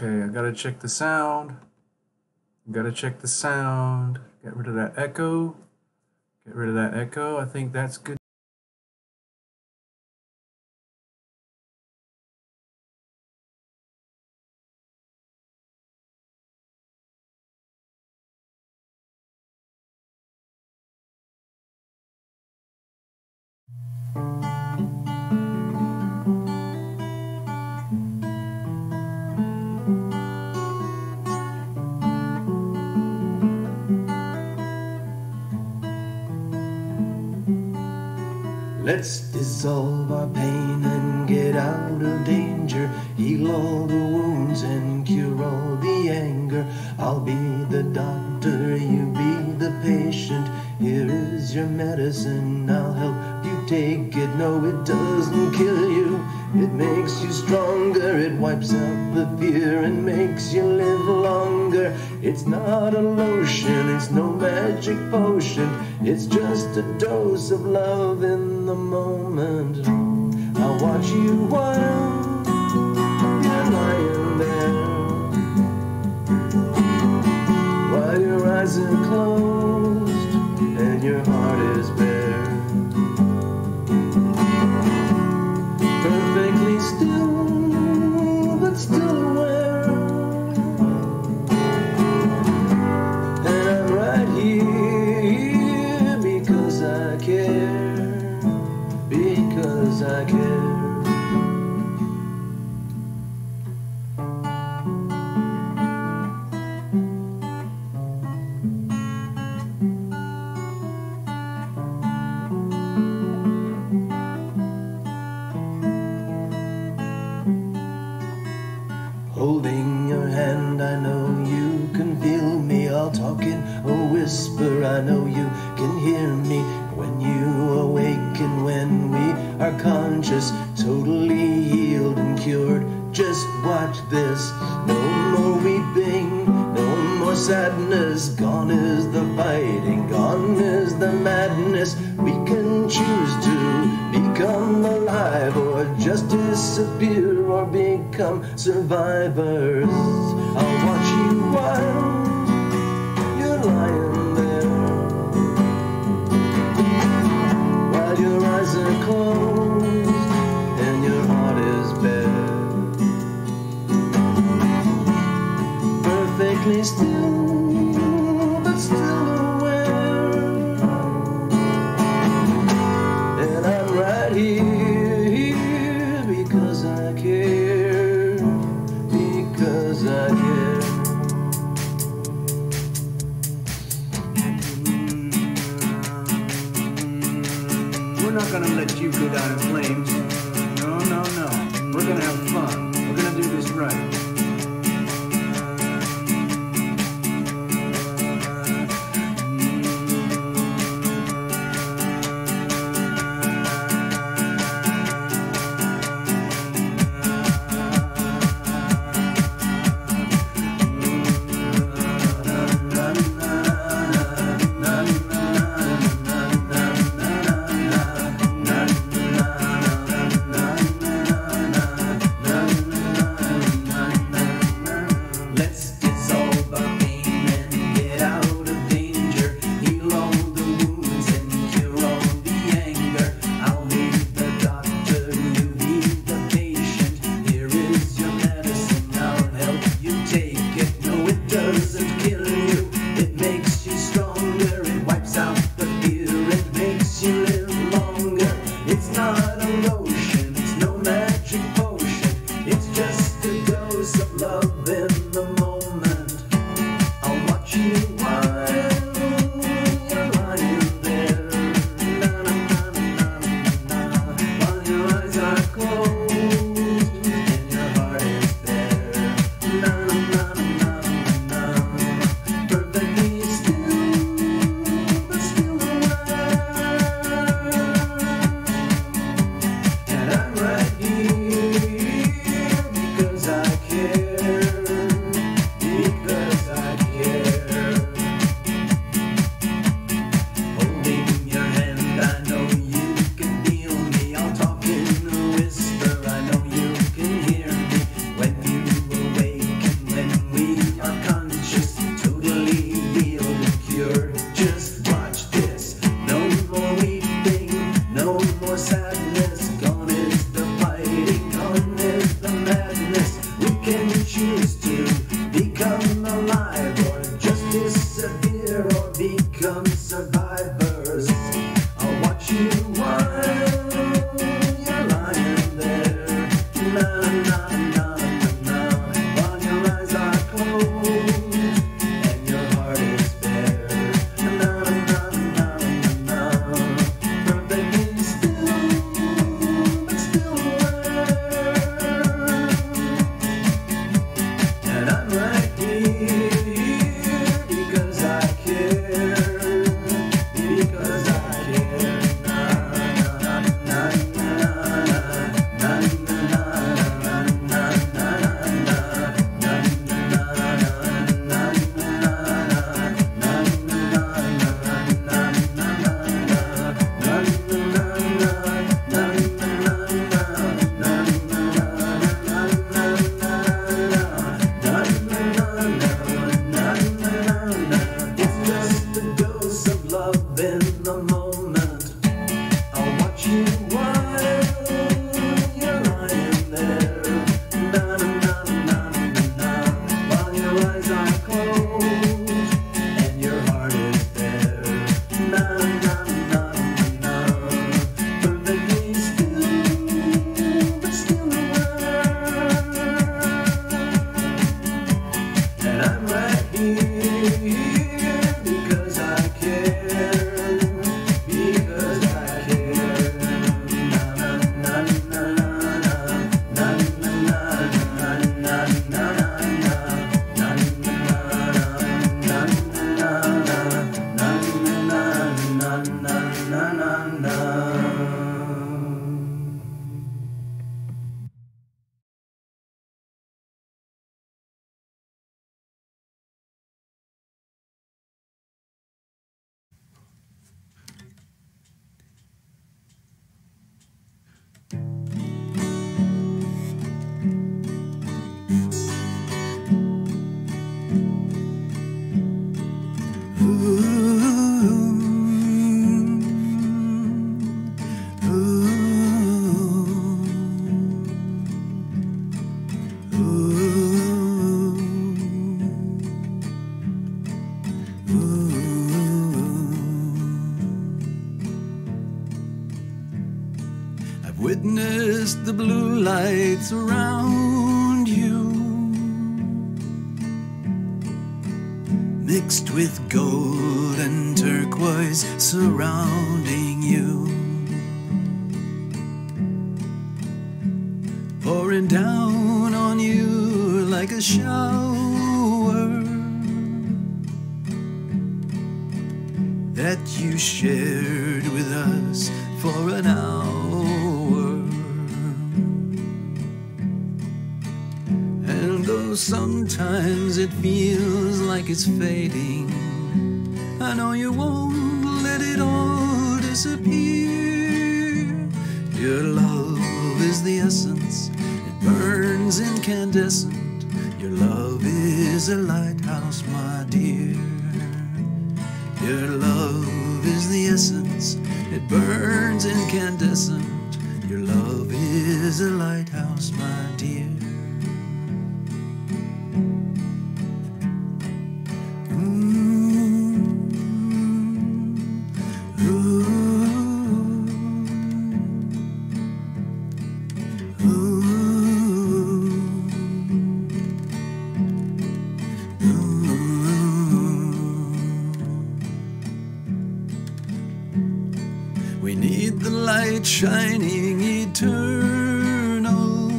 Okay, I gotta check the sound. Gotta check the sound. Get rid of that echo. Get rid of that echo. I think that's good. Let's dissolve our pain and get out of danger. Heal all the wounds and cure all the anger. I'll be the doctor, you be the patient. Here is your medicine, I'll help you take it. No, it doesn't kill you, it makes you stronger. It wipes out the fear and makes you live longer. It's not a lotion, it's no magic potion. It's just a dose of love in the moment. I'll watch you while you're lying there, while your eyes are closed and your heart is bare. Perfectly still, but still aware. And I'm right here because I care, because I care. Holding your hand, I know you can feel me. I'll talk in a whisper, I know you can hear me. When you awaken, when we are conscious, totally healed and cured, just watch this. No more weeping, no more sadness. Gone is the fighting, gone is the madness. We can choose to become alive, or just disappear, or become survivors. I'll watch you while you're lying there, while your eyes are closed and your heart is bare. Perfectly still, but still aware. And I'm right here because I care, because I care. We're not gonna let you go down in flames. No, no, no. We're gonna have fun. We're gonna do this right. Because I care. here because I care, because I care. Na na na na na na I've witnessed the blue lights around you, mixed with gold and turquoise surrounding you, pouring down on you like a shower that you shared with us for an hour. And though sometimes it feels like it's fading, I know you won't let it all disappear. Your love is the essence, it burns incandescent. Your love is a lighthouse, my dear. Your love is the essence, it burns incandescent. Your love is a lighthouse, my dear. We need the light shining eternal,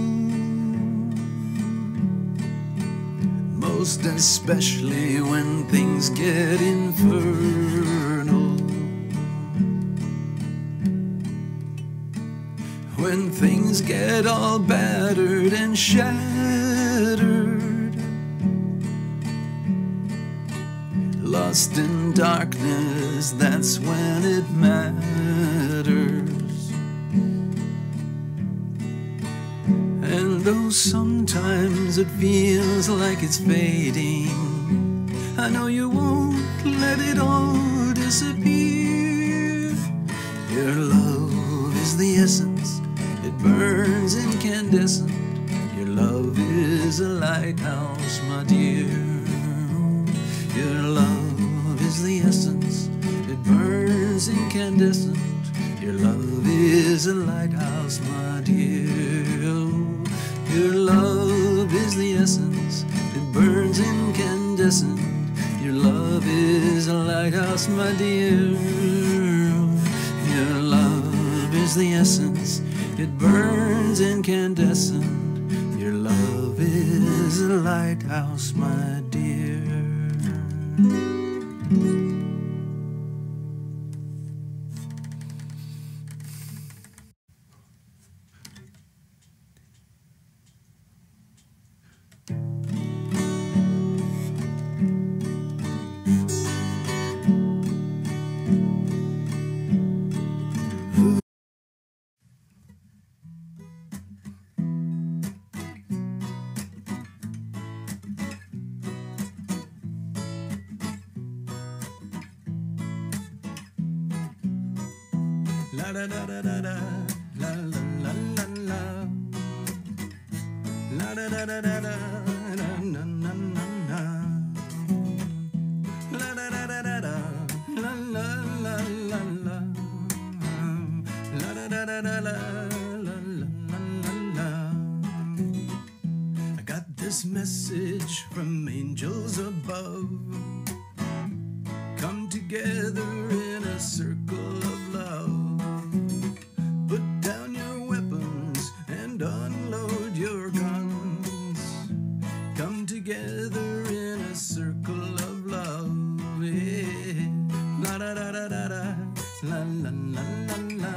most especially when things get infernal. When things get all battered and shattered, lost in darkness, that's when it matters. And though sometimes it feels like it's fading, I know you won't let it all disappear. Your love is the essence, it burns incandescent. Your love is a lighthouse, my dear. Your love is the essence, it burns incandescent. Your love is a lighthouse, my dear. Your love is the essence, it burns incandescent. Your love is a lighthouse, my dear. Your love is the essence, it burns incandescent. Your love is a lighthouse, my dear. La da da da da da, la la la la la, la da da da da da, na na na na na, la da da da da da, la la la la la, la da da da da la la la la la. I got this message from angels above. together in a circle of love. Put down your weapons and unload your guns. Come together in a circle of love. Yeah. La da da da da da. La la la la la.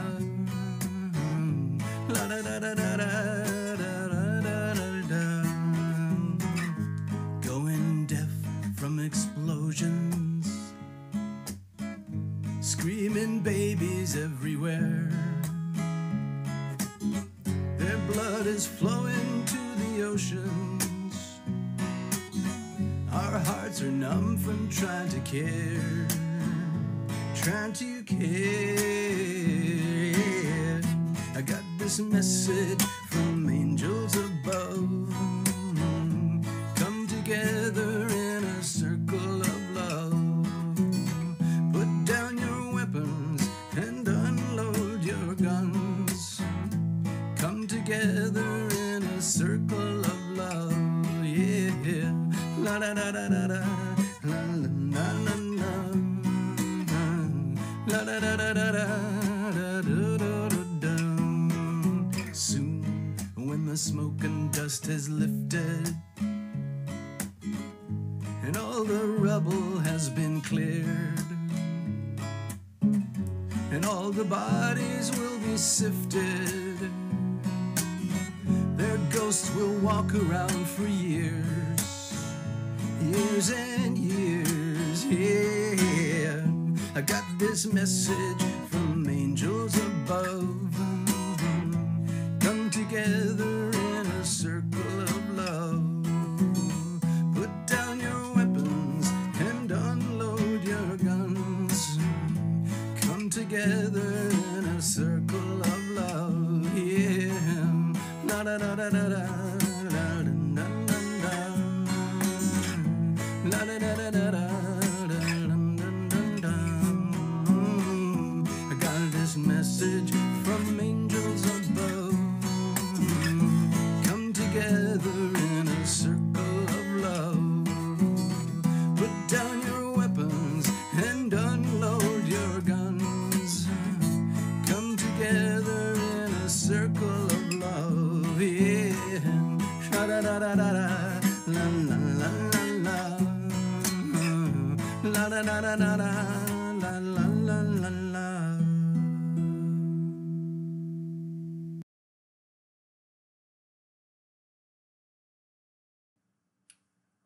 La da da da da da. Going deaf from explosions, screaming babies everywhere. Their blood is flowing to the oceans. Our hearts are numb from trying to care, trying to care. I got this message from angels above. Come together in a circle of love. Put down your weapons and unload your guns. Come together in a circle of love. Yeah. La da da da da da. La la la la la. La da da da da da. Soon, when the smoke and dust has lifted and all the rubble has been cleared, and all the bodies will be sifted, their ghosts will walk around for years, years and years. Yeah, I got this message from angels above. Come together in a circle of love. Put down your weapons and unload your guns. Come together in a circle of love. Yeah. La da da da da da. La da da da da. La da da da da da. I got this message from angels above. Come together in a circle of love. Put down your weapons and unload your guns. Come together in a circle of love. Yeah. Sha da da da da da. La la la la la. La da da da da da. La la la la la.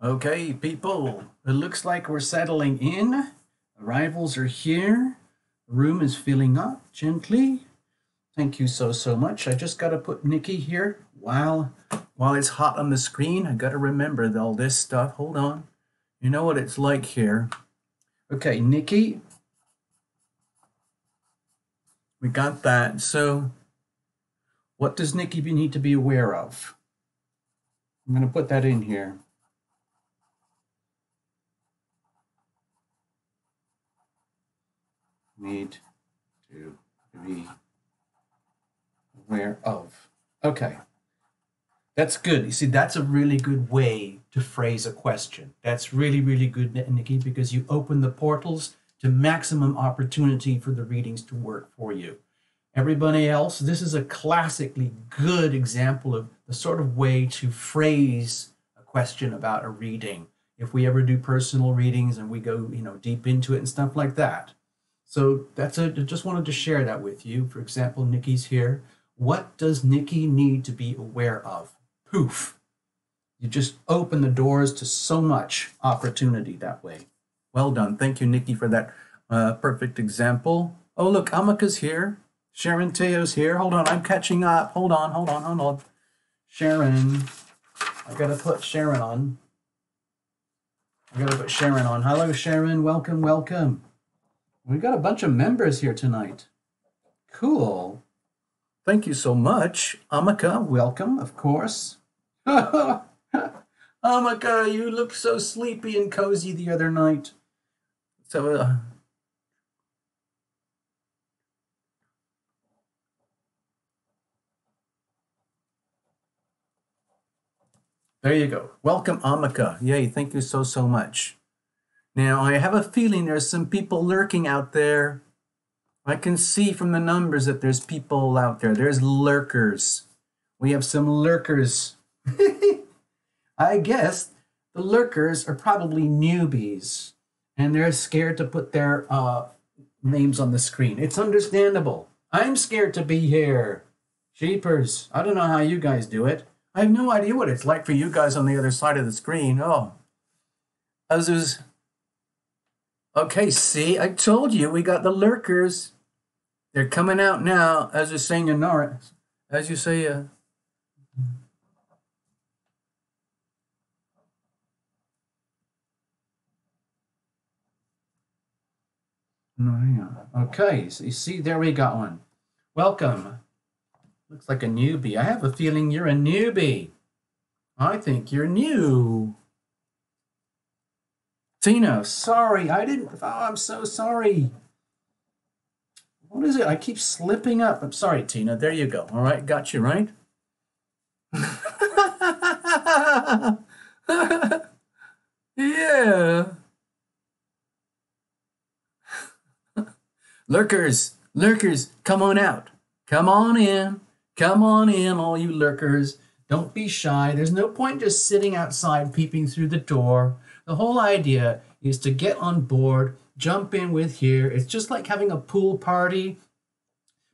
Okay, people, it looks like we're settling in. Arrivals are here. The room is filling up gently. Thank you so much. I just got to put Nikki here while it's hot on the screen. I got to remember all this stuff. Hold on. You know what it's like here. Okay, Nikki. We got that. So what does Nikki need to be aware of? I'm going to put that in here. Need to be aware of. Okay. That's good. You see, that's a really good way to phrase a question. That's really, really good, Nikki, because you open the portals to maximum opportunity for the readings to work for you. Everybody else, this is a classically good example of the sort of way to phrase a question about a reading. If we ever do personal readings and we go, deep into it and stuff like that. So I just wanted to share that with you. For example, Nikki's here. What does Nikki need to be aware of? Poof. You just open the doors to so much opportunity that way. Well done. Thank you, Nikki, for that perfect example. Oh, look, Amika's here. Sharon Teo's here. Hold on, I'm catching up. Hold on. Sharon. I got to put Sharon on. Hello, Sharon. Welcome. We got a bunch of members here tonight. Cool. Thank you so much. Amika, welcome, of course. Amika, you looked so sleepy and cozy the other night. So, there you go. Welcome, Amika. Yay, thank you so much. Now, I have a feeling there's some people lurking out there. I can see from the numbers that there's people out there. There's lurkers. We have some lurkers. I guess the lurkers are probably newbies, and they're scared to put their names on the screen. It's understandable. I'm scared to be here. Jeepers. I don't know how you guys do it. I have no idea what it's like for you guys on the other side of the screen. Oh. Okay, see, I told you we got the lurkers. They're coming out now, as you're saying, as you say, okay, so you see, there we got one. Welcome. Looks like a newbie. I have a feeling you're a newbie. I think you're new. Tina, sorry, I didn't. Oh, I'm so sorry. What is it? I keep slipping up. I'm sorry, Tina. There you go. All right, got you, right? Yeah. Lurkers, come on out. Come on in, all you lurkers. Don't be shy. There's no point just sitting outside peeping through the door. The whole idea is to get on board, jump in with here. It's just like having a pool party,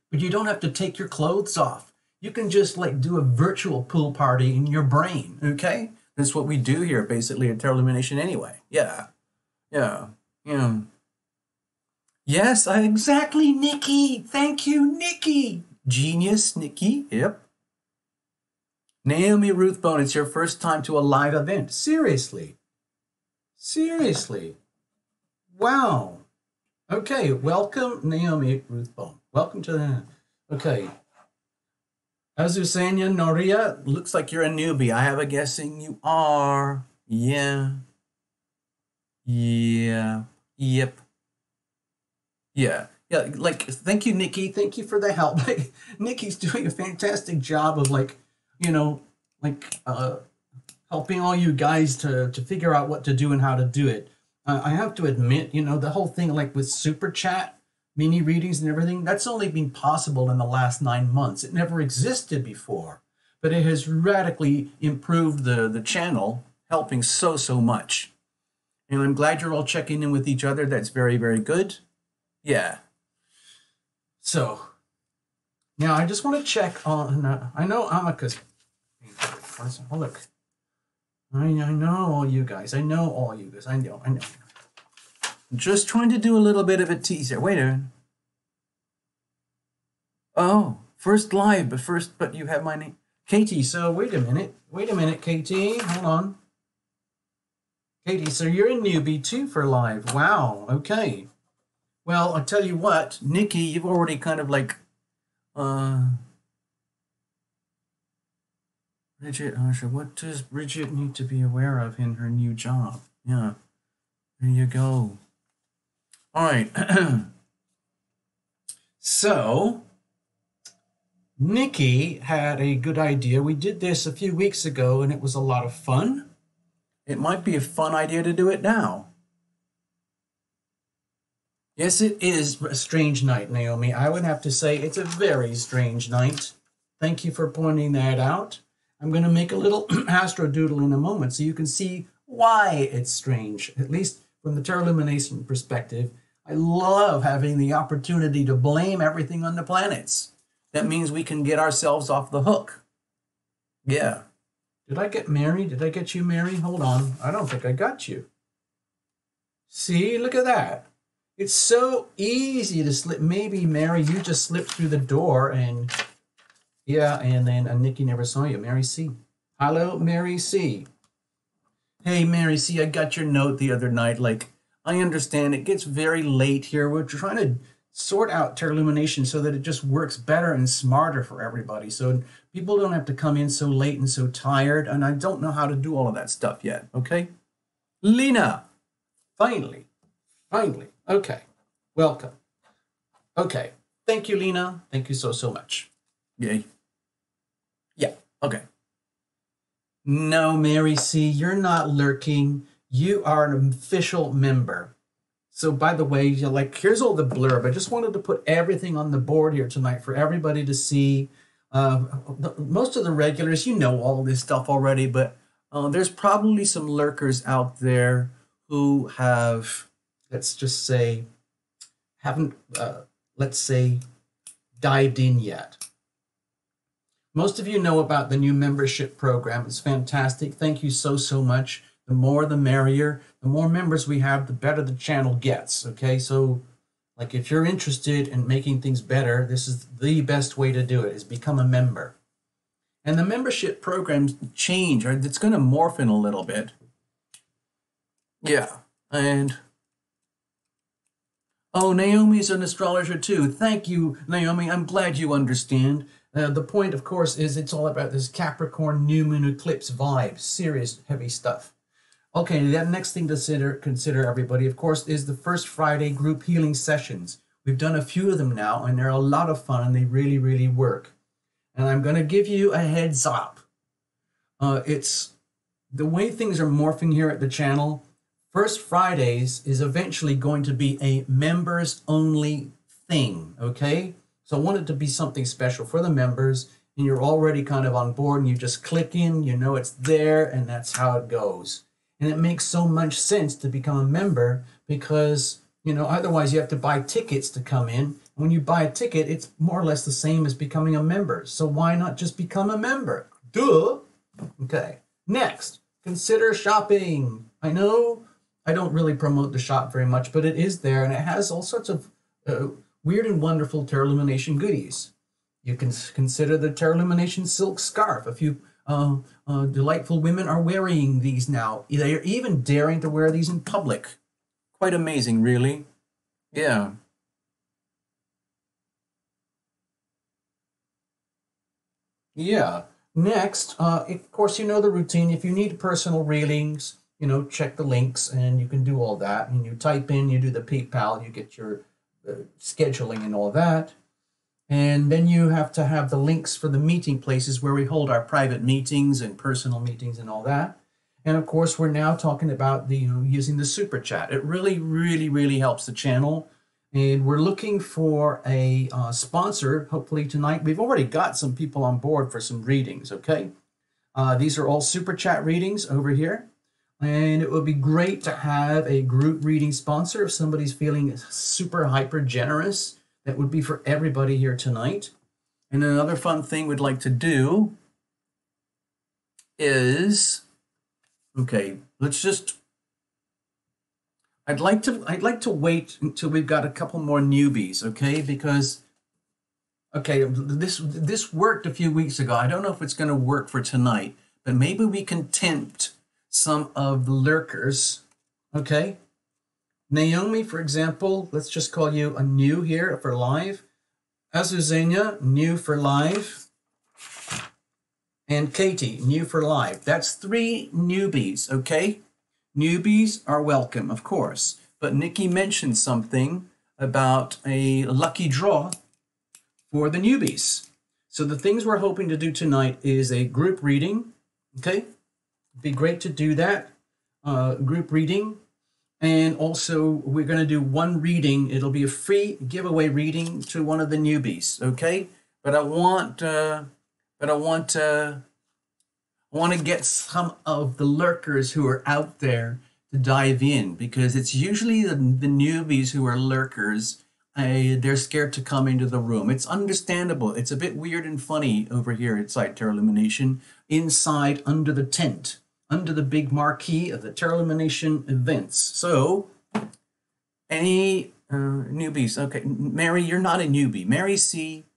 but you don't have to take your clothes off. You can just like do a virtual pool party in your brain, okay? That's what we do here basically at Lumination anyway. Yeah. Yes, exactly, Nikki. Thank you, Nikki. Genius, Nikki. Yep. Naomi Ruthbone, it's your first time to a live event. Seriously. Wow. Okay, welcome, Naomi Ruthbone. Welcome to the... Okay. Azusenia Noria, looks like you're a newbie. I have a guessing you are. Yeah. Yep. Yeah, like, thank you, Nikki. Thank you for the help. Like, Nikki's doing a fantastic job of, like, you know, like, helping all you guys to figure out what to do and how to do it. I have to admit, you know, the whole thing, like, with Super Chat, mini readings and everything, that's only been possible in the last 9 months. It never existed before, but it has radically improved the channel, helping so much. And I'm glad you're all checking in with each other. That's very, very good. Yeah. So now I just want to check on. I know Amika's. Oh, look. I know all you guys. I know. I'm just trying to do a little bit of a teaser. Wait a minute. Oh, first live, but you have my name, Katie. So wait a minute, Katie. Hold on, Katie. So you're a newbie too for live. Wow. Okay. Well, I'll tell you what, Nikki, you've already kind of like, Bridget Usher, what does Bridget need to be aware of in her new job? Yeah, there you go. All right. So, Nikki had a good idea. We did this a few weeks ago, and it was a lot of fun. It might be a fun idea to do it now. Yes, it is a strange night, Naomi. I would have to say it's a very strange night. Thank you for pointing that out. I'm going to make a little astrodoodle in a moment so you can see why it's strange, at least from the Terralumination perspective. I love having the opportunity to blame everything on the planets. That means we can get ourselves off the hook. Yeah. Did I get Mary? Did I get you, Mary? Hold on. I don't think I got you. See, look at that. It's so easy to slip. Maybe, Mary, you just slipped through the door and, yeah, and then Nikki never saw you. Mary C. Hello, Mary C. Hey, Mary C., I got your note the other night. Like, I understand it gets very late here. We're trying to sort out Terralumination so that it just works better and smarter for everybody. So people don't have to come in so late and so tired. And I don't know how to do all of that stuff yet, okay? Lena, finally. Okay, welcome. Okay, thank you, Lena. Thank you so much. Yay. Yeah, okay. No, Mary C., you're not lurking. you are an official member. So by the way, you're like, here's all the blurb. I just wanted to put everything on the board here tonight for everybody to see. Most of the regulars, you know all this stuff already, but there's probably some lurkers out there who have, let's just say, haven't, let's say, dived in yet. Most of you know about the new membership program. It's fantastic. Thank you so, so much. The more, the merrier. The more members we have, the better the channel gets, okay? So, like, if you're interested in making things better, this is the best way to do it, is become a member. And the membership programs change, or it's going to morph in a little bit. Yeah, and... oh, Naomi's an astrologer too. Thank you, Naomi. I'm glad you understand. The point, of course, is it's all about this Capricorn new moon eclipse vibe. Serious, heavy stuff. Okay, the next thing to consider, everybody, of course, is the first Friday group healing sessions. We've done a few of them now, and they're a lot of fun, and they really, really work. And I'm going to give you a heads up. It's the way things are morphing here at the channel. First Fridays is eventually going to be a members-only thing, okay? So I want it to be something special for the members, and you're already kind of on board, and you just click in, you know it's there, and that's how it goes. And it makes so much sense to become a member because, you know, otherwise you have to buy tickets to come in. When you buy a ticket, it's more or less the same as becoming a member. So why not just become a member? Duh. Okay. Next, consider shopping. I know I don't really promote the shop very much, but it is there, and it has all sorts of weird and wonderful Tarot Lumination goodies. You can consider the Tarot Lumination silk scarf. A few delightful women are wearing these now. They are even daring to wear these in public. Quite amazing, really. Yeah. Yeah. Next, of course, you know the routine. If you need personal readings, you know, check the links and you can do all that. And you type in, you do the PayPal, you get your scheduling and all that. And then you have to have the links for the meeting places where we hold our private meetings and personal meetings and all that. And of course, we're now talking about the, using the super chat. It really, really, really helps the channel. And we're looking for a sponsor, hopefully tonight. We've already got some people on board for some readings, okay? These are all super chat readings over here. And it would be great to have a group reading sponsor if somebody's feeling super hyper generous. That would be for everybody here tonight. And another fun thing we'd like to do is, okay, let's just, I'd like to wait until we've got a couple more newbies, okay? Because, okay, this worked a few weeks ago. I don't know if it's going to work for tonight, but maybe we can tempt some of the lurkers, okay? Naomi, for example, let's just call you a new here for live. Azuzenia, new for live. And Katie, new for live. That's 3 newbies, okay? Newbies are welcome, of course. But Nikki mentioned something about a lucky draw for the newbies. So the things we're hoping to do tonight is a group reading, okay? It'd be great to do that, group reading. And also, we're going to do one reading. It'll be a free giveaway reading to one of the newbies, okay? But I want to get some of the lurkers who are out there to dive in, because it's usually the newbies who are lurkers. They're scared to come into the room. It's understandable. It's a bit weird and funny over here inside Tarot Lumination, inside under the tent, under the big marquee of the Tarot Lumination events. So, any newbies? Okay, Mary, you're not a newbie. Mary C,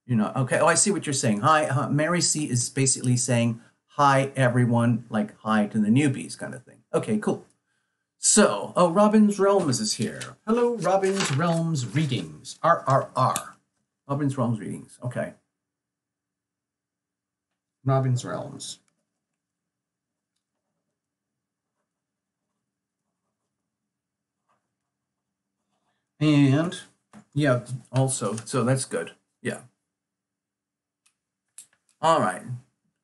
you're not. Okay, oh, I see what you're saying. Hi, Mary C is basically saying, hi, everyone, like hi to the newbies kind of thing. Okay, cool. So, oh, Robin's Realms is here. Hello, Robin's Realms Readings. RRR. Robin's Realms Readings. Okay. Robin's Realms. And, yeah, also, so that's good. Yeah. All right.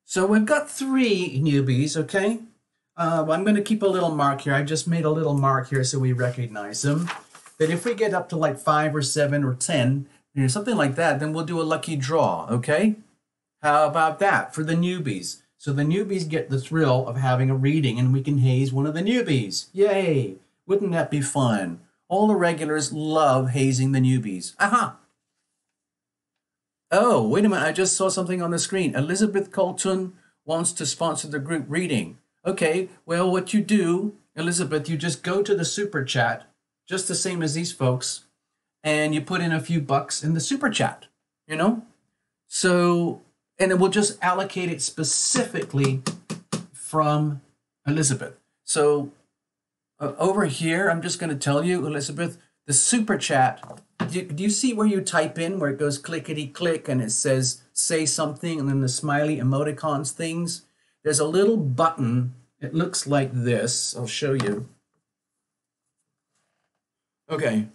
So we've got 3 newbies, okay? I'm going to keep a little mark here. I just made a little mark here so we recognize them. That if we get up to like 5 or 7 or 10, something like that, then we'll do a lucky draw, okay? How about that for the newbies? So the newbies get the thrill of having a reading and we can haze one of the newbies. Yay! Wouldn't that be fun? All the regulars love hazing the newbies. Aha! Oh, wait a minute. I just saw something on the screen. Elizabeth Colton wants to sponsor the group reading. Okay, well, what you do, Elizabeth, you just go to the super chat, just the same as these folks, and you put in a few bucks in the super chat, you know? So, and it will just allocate it specifically from Elizabeth. So over here, I'm just going to tell you, Elizabeth, the super chat, do you see where you type in, where it goes clickety click and it says say something and then the smiley emoticons things? There's a little button. It looks like this. I'll show you. Okay.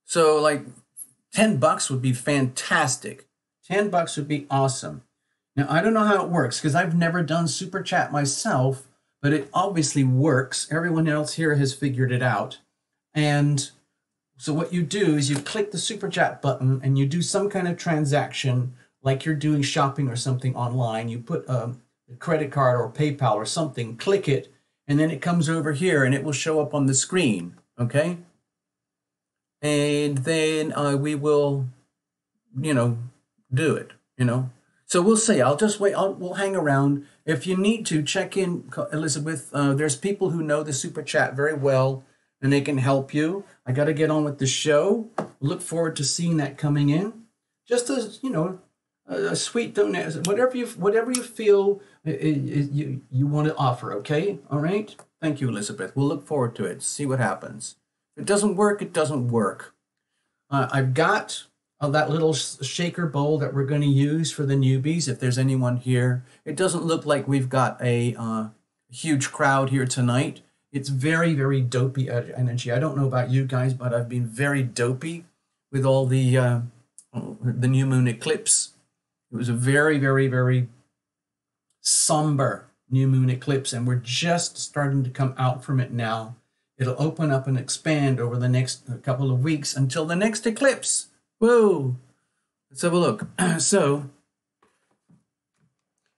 So like 10 bucks would be fantastic. 10 bucks would be awesome. Now, I don't know how it works because I've never done super chat myself, but it obviously works. Everyone else here has figured it out. And so what you do is you click the super chat button and you do some kind of transaction like you're doing shopping or something online. You put a credit card or PayPal or something, click it, and then it comes over here and it will show up on the screen, okay? And then we will, do it, So we'll see. I'll just wait. We'll hang around. If you need to, check in, Elizabeth. There's people who know the super chat very well, and they can help you. I got to get on with the show. Look forward to seeing that coming in. Just as, a sweet donation, whatever you feel you want to offer, okay? All right? Thank you, Elizabeth. We'll look forward to it. See what happens. If it doesn't work, it doesn't work. I've got that little shaker bowl that we're going to use for the newbies, if there's anyone here. It doesn't look like we've got a huge crowd here tonight. It's very, very dopey energy. I don't know about you guys, but I've been very dopey with all the new moon eclipse. It was a very, very, very somber new moon eclipse, and we're just starting to come out from it now. It'll open up and expand over the next couple of weeks until the next eclipse. Whoa! Let's have a look. So,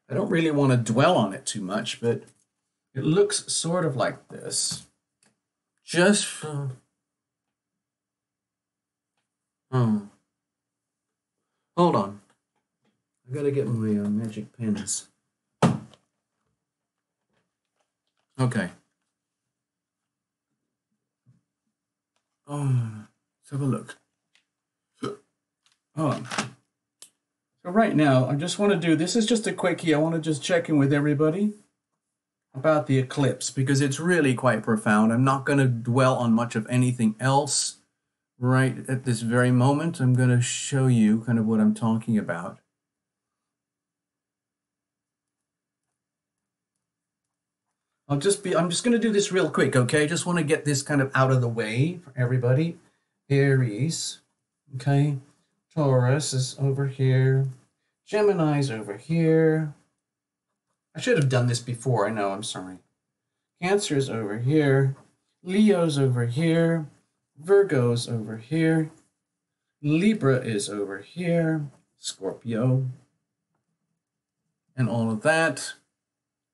I don't really want to dwell on it too much, but it looks sort of like this. Just from... Hold on. I gotta get my magic pens. Okay. Let's have a look. So right now, I just want to do, this is just a quickie. I want to just check in with everybody about the eclipse because it's really quite profound. I'm not going to dwell on much of anything else right at this very moment. I'm going to show you kind of what I'm talking about. I'm just going to do this real quick, okay? I just want to get this kind of out of the way for everybody. Aries, okay? Taurus is over here. Gemini's over here. I should have done this before. I know, I'm sorry. Cancer's over here. Leo's over here. Virgo's over here. Libra is over here. Scorpio. And all of that.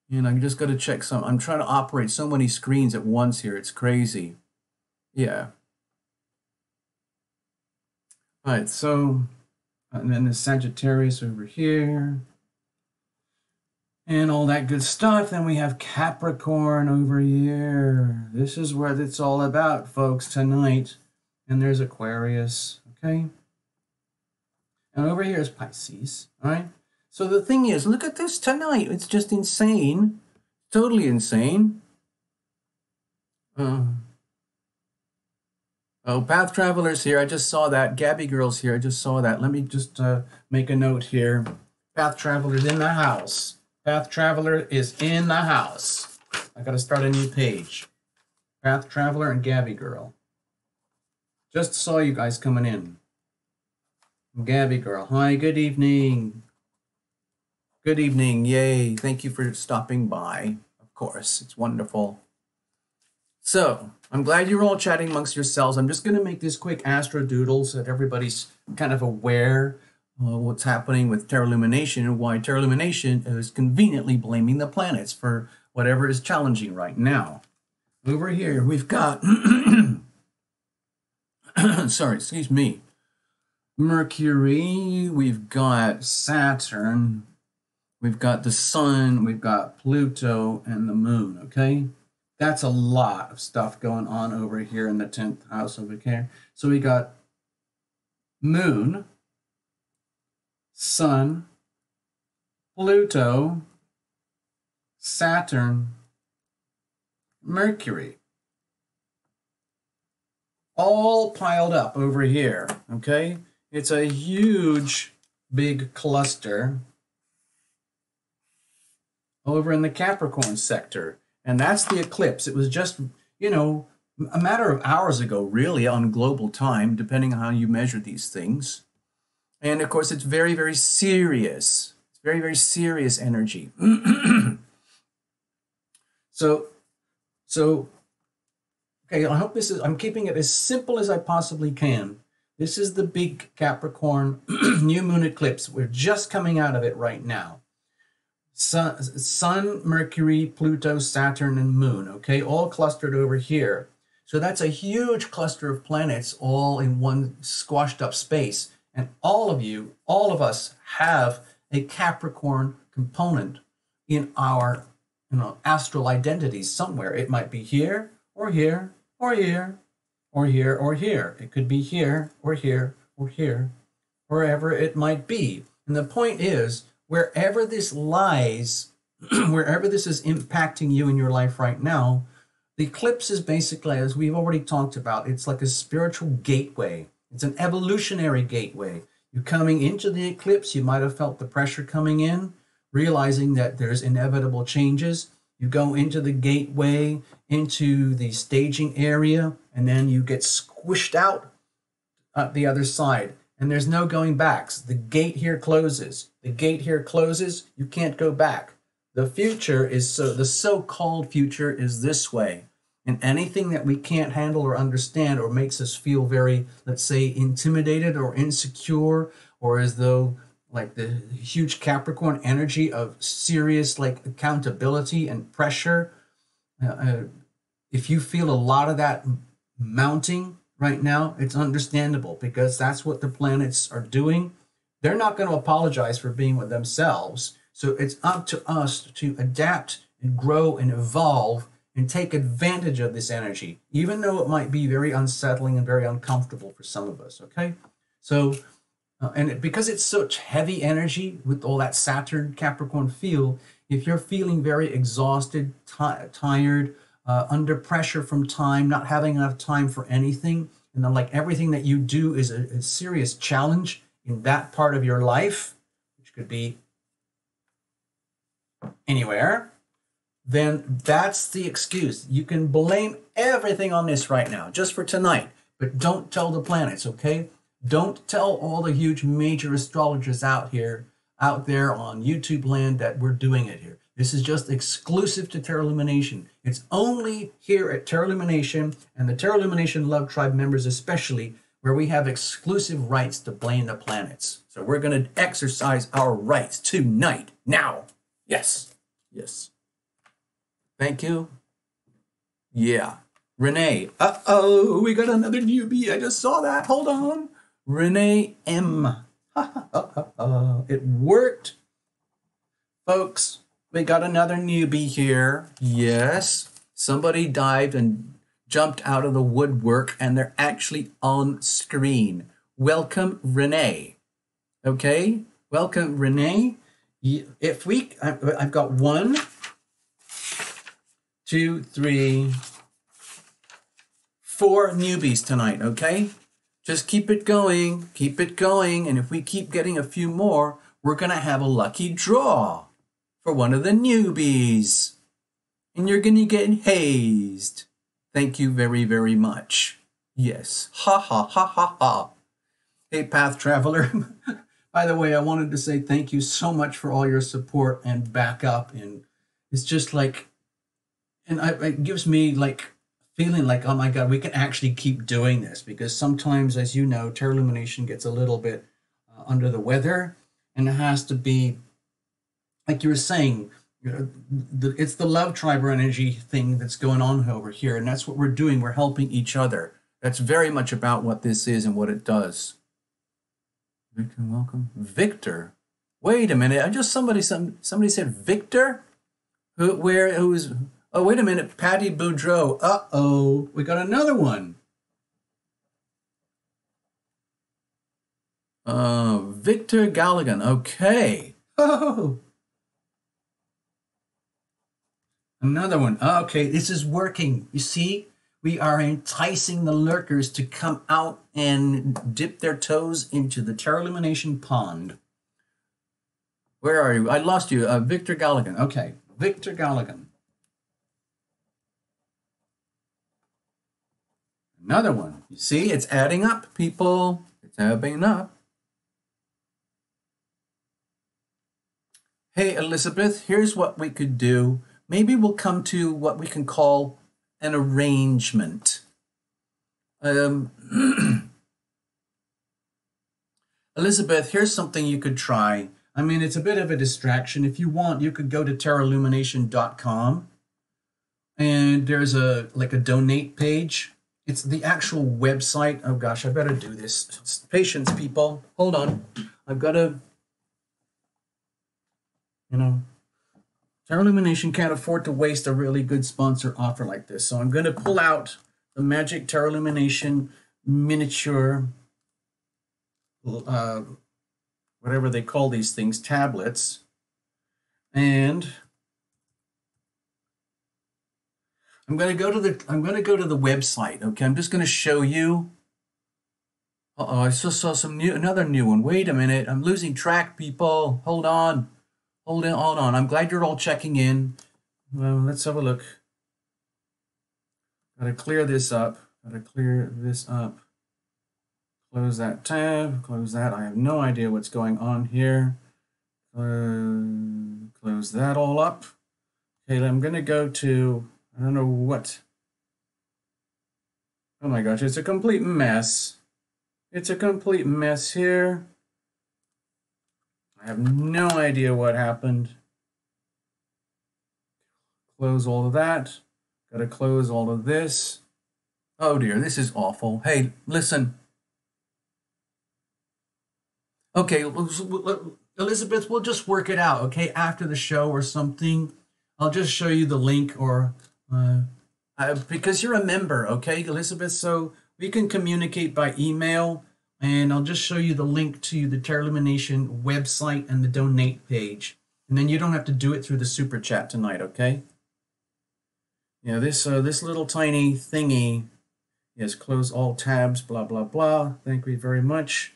And I just got to check some. I'm trying to operate so many screens at once here. It's crazy. Yeah. All right, so, and then the Sagittarius over here. And all that good stuff. Then we have Capricorn over here. This is what it's all about, folks, tonight. And there's Aquarius, okay? And over here is Pisces, all right? So the thing is, look at this tonight. It's just insane. Totally insane. Oh, Path Traveler's here. I just saw that. Gabby Girl's here. I just saw that. Let me just make a note here. Path Traveler's in the house. Path Traveler is in the house. I got to start a new page. Path Traveler and Gabby Girl. Just saw you guys coming in. Gabby Girl. Hi, good evening. Good evening. Yay. Thank you for stopping by. Of course, it's wonderful. So, I'm glad you're all chatting amongst yourselves. I'm just going to make this quick astro doodle so that everybody's kind of aware what's happening with Terralumination and why Terralumination is conveniently blaming the planets for whatever is challenging right now. Over here, we've got, sorry, excuse me, Mercury, we've got Saturn, we've got the Sun, we've got Pluto, and the Moon, okay? That's a lot of stuff going on over here in the 10th house over here. So we got Moon, Sun, Pluto, Saturn, Mercury. All piled up over here, okay? It's a huge, big cluster over in the Capricorn sector. And that's the eclipse. It was just, you know, a matter of hours ago, really, on global time, depending on how you measure these things. And of course, it's very, very serious. It's very, very serious energy. So, okay, I hope this is, I'm keeping it as simple as I possibly can. This is the big Capricorn new moon eclipse. We're just coming out of it right now. Sun, Mercury, Pluto, Saturn, and Moon, okay, all clustered over here. So that's a huge cluster of planets all in one squashed up space. And all of you, all of us have a Capricorn component in our astral identities somewhere. It might be here, or here, or here, or here, or here. It could be here, or here, or here, wherever it might be. And the point is, wherever this lies, wherever this is impacting you in your life right now, the eclipse is basically, as we've already talked about, it's like a spiritual gateway. It's an evolutionary gateway. You're coming into the eclipse, you might have felt the pressure coming in, realizing that there's inevitable changes. You go into the gateway, into the staging area, and then you get squished out at the other side. And there's no going back. The gate here closes. The gate here closes. You can't go back. The future is the so-called future is this way. And anything that we can't handle or understand or makes us feel very, let's say, intimidated or insecure, or as though like the huge Capricorn energy of serious like accountability and pressure, if you feel a lot of that mounting right now, it's understandable because that's what the planets are doing. They're not going to apologize for being with themselves. So it's up to us to adapt and grow and evolve and take advantage of this energy, even though it might be very unsettling and very uncomfortable for some of us, okay? So, because it's such heavy energy with all that Saturn Capricorn feel, if you're feeling very exhausted, tired, under pressure from time, not having enough time for anything, and then like everything that you do is a serious challenge in that part of your life, which could be anywhere, then that's the excuse. You can blame everything on this right now, just for tonight, but don't tell the planets, okay? Don't tell all the huge major astrologers out there on YouTube land that we're doing it here. This is just exclusive to Terralumination. It's only here at Terralumination and the Terralumination Love Tribe members especially where we have exclusive rights to blame the planets. So we're going to exercise our rights tonight, now. Yes, yes. Thank you. Yeah. Renee. Uh-oh, we got another newbie. I just saw that. Hold on. Renee M. It worked. Folks, we got another newbie here. Yes. Somebody dived and jumped out of the woodwork and they're actually on screen. Welcome, Renee. Okay? Welcome, Renee. I've got 1, 2, 3, 4 newbies tonight, okay? Just keep it going, and if we keep getting a few more, we're going to have a lucky draw for one of the newbies. And you're going to get hazed. Thank you very, very much. Yes. Ha, ha, ha, ha, ha. Hey, Path Traveler. By the way, I wanted to say thank you so much for all your support and backup. And it's just like, and it gives me like feeling like, oh my God, we can actually keep doing this, because sometimes, as you know, Terra Illumination gets a little bit under the weather, and it has to be, like you were saying, it's the love tribe or energy thing that's going on over here, and that's what we're doing. We're helping each other. That's very much about what this is and what it does. Victor, welcome. Victor? Wait a minute. I just somebody said Victor? Who's oh, wait a minute. Patty Boudreau. Uh-oh. We got another one. Victor Galligan. Okay. Oh. Another one. Okay, this is working. You see? We are enticing the lurkers to come out and dip their toes into the Terra Illumination pond. Where are you? I lost you. Victor Galligan. Okay, Victor Galligan. Another one. You see, it's adding up, people. It's adding up. Hey, Elizabeth, here's what we could do. Maybe we'll come to what we can call an arrangement. Elizabeth, here's something you could try. I mean, it's a bit of a distraction. If you want, you could go to terraillumination.com, and there's a donate page. It's the actual website. Oh gosh, I better do this. Patience, people. Hold on. I've got to, Terra Illumination can't afford to waste a really good sponsor offer like this. So I'm going to pull out the Magic Terra Illumination miniature, whatever they call these things, tablets. And I'm going to go to the website. Okay, I'm just going to show you. Uh-oh, I just saw another new one. Wait a minute. I'm losing track, people. Hold on. Hold on. I'm glad you're all checking in. Well, let's have a look. Gotta clear this up. Close that tab. Close that. I have no idea what's going on here. Close that all up. Okay, I'm gonna go to, I don't know what. Oh my gosh, it's a complete mess. It's a complete mess here. I have no idea what happened. Close all of that. Got to close all of this. Oh dear, this is awful. Hey, listen. Okay, Elizabeth, we'll just work it out, okay? After the show or something, I'll just show you the link, or because you're a member, okay, Elizabeth? So we can communicate by email. And I'll just show you the link to the Terra Illumination website and the donate page. And then you don't have to do it through the super chat tonight, okay? Yeah, this little tiny thingy. Yes, close all tabs, blah, blah, blah. Thank you very much.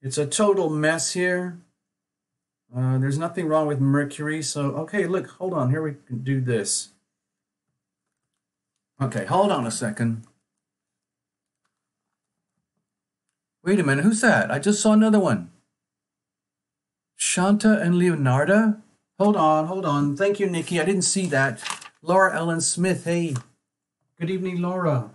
It's a total mess here. There's nothing wrong with Mercury. So, okay, look, hold on. Here we can do this. Okay, hold on a second. Wait a minute, who's that? I just saw another one. Shanta and Leonarda? Hold on. Thank you, Nikki. I didn't see that. Laura Ellen Smith, hey. Good evening, Laura.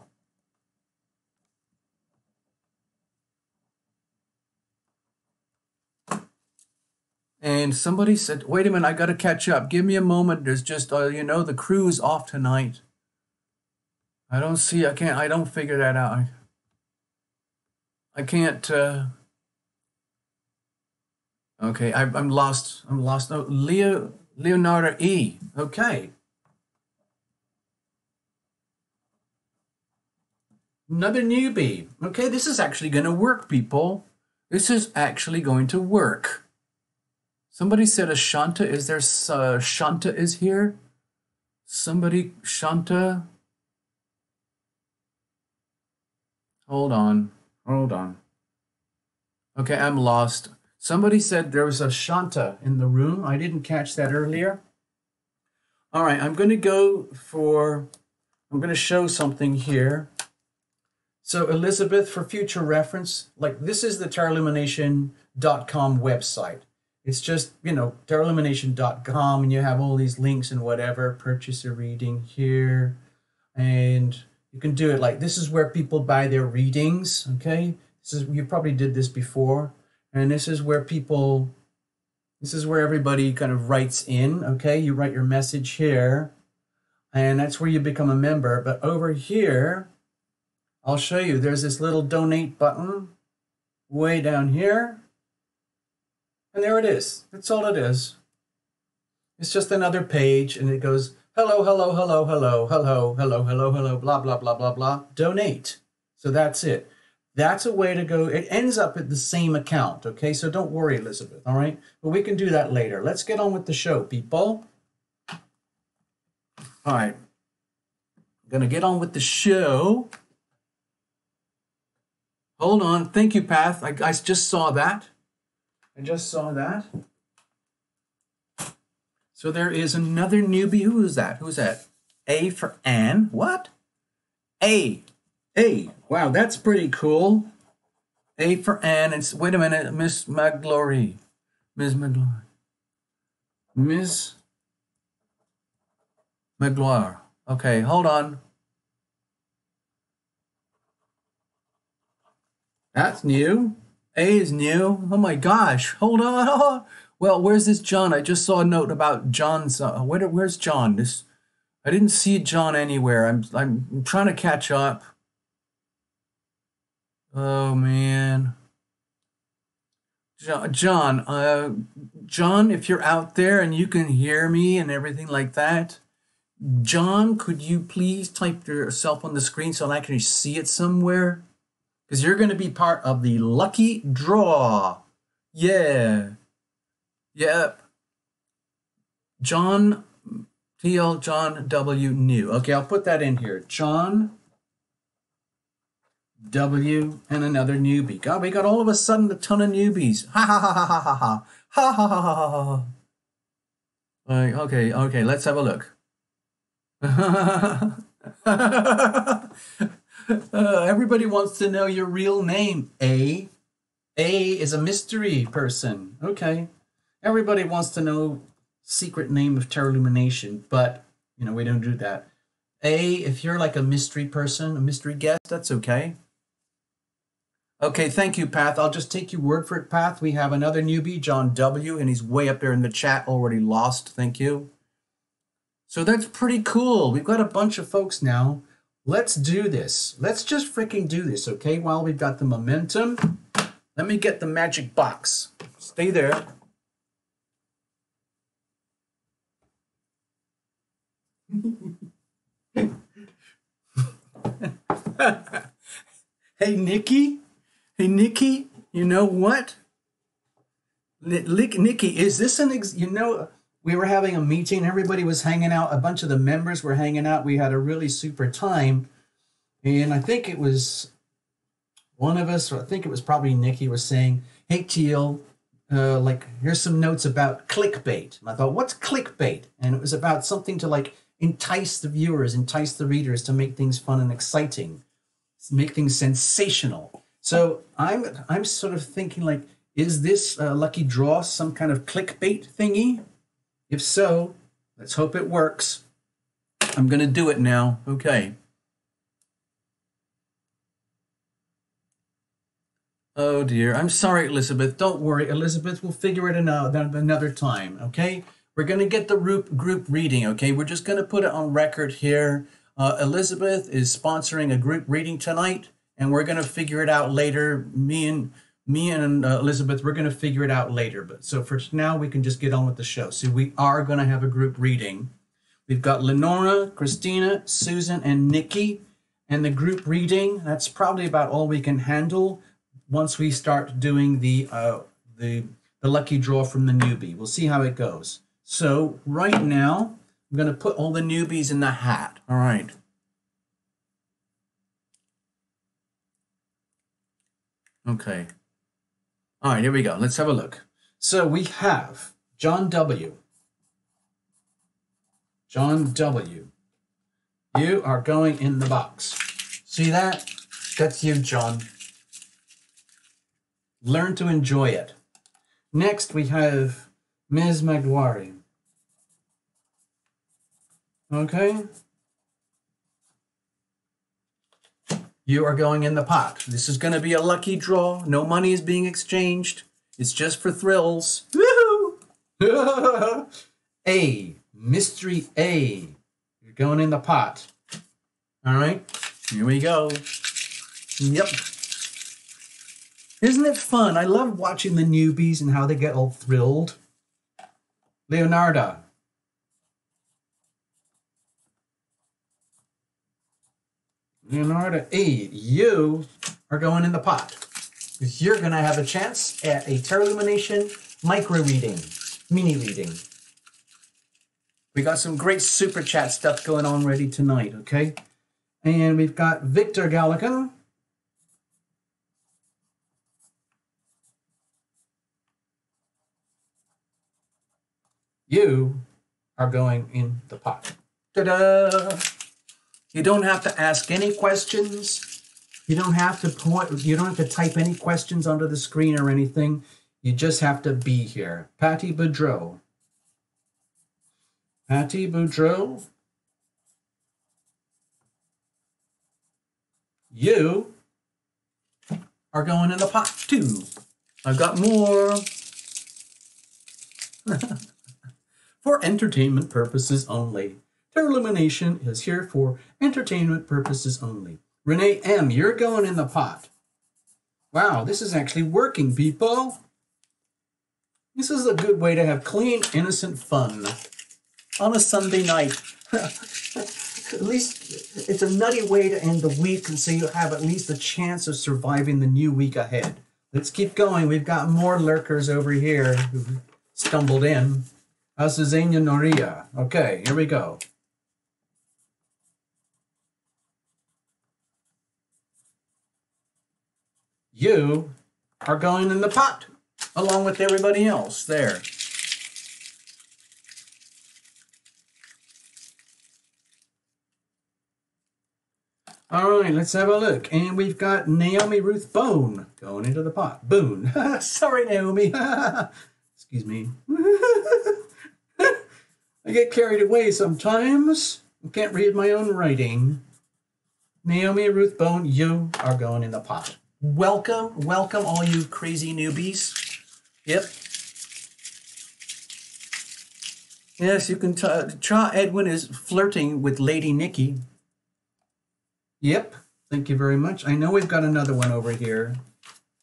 And somebody said, wait a minute, I got to catch up. Give me a moment. There's just, the crew's off tonight. I don't figure that out. I can't, okay, I'm lost. Oh, Leonardo E. Okay. Another newbie. Okay, this is actually going to work, people. This is actually going to work. Somebody said Ashanta. Is there, Shanta is here? Somebody, Shanta. Hold on. Okay, I'm lost. Somebody said there was a Shanta in the room. I didn't catch that earlier. All right, I'm going to show something here. So Elizabeth, for future reference, like this is the terraillumination.com website. It's just, you know, terraillumination.com, and you have all these links and whatever. Purchase a reading here. And you can do it like, this is where people buy their readings, okay? This is, you probably did this before. And this is where people, this is where everybody kind of writes in, okay? You write your message here, and that's where you become a member. But over here, I'll show you, there's this little donate button way down here. And there it is. That's all it is. It's just another page, and it goes, hello, hello, hello, hello, hello, hello, hello, hello, blah, blah, blah, blah, blah, donate. So that's it. That's a way to go. It ends up at the same account, okay? So don't worry, Elizabeth, all right? But we can do that later. Let's get on with the show, people. All right. I'm going to get on with the show. Hold on. Thank you, Path. I just saw that. I just saw that. So there is another newbie. Who is that? Who's that? A for Anne. What? A. Wow, that's pretty cool. A for Anne. It's, wait a minute, Miss Maglory. Miss Magloire. Miss Magloire. Okay, hold on. That's new. A is new. Oh my gosh. Hold on. Well, where's this John? I just saw a note about John's. Where's John? I didn't see John anywhere. I'm trying to catch up. Oh man. John, if you're out there and you can hear me and everything like that, John, could you please type yourself on the screen so I can see it somewhere? Because you're going to be part of the lucky draw. Yeah. Yep. John TL, John W. New. Okay, I'll put that in here. John W. and another newbie. God, we got all of a sudden a ton of newbies. Ha ha ha ha ha ha ha. Ha ha ha ha ha. Okay, let's have a look. Everybody wants to know your real name. A is a mystery person. Okay. Everybody wants to know secret name of Terra Illumination, but you know, we don't do that. If you're like a mystery person, a mystery guest, that's okay. Okay, thank you, Path. I'll just take your word for it, Path. We have another newbie, John W., and he's way up there in the chat, already lost. Thank you. So that's pretty cool. We've got a bunch of folks now. Let's do this. Let's just freaking do this, okay? While we've got the momentum, let me get the magic box. Stay there. Hey, Nikki. Hey, Nikki, you know what? Nikki, is this you know, we were having a meeting. Everybody was hanging out. A bunch of the members were hanging out. We had a really super time. And I think it was one of us, or I think it was probably Nikki, was saying, hey, Teal, like, here's some notes about clickbait. And I thought, what's clickbait? And it was about something to, like, entice the viewers, entice the readers to make things fun and exciting, make things sensational. So I'm sort of thinking, like, is this lucky draw some kind of clickbait thingy? If so, let's hope it works. I'm going to do it now. Okay. Oh, dear. I'm sorry, Elizabeth. Don't worry, Elizabeth. We'll figure it out another time, okay? We're going to get the group reading, okay? We're just going to put it on record here. Elizabeth is sponsoring a group reading tonight, and we're going to figure it out later. Me and Elizabeth, we're going to figure it out later. But so for now, we can just get on with the show. So we are going to have a group reading. We've got Lenora, Christina, Susan, and Nikki. And the group reading, that's probably about all we can handle once we start doing the lucky draw from the newbie. We'll see how it goes. So right now, I'm going to put all the newbies in the hat. All right. Okay. All right, here we go. Let's have a look. So we have John W. John W. You are going in the box. See that? That's you, John. Learn to enjoy it. Next, we have Ms. Magwari. Okay. You are going in the pot. This is going to be a lucky draw. No money is being exchanged. It's just for thrills. Woohoo! A. Mystery A. You're going in the pot. All right. Here we go. Yep. Isn't it fun? I love watching the newbies and how they get all thrilled. Leonardo. Leonardo A, you are going in the pot. Because you're going to have a chance at a Tarot Lumination micro reading, mini reading. We got some great super chat stuff going on ready tonight, okay? And we've got Victor Gallican. You are going in the pot. Ta-da! You don't have to ask any questions. You don't have to type any questions onto the screen or anything. You just have to be here. Patty Boudreau. Patty Boudreau. You are going in the pot too. I've got more. For entertainment purposes only. Tarot Lumination is here for entertainment purposes only. Renee M., you're going in the pot. Wow, this is actually working, people. This is a good way to have clean, innocent fun on a Sunday night. At least it's a nutty way to end the week, and so you have at least a chance of surviving the new week ahead. Let's keep going. We've got more lurkers over here who stumbled in. Azuzenia Noria. Okay, here we go. You are going in the pot, along with everybody else there. All right, let's have a look. And we've got Naomi Ruth Bone going into the pot. Boone. Sorry, Naomi. Excuse me. I get carried away sometimes. I can't read my own writing. Naomi Ruth Bone, you are going in the pot. Welcome, welcome all you crazy newbies. Yep. Yes, you can Cha Edwin is flirting with Lady Nikki. Yep, thank you very much. I know we've got another one over here.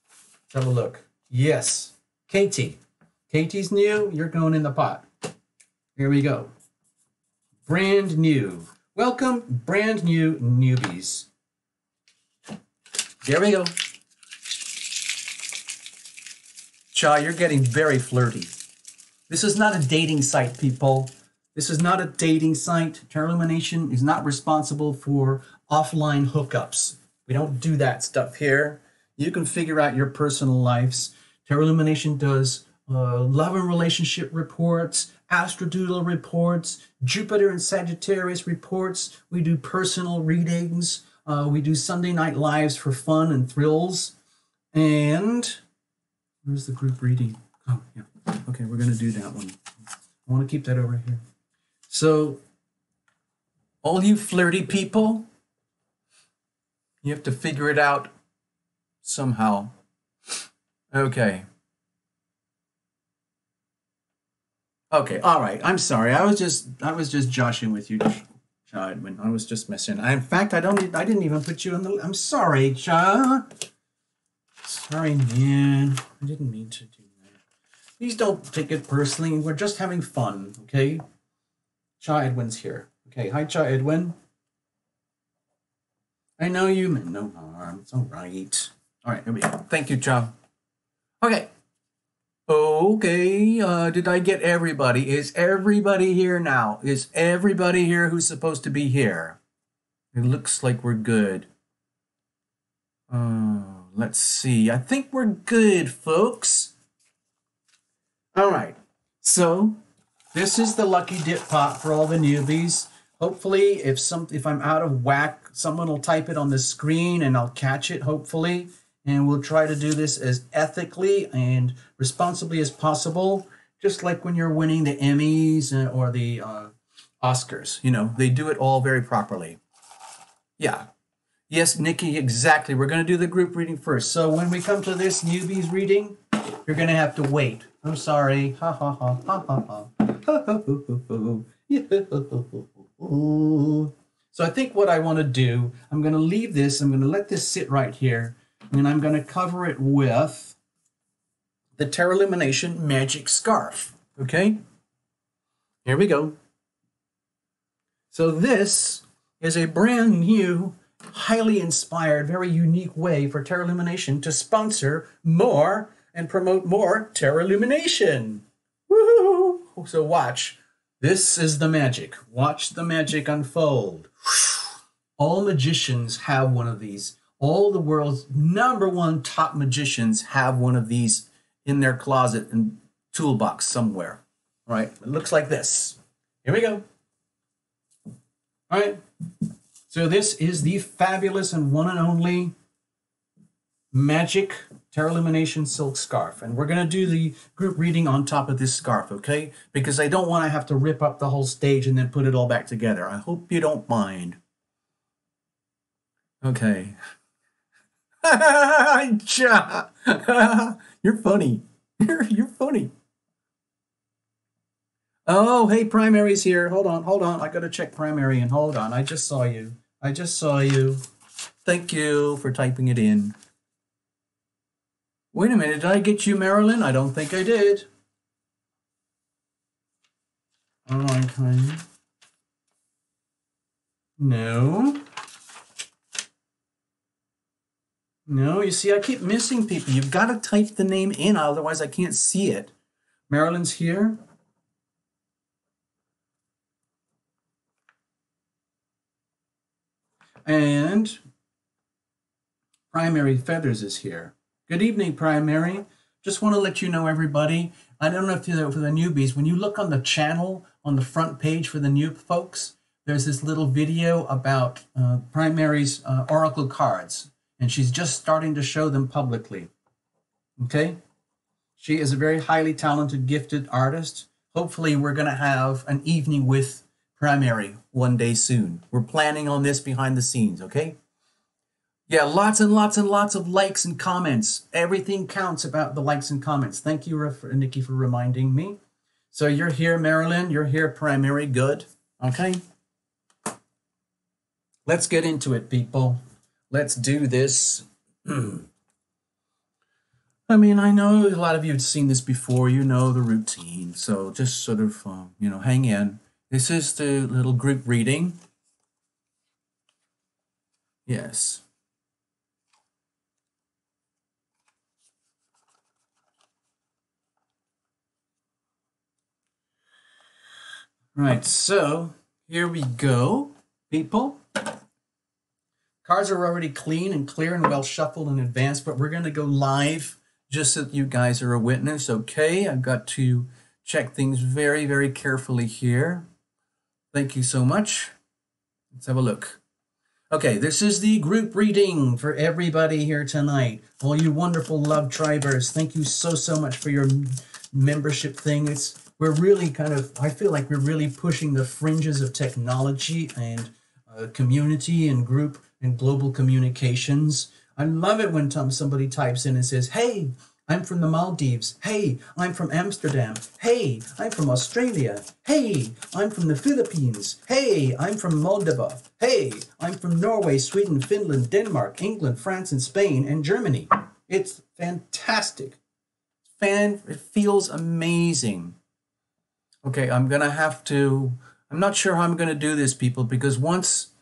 Let's have a look. Yes, Katie. Katie's new, you're going in the pot. Here we go. Brand new. Welcome, brand new newbies. Here we go. Cha, you're getting very flirty. This is not a dating site, people. This is not a dating site. Tarot Lumination is not responsible for offline hookups. We don't do that stuff here. You can figure out your personal lives. Tarot Lumination does love and relationship reports, astrodoodle reports, Jupiter and Sagittarius reports. We do personal readings. We do Sunday night lives for fun and thrills. And where's the group reading? Oh, yeah. Okay, we're going to do that one. I want to keep that over here. So, all you flirty people, you have to figure it out somehow. Okay. Okay, all right. I'm sorry. I was just joshing with you, Cha Edwin. I was just messing. In fact, I didn't even put you on the. I'm sorry, Cha. Sorry, man. I didn't mean to do that. Please don't take it personally. We're just having fun, okay? Cha Edwin's here. Okay, hi, Cha Edwin. I know you meant no harm. It's all right. All right, here we go. Thank you, Cha. Okay. Okay, did I get everybody? Is everybody here now? Is everybody here who's supposed to be here? It looks like we're good. Let's see. I think we're good, folks. All right. So, this is the lucky dip pot for all the newbies. Hopefully, if I'm out of whack Someone will type it on the screen and I'll catch it, hopefully. And we'll try to do this as ethically and responsibly as possible, just like when you're winning the Emmys or the Oscars. You know, they do it all very properly. Yeah. Yes, Nikki, exactly. We're going to do the group reading first. So when we come to this newbies reading, you're going to have to wait. I'm sorry. Ha ha ha ha ha ha. So I think what I want to do, I'm going to leave this. I'm going to let this sit right here. And I'm going to cover it with the Terra Lumination Magic Scarf. Okay? Here we go. So this is a brand new, highly inspired, very unique way for Terra Lumination to sponsor more and promote more Terra Lumination. Woohoo! So watch. This is the magic. Watch the magic unfold. All magicians have one of these. All the world's #1 top magicians have one of these in their closet and toolbox somewhere. All right, it looks like this. Here we go. All right, so this is the fabulous and one and only Magic Terra Lumination Silk Scarf. And we're going to do the group reading on top of this scarf, okay? Because I don't want to have to rip up the whole stage and then put it all back together. I hope you don't mind. Okay. You're funny. You're funny. Oh, hey, Primary's here. Hold on. I gotta check Primary and hold on. I just saw you. Thank you for typing it in. Wait a minute, did I get you, Marilyn? I don't think I did. Okay. No. No, you see, I keep missing people. You've got to type the name in, otherwise I can't see it. Marilyn's here. And Primary Feathers is here. Good evening, Primary. Just want to let you know, everybody, I don't know if you're for the newbies, when you look on the channel, on the front page for the new folks, there's this little video about Primary's Oracle cards. And she's just starting to show them publicly. Okay? She is a very highly talented, gifted artist. Hopefully, we're going to have an evening with Primary one day soon. We're planning on this behind the scenes, okay? Yeah, lots and lots and lots of likes and comments. Everything counts about the likes and comments. Thank you, Nikki, for reminding me. So you're here, Marilyn. You're here, Primary. Good. Okay? Let's get into it, people. Let's do this. I mean, I know a lot of you have seen this before. You know the routine. So just sort of, hang in. This is the little group reading. Yes. Right, so here we go, people. Cards are already clean and clear and well shuffled in advance, but we're going to go live just so that you guys are a witness, okay? I've got to check things very, very carefully here. Thank you so much. Let's have a look. Okay, this is the group reading for everybody here tonight. All you wonderful love tribers, thank you so much for your membership thing. We're really I feel like we're really pushing the fringes of technology and community and group and global communications. I love it when somebody types in and says, hey, I'm from the Maldives. Hey, I'm from Amsterdam. Hey, I'm from Australia. Hey, I'm from the Philippines. Hey, I'm from Moldova. Hey, I'm from Norway, Sweden, Finland, Denmark, England, France, and Spain, and Germany. It's fantastic. It feels amazing. Okay, I'm not sure how I'm going to do this, people, because once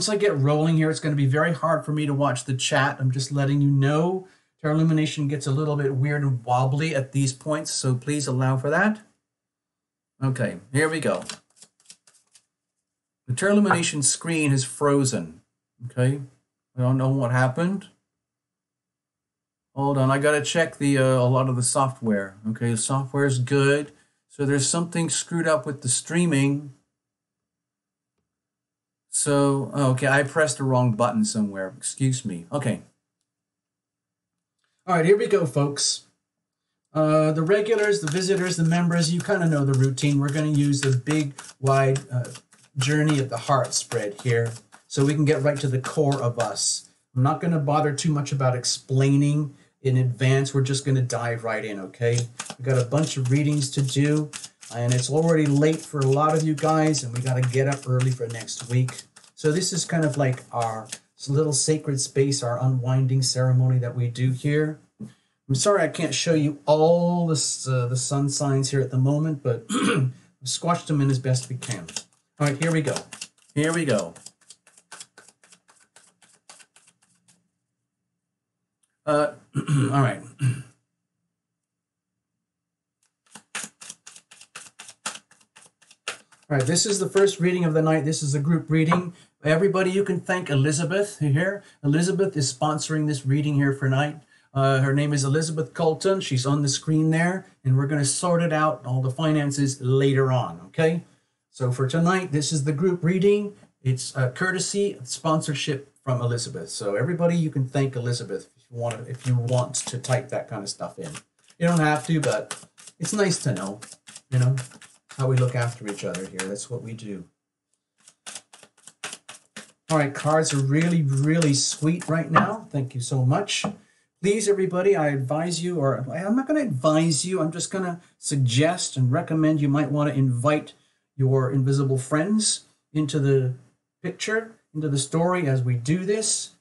I get rolling here, it's going to be very hard for me to watch the chat. I'm just letting you know. Terra Lumination gets a little bit weird and wobbly at these points, so please allow for that. Okay, here we go. The Terra Lumination screen is frozen. Okay, I don't know what happened. Hold on, I got to check a lot of the software. Okay, the software is good. So there's something screwed up with the streaming. So, okay, I pressed the wrong button somewhere. Excuse me. Okay. All right, here we go, folks. The regulars, the visitors, the members, you kind of know the routine. We're going to use the big, wide journey of the heart spread here so we can get right to the core of us. I'm not going to bother too much about explaining in advance. We're just going to dive right in, okay? We've got a bunch of readings to do, and it's already late for a lot of you guys, and we got to get up early for next week. So this is kind of like our little sacred space, our unwinding ceremony that we do here. I'm sorry I can't show you all the sun signs here at the moment, but I've squashed them in as best we can. All right, here we go. Here we go. All right. All right, this is the first reading of the night. This is a group reading. Everybody, you can thank Elizabeth here. Elizabeth is sponsoring this reading here for night. Her name is Elizabeth Colton. She's on the screen there, and we're going to sort it out, all the finances, later on, okay? So for tonight, this is the group reading. It's a courtesy sponsorship from Elizabeth. So everybody, you can thank Elizabeth if you want to type that kind of stuff in. You don't have to, but it's nice to know, you know, how we look after each other here. That's what we do. All right, cards are really, really sweet right now. Thank you so much. Please, everybody, I advise you, or I'm not going to advise you, I'm just going to suggest and recommend you might want to invite your invisible friends into the picture, into the story as we do this.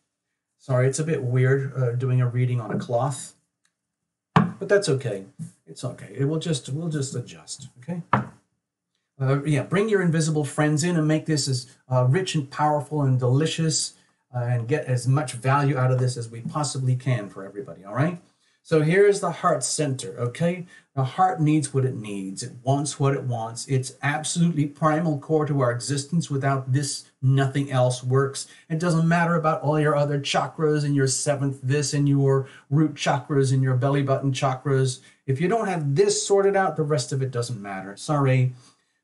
Sorry, it's a bit weird doing a reading on a cloth, but that's okay. It's okay. We'll just adjust, okay? Yeah, bring your invisible friends in and make this as rich and powerful and delicious and get as much value out of this as we possibly can for everybody, all right? So here is the heart center, okay? The heart needs what it needs. It wants what it wants. It's absolutely primal core to our existence. Without this, nothing else works. It doesn't matter about all your other chakras and your seventh this and your root chakras and your belly button chakras. If you don't have this sorted out, the rest of it doesn't matter. Sorry.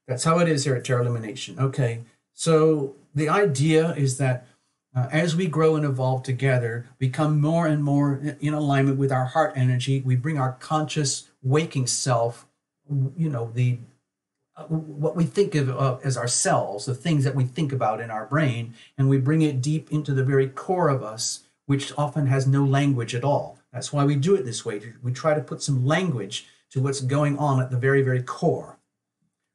That's how it is here at Tarot Lumination. Okay, so the idea is that as we grow and evolve together, become more and more in alignment with our heart energy, we bring our conscious waking self, you know, what we think of as ourselves, the things that we think about in our brain, and we bring it deep into the very core of us, which often has no language at all. That's why we do it this way. We try to put some language to what's going on at the very, very core.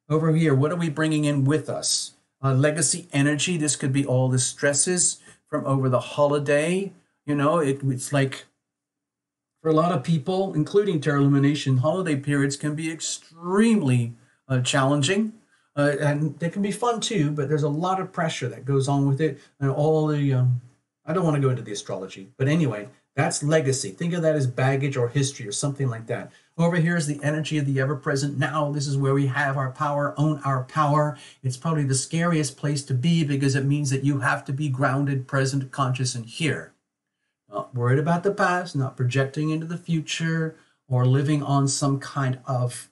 Over here, what are we bringing in with us? Legacy energy. This could be all the stresses from over the holiday. You know, it's like for a lot of people, including Tarot Lumination, holiday periods can be extremely challenging. And they can be fun too, but there's a lot of pressure that goes on with it. And all the, I don't want to go into the astrology, but anyway, that's legacy. Think of that as baggage or history or something like that. Over here is the energy of the ever-present now. This is where we have our power, own our power. It's probably the scariest place to be because it means that you have to be grounded, present, conscious, and here. Not worried about the past, not projecting into the future, or living on some kind of,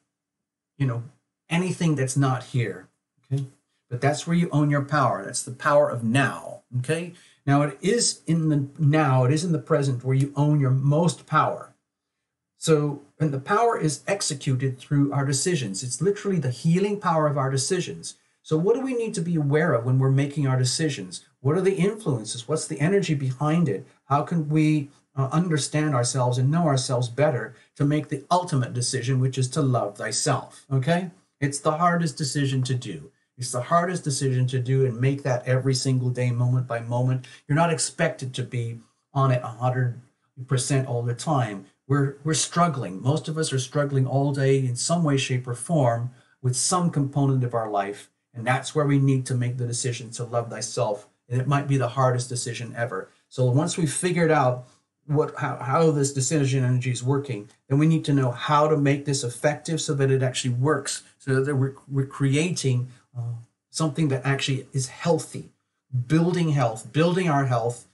you know, anything that's not here, okay? But that's where you own your power. That's the power of now, okay? Now, it is in the now, it is in the present where you own your most power. So, and the power is executed through our decisions. It's literally the healing power of our decisions. So what do we need to be aware of when we're making our decisions? What are the influences? What's the energy behind it? How can we understand ourselves and know ourselves better to make the ultimate decision, which is to love thyself, okay? It's the hardest decision to do. It's the hardest decision to do and make that every single day, moment by moment. You're not expected to be on it 100% all the time. We're struggling. Most of us are struggling all day in some way, shape, or form with some component of our life. And that's where we need to make the decision to love thyself. And it might be the hardest decision ever. So once we've figured out how this decision energy is working, then we need to know how to make this effective so that it actually works, so that we're creating something that actually is healthy, building health, building our health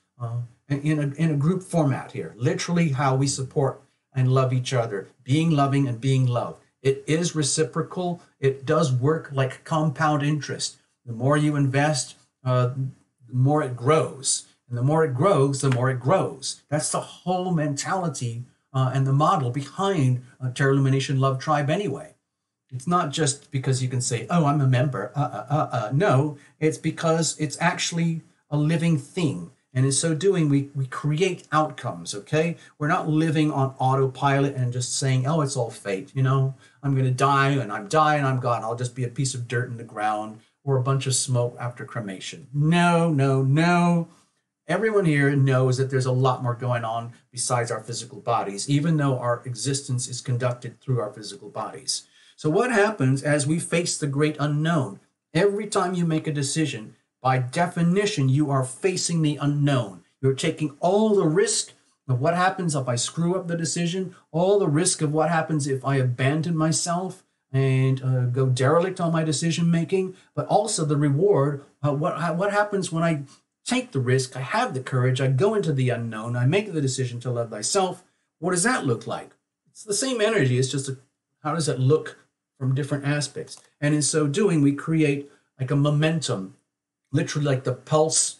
in a group format here. Literally how we support and love each other, being loving and being loved. It is reciprocal. It does work like compound interest. The more you invest, the more it grows. And the more it grows, the more it grows. That's the whole mentality and the model behind Terra Illumination Love Tribe anyway. It's not just because you can say, oh, I'm a member. No, it's because it's actually a living thing. And in so doing, we create outcomes, okay? We're not living on autopilot and just saying, oh, it's all fate, you know? I'm going to die, and I'm gone. I'll just be a piece of dirt in the ground or a bunch of smoke after cremation. No, no, no. Everyone here knows that there's a lot more going on besides our physical bodies, even though our existence is conducted through our physical bodies. So what happens as we face the great unknown? Every time you make a decision, by definition, you are facing the unknown. You're taking all the risk of what happens if I screw up the decision, all the risk of what happens if I abandon myself and go derelict on my decision making, but also the reward. What happens when I take the risk, I have the courage, I go into the unknown, I make the decision to love thyself? What does that look like? It's the same energy, it's just how does it look from different aspects? And in so doing, we create like a momentum, literally like the pulse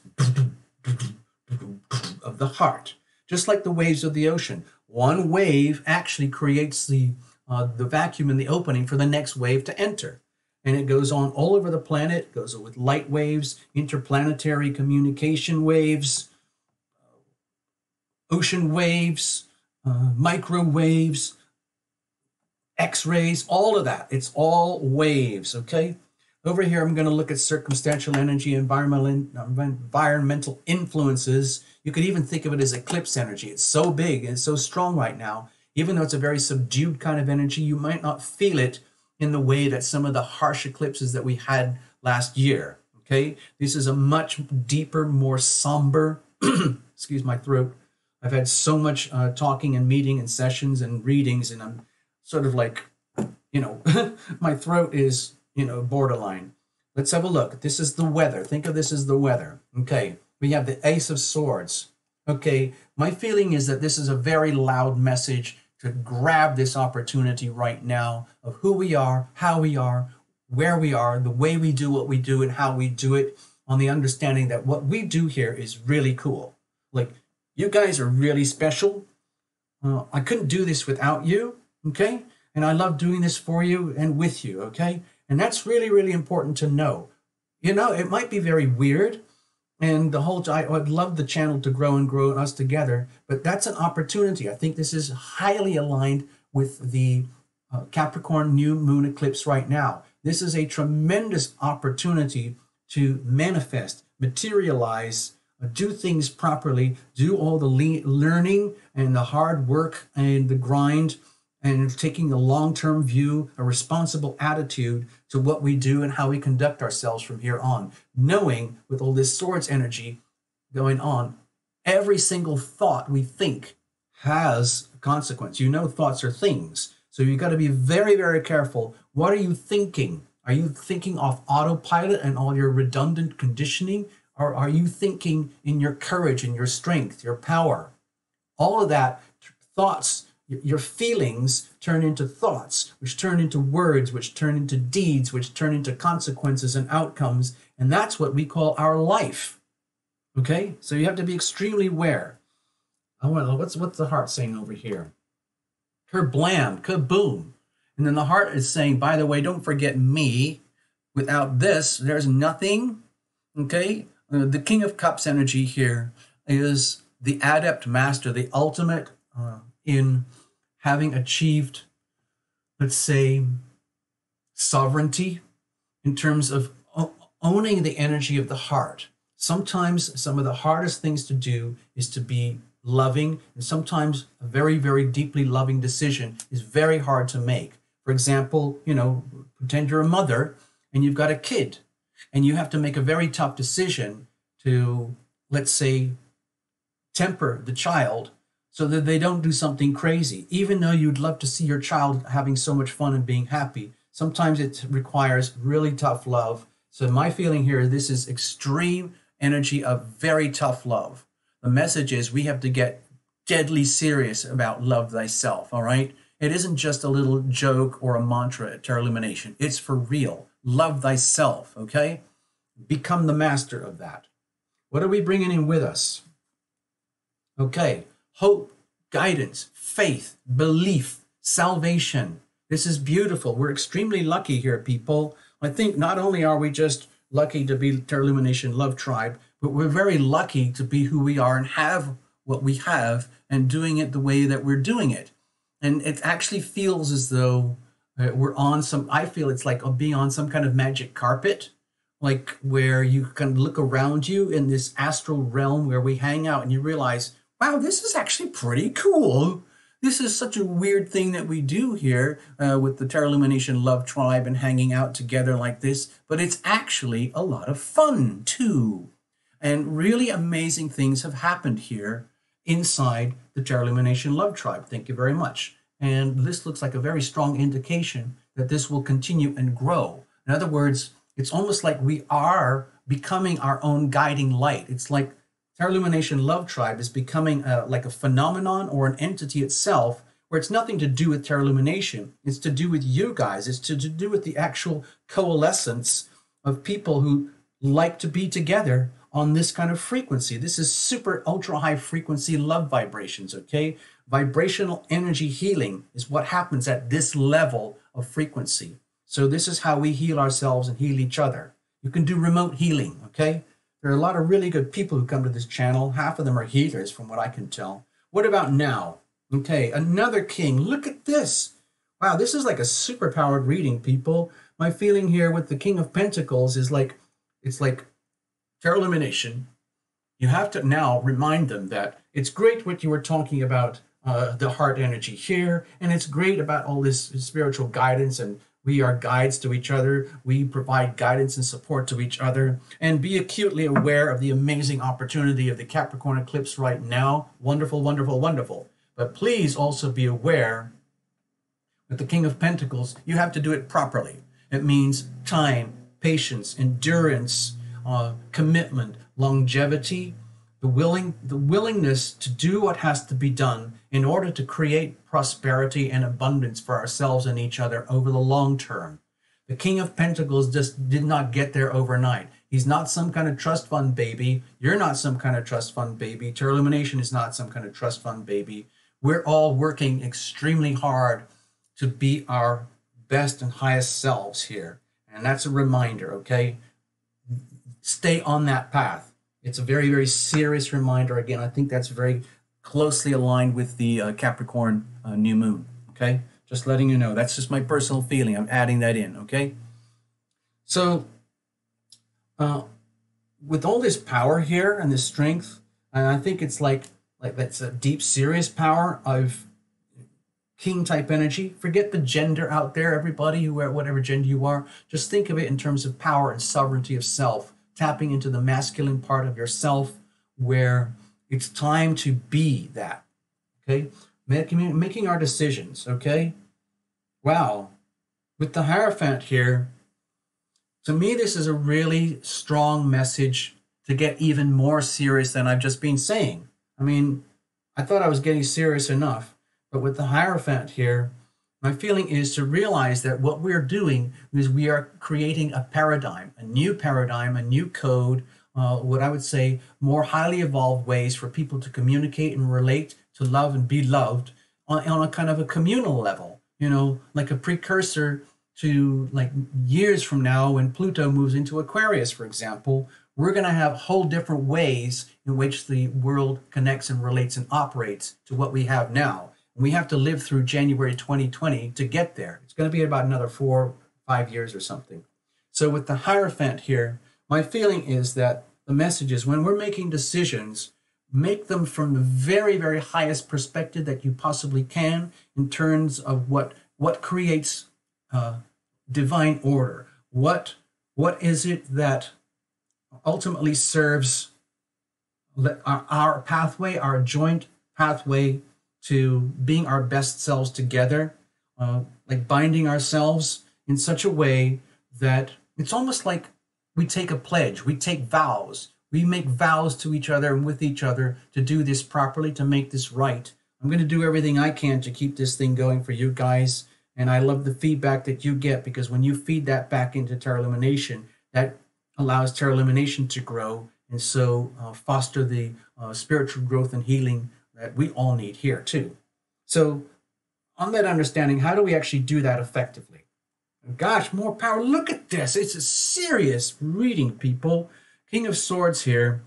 of the heart, just like the waves of the ocean. One wave actually creates the vacuum in the opening for the next wave to enter. And it goes on all over the planet. It goes with light waves, interplanetary communication waves, ocean waves, microwaves, X-rays, all of that. It's all waves, okay? Over here, I'm going to look at circumstantial energy, environmental influences. You could even think of it as eclipse energy. It's so big and so strong right now. Even though it's a very subdued kind of energy, you might not feel it in the way that some of the harsh eclipses that we had last year, okay? This is a much deeper, more somber, excuse my throat. I've had so much talking and meeting and sessions and readings, and I'm sort of like, you know, my throat is, you know, borderline. Let's have a look. This is the weather. Think of this as the weather, okay? We have the Ace of Swords, okay? My feeling is that this is a very loud message to grab this opportunity right now of who we are, how we are, where we are, the way we do what we do and how we do it, on the understanding that what we do here is really cool. Like, you guys are really special. I couldn't do this without you, okay? And I love doing this for you and with you, okay? And that's really, really important to know. You know, it might be very weird, and I'd love the channel to grow and grow us together, but that's an opportunity. I think this is highly aligned with the Capricorn new moon eclipse right now. This is a tremendous opportunity to manifest, materialize, do things properly, do all the learning and the hard work and the grind, and taking a long-term view, a responsible attitude to what we do and how we conduct ourselves from here on. Knowing with all this swords energy going on, every single thought we think has a consequence. You know, thoughts are things. So you've got to be very, very careful. What are you thinking? Are you thinking off autopilot and all your redundant conditioning? Or are you thinking in your courage and your strength, your power? All of that, thoughts, your feelings turn into thoughts, which turn into words, which turn into deeds, which turn into consequences and outcomes. And that's what we call our life. Okay? So you have to be extremely aware. What's the heart saying over here? Kerblam, kaboom. And then the heart is saying, by the way, don't forget me. Without this, there's nothing. Okay? The King of Cups energy here is the adept master, the ultimate in having achieved, let's say, sovereignty in terms of owning the energy of the heart. Sometimes some of the hardest things to do is to be loving, and sometimes a very, very deeply loving decision is very hard to make. For example, you know, pretend you're a mother and you've got a kid, and you have to make a very tough decision to, let's say, temper the child so that they don't do something crazy. Even though you'd love to see your child having so much fun and being happy, sometimes it requires really tough love. So my feeling here is this is extreme energy of very tough love. The message is we have to get deadly serious about love thyself, all right? It isn't just a little joke or a mantra at Terra Illumination. It's for real. Love thyself, okay? become the master of that. What are we bringing in with us? Okay, hope, guidance, faith, belief, salvation. This is beautiful. We're extremely lucky here, people. I think not only are we just lucky to be Terra Lumination Love Tribe, but we're very lucky to be who we are and have what we have and doing it the way that we're doing it. And it actually feels as though we're on some, I feel it's like being on some kind of magic carpet, like where you can look around you in this astral realm where we hang out and you realize, wow, this is actually pretty cool. This is such a weird thing that we do here with the Terra Lumination Love Tribe and hanging out together like this, but it's actually a lot of fun too. And really amazing things have happened here inside the Terra Lumination Love Tribe. Thank you very much. And this looks like a very strong indication that this will continue and grow. In other words, it's almost like we are becoming our own guiding light. It's like Terra Lumination Love Tribe is becoming like a phenomenon or an entity itself, where it's nothing to do with Terra Lumination. It's to do with you guys. It's to do with the actual coalescence of people who like to be together on this kind of frequency. This is super ultra high frequency love vibrations, okay? Vibrational energy healing is what happens at this level of frequency. So this is how we heal ourselves and heal each other. You can do remote healing, okay? There are a lot of really good people who come to this channel. Half of them are healers from what I can tell. What about now? Okay, another king. Look at this. Wow, this is like a super powered reading, people. My feeling here with the King of Pentacles is like, it's like Terra Lumination. You have to now remind them that it's great what you were talking about, the heart energy here, and it's great about all this spiritual guidance, and we are guides to each other. We provide guidance and support to each other, and be acutely aware of the amazing opportunity of the Capricorn eclipse right now. Wonderful, wonderful, wonderful. But please also be aware with the King of Pentacles, you have to do it properly. It means time, patience, endurance, commitment, longevity, the willingness to do what has to be done in order to create prosperity and abundance for ourselves and each other over the long term. The King of Pentacles just did not get there overnight. He's not some kind of trust fund baby. You're not some kind of trust fund baby. Terra Lumination is not some kind of trust fund baby. We're all working extremely hard to be our best and highest selves here. And that's a reminder, okay? Stay on that path. It's a very, very serious reminder. Again, I think that's very closely aligned with the Capricorn new moon, okay? Just letting you know. That's just my personal feeling. I'm adding that in, okay? So, with all this power here and this strength, and I think it's like that's a deep, serious power of king-type energy. Forget the gender out there, everybody, whatever gender you are. Just think of it in terms of power and sovereignty of self, tapping into the masculine part of yourself where it's time to be that, okay? Making our decisions, okay? Wow. With the Hierophant here, to me, this is a really strong message to get even more serious than I've just been saying. I mean, I thought I was getting serious enough, but with the Hierophant here, my feeling is to realize that what we're doing is we are creating a paradigm, a new code, what I would say more highly evolved ways for people to communicate and relate, to love and be loved on a kind of a communal level, you know, like a precursor to like years from now when Pluto moves into Aquarius, for example. We're going to have whole different ways in which the world connects and relates and operates to what we have now. We have to live through January 2020 to get there. It's going to be about another 4 or 5 years or something. So with the Hierophant here, my feeling is that the message is when we're making decisions, make them from the very, very highest perspective that you possibly can in terms of what creates divine order. What is it that ultimately serves our pathway, our joint pathway to being our best selves together, like binding ourselves in such a way that it's almost like we take a pledge, we take vows, we make vows to each other and with each other to do this properly, to make this right. I'm going to do everything I can to keep this thing going for you guys. And I love the feedback that you get, because when you feed that back into Terra Lumination, that allows Terra Illumination to grow, and so foster the spiritual growth and healing that we all need here too. So on that understanding, how do we actually do that effectively? Gosh, more power. Look at this. It's a serious reading, people. King of Swords here.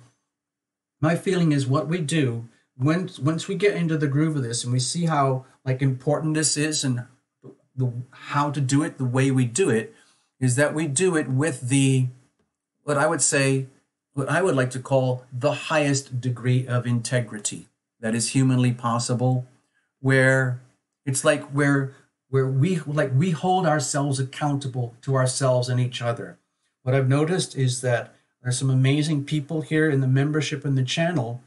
My feeling is what we do, once we get into the groove of this and we see how like important this is and how to do it the way we do it, is that we do it with what I would like to call the highest degree of integrity that is humanly possible, where it's like where we hold ourselves accountable to ourselves and each other. What I've noticed is that there's some amazing people here in the membership in the channel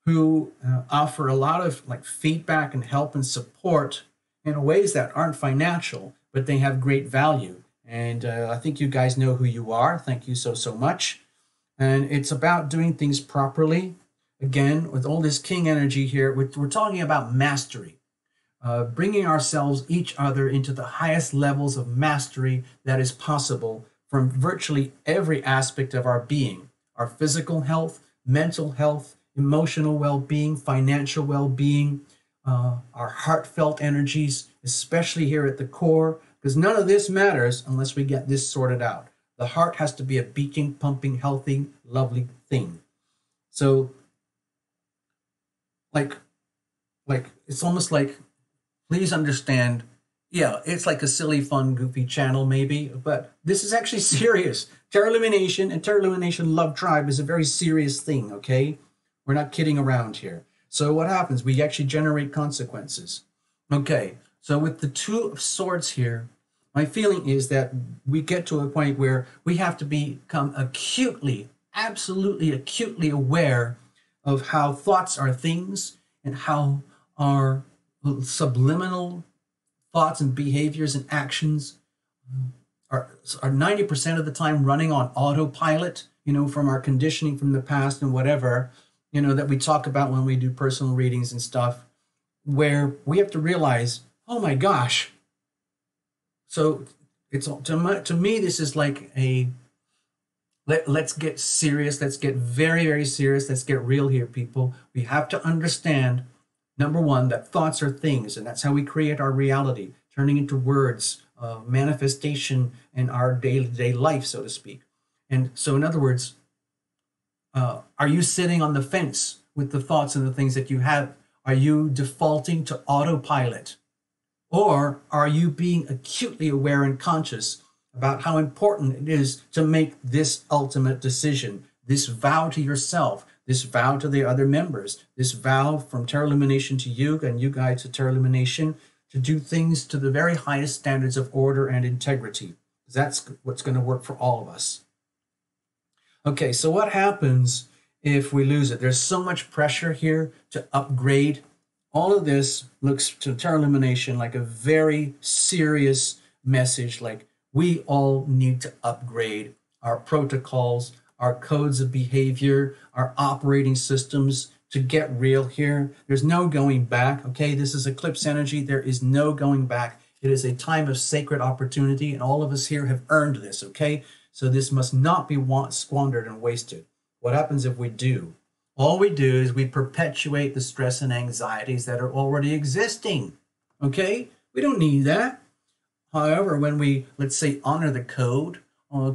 who offer a lot of like feedback and help and support in ways that aren't financial, but they have great value. And I think you guys know who you are. Thank you so much. And it's about doing things properly. Again, with all this king energy here, we're talking about mastery. Bringing ourselves, each other, into the highest levels of mastery that is possible from virtually every aspect of our being. Our physical health, mental health, emotional well-being, financial well-being, our heartfelt energies, especially here at the core, because none of this matters unless we get this sorted out. The heart has to be a beating, pumping, healthy, lovely thing. So, like it's almost like, please understand, yeah, it's like a silly, fun, goofy channel maybe, but this is actually serious. Terra Illumination and Terra Illumination Love Tribe is a very serious thing, okay? We're not kidding around here. So what happens? We actually generate consequences. Okay, so with the Two of Swords here, my feeling is that we get to a point where we have to become acutely, absolutely acutely aware of how thoughts are things and how our subliminal thoughts and behaviors and actions are 90% of the time running on autopilot, from our conditioning from the past and whatever, that we talk about when we do personal readings and stuff, where we have to realize, oh my gosh. So it's to me, this is like let's get serious. Let's get very, very serious. Let's get real here, people. We have to understand, number one, that thoughts are things, and that's how we create our reality, turning into words, manifestation in our day-to-day life, so to speak. And so, in other words, are you sitting on the fence with the thoughts and the things that you have? Are you defaulting to autopilot? Or are you being acutely aware and conscious about how important it is to make this ultimate decision, this vow to yourself, this vow to the other members, this vow from Terra Illumination to you and you guys to Terra Illumination, to do things to the very highest standards of order and integrity? That's what's going to work for all of us. Okay, so what happens if we lose it? There's so much pressure here to upgrade. All of this looks to Terra Illumination like a very serious message, like we all need to upgrade our protocols, our codes of behavior, our operating systems to get real here. There's no going back, okay? This is eclipse energy. There is no going back. It is a time of sacred opportunity, and all of us here have earned this, okay? So this must not be squandered and wasted. What happens if we do? All we do is we perpetuate the stress and anxieties that are already existing, okay? We don't need that. However, when we, let's say, honor the code,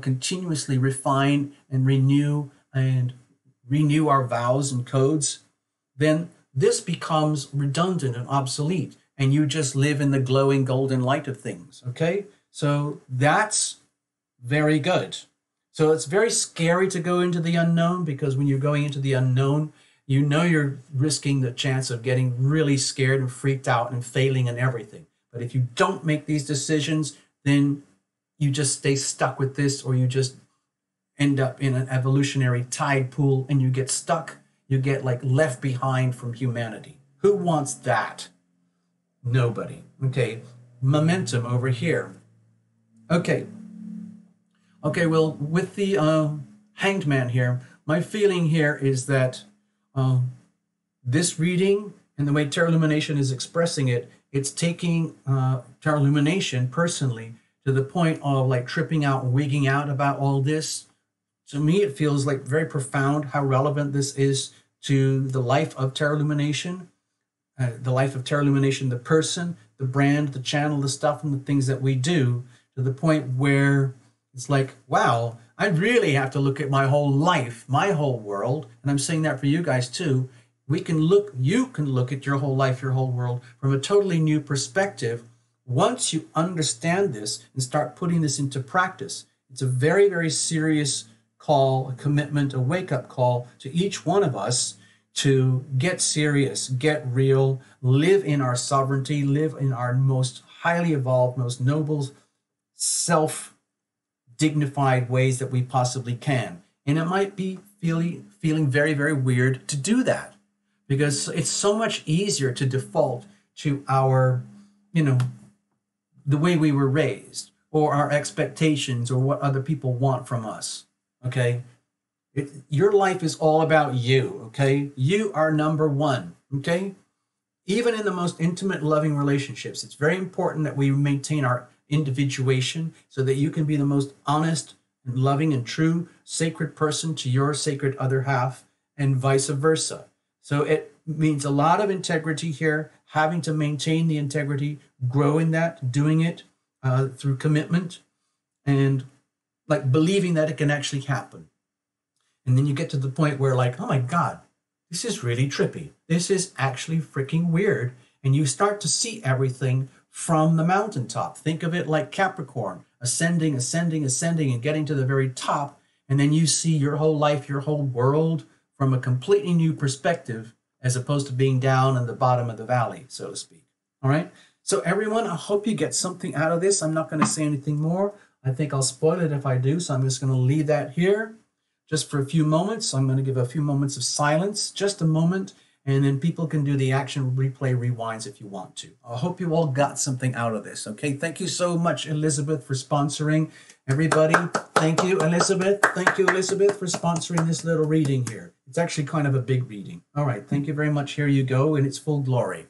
continuously refine and renew our vows and codes, then this becomes redundant and obsolete, and you just live in the glowing golden light of things, okay? So that's very good. So it's very scary to go into the unknown, because when you're going into the unknown, you're risking the chance of getting really scared and freaked out and failing and everything. But if you don't make these decisions, then you just stay stuck with this, or you just end up in an evolutionary tide pool and you get stuck. You get like left behind from humanity. Who wants that? Nobody. Okay, momentum over here. Okay, well, with the Hanged Man here, my feeling here is that this reading and the way Terra Illumination is expressing it, it's taking Terra Illumination personally to the point of like tripping out and wigging out about all this To me, it feels like very profound how relevant this is to the life of Terra Illumination, the life of Terra Illumination, the person, the brand, the channel, the stuff, and the things that we do, to the point where it's like, wow, I really have to look at my whole life, my whole world. And I'm saying that for you guys too. You can look at your whole life, your whole world from a totally new perspective once you understand this and start putting this into practice. It's a very, very serious call, a commitment, a wake-up call to each one of us to get serious, get real, live in our sovereignty, live in our most highly evolved, most noble, self-dignified ways that we possibly can. And it might be feeling very, very weird to do that, because it's so much easier to default to our, the way we were raised, or our expectations, or what other people want from us. Okay? Your life is all about you. Okay? You are number one. Okay? Even in the most intimate, loving relationships, it's very important that we maintain our individuation so that you can be the most honest and loving and true sacred person to your sacred other half, and vice versa. So it means a lot of integrity here, having to maintain the integrity, growing that, doing it through commitment, and like believing that it can actually happen. And then you get to the point where like, oh my God, this is really trippy. This is actually freaking weird. And you start to see everything from the mountaintop. Think of it like Capricorn, ascending, and getting to the very top. And then you see your whole life, your whole world from a completely new perspective, as opposed to being down in the bottom of the valley, so to speak. All right? So everyone, I hope you get something out of this. I'm not going to say anything more. I think I'll spoil it if I do, so I'm just going to leave that here just for a few moments. I'm going to give a few moments of silence, just a moment, and then people can do the action replay rewinds if you want to. I hope you all got something out of this, okay? Thank you so much, Elizabeth, for sponsoring. Everybody, thank you, Elizabeth. Thank you, Elizabeth, for sponsoring this little reading here. It's actually kind of a big reading. All right, thank you very much. Here you go in its full glory.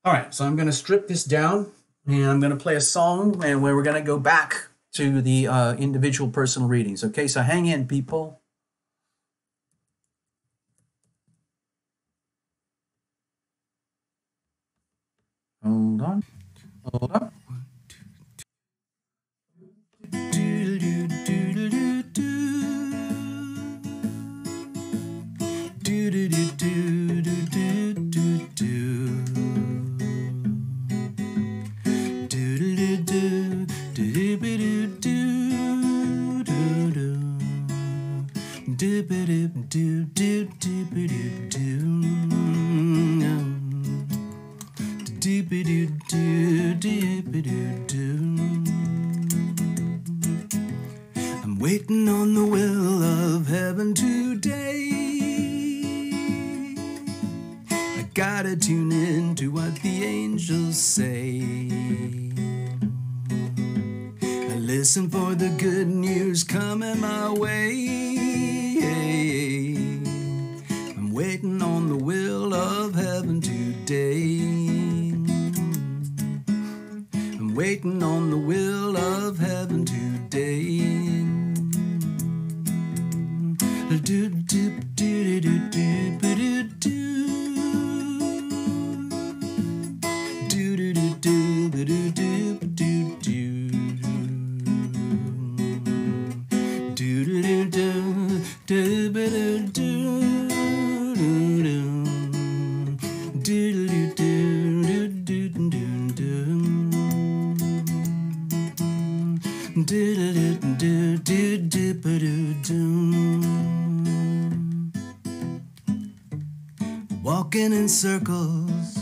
All right, so I'm going to strip this down, and I'm going to play a song, and where we're going to go back to the individual personal readings. Okay, so hang in, people. Hold on. Hold on. I'm waiting on the will of heaven today. I gotta tune in to what the angels say. I listen for the good news coming my way. I'm waiting on the will of heaven today. I'm waiting on the will of heaven today. Do do do do do do do do do do do do do walking in circles,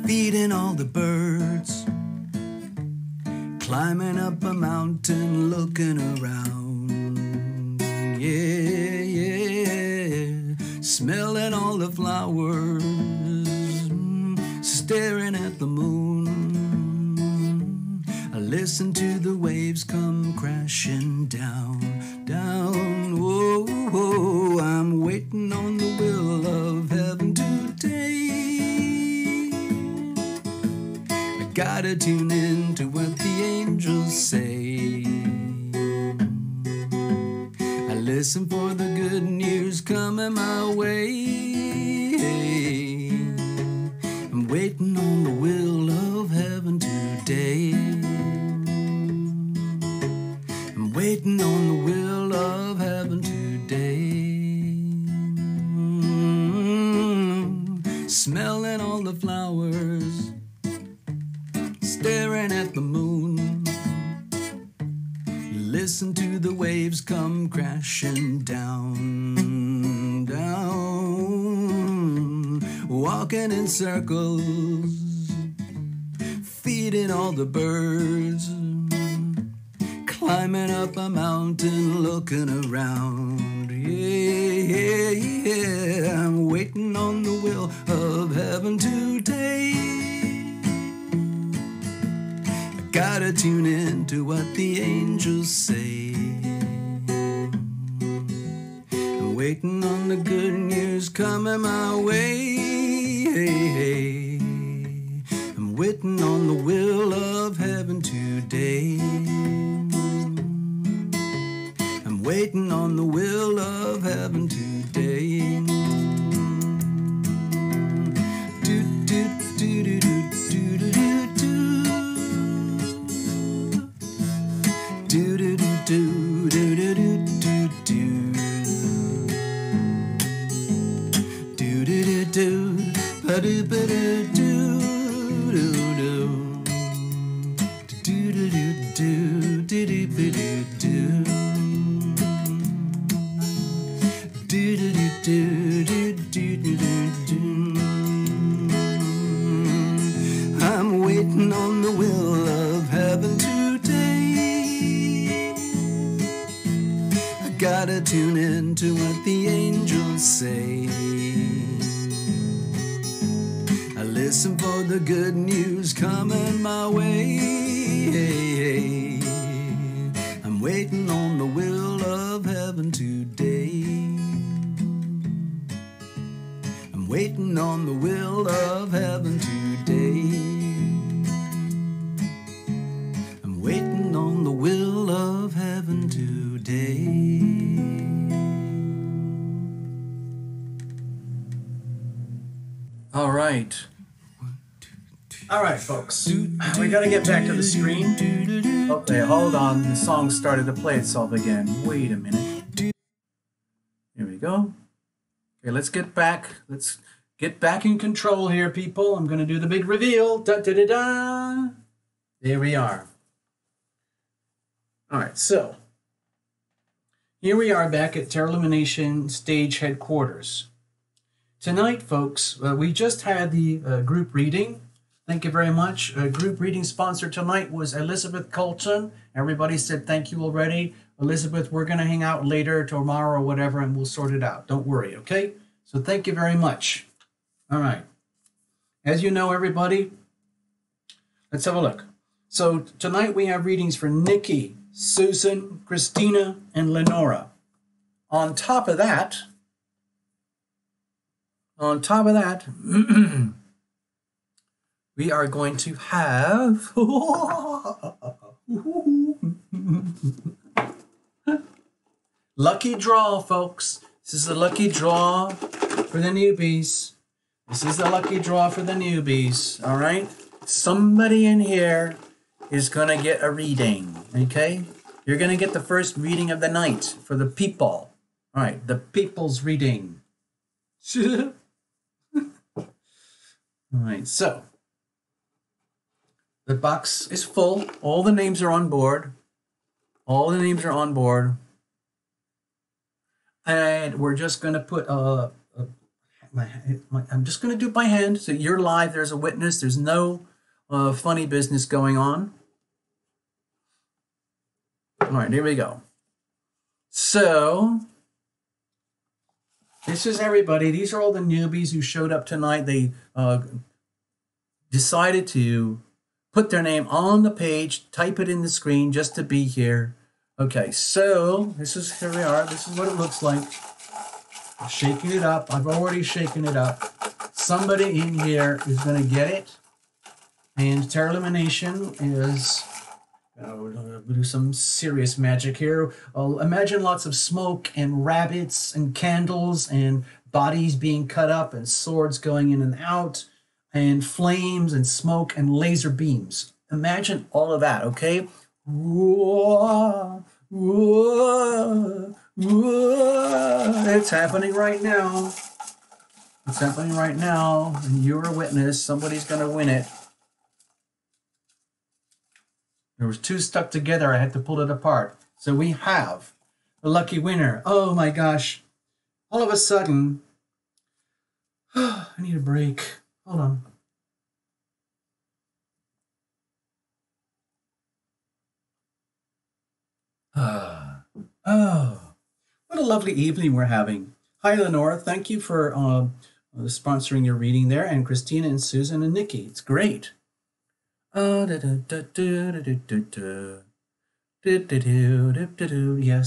feeding all the birds, climbing up a mountain, looking around, yeah, yeah, smelling all the flowers, staring at the moon. I listen to the waves come crashing down, down, whoa, whoa. I'm waiting on the will of heaven today. Gotta tune in to what the angels say. I listen for the good news coming my way. I'm waiting on the will of heaven today. I'm waiting on the will of heaven today. Smelling all the flowers, staring at the moon. Listen to the waves come crashing down, down. Walking in circles, feeding all the birds. Climbing up a mountain, looking around. Yeah, yeah, I'm waiting on the will of heaven today. I gotta tune in to what the angels say. I'm waiting on the good news coming my way. I'm waiting on the will of heaven today. I'm waiting on the will of heaven today. Do, do, do, do, do, do, do, do. Do, do, do, do, do, do, do, do. Do, do, do, do, ba-do, ba-do, do, do, do. Do, do, do, do, do, do, do, do. Do, do, do, do, do, do, do. I'm waiting on the will of heaven today. I gotta tune in to what the angels say. I listen for the good news coming my way. I'm waiting on the will of heaven today. I'm waiting on the will of heaven today. I'm waiting on the will of heaven today. All right. All right, folks. We got to get back to the screen. Okay, hold on. The song started to play itself again. Wait a minute. Here we go. Okay, let's get back. Let's get back in control here, people. I'm going to do the big reveal. Da, da, da, da. There we are. All right, so here we are back at Terra Lumination stage headquarters. Tonight, folks, we just had the group reading. Thank you very much. Group reading sponsor tonight was Elizabeth Colton. Everybody said thank you already. Elizabeth, we're going to hang out later, tomorrow or whatever, and we'll sort it out. Don't worry, okay? So thank you very much. All right. As you know, everybody, let's have a look. So tonight we have readings for Nikki, Susan, Christina, and Lenora. On top of that, we are going to have lucky draw, folks. This is the lucky draw for the newbies. This is the lucky draw for the newbies, all right? Somebody in here is going to get a reading, okay? You're going to get the first reading of the night for the people. All right, the people's reading. All right, so the box is full. All the names are on board. All the names are on board. And we're just going to put I'm just going to do it by hand. So you're live. There's a witness. There's no funny business going on. All right, here we go. So this is everybody. These are all the newbies who showed up tonight. They decided to put their name on the page, type it in the screen just to be here. Okay, so here we are. This is what it looks like. I'm shaking it up. I've already shaken it up. Somebody in here is going to get it. And Terra Illumination is, we'll do some serious magic here. Imagine lots of smoke and rabbits and candles and bodies being cut up and swords going in and out and flames and smoke and laser beams. Imagine all of that, okay? Whoa, whoa, whoa. It's happening right now. It's happening right now, and you're a witness. Somebody's going to win it. There was two stuck together. I had to pull it apart. So we have the lucky winner. Oh my gosh. All of a sudden, I need a break. Hold on. Oh, what a lovely evening we're having. Hi, Lenore. Thank you for sponsoring your reading there. And Christina and Susan and Nikki. It's great. Yes,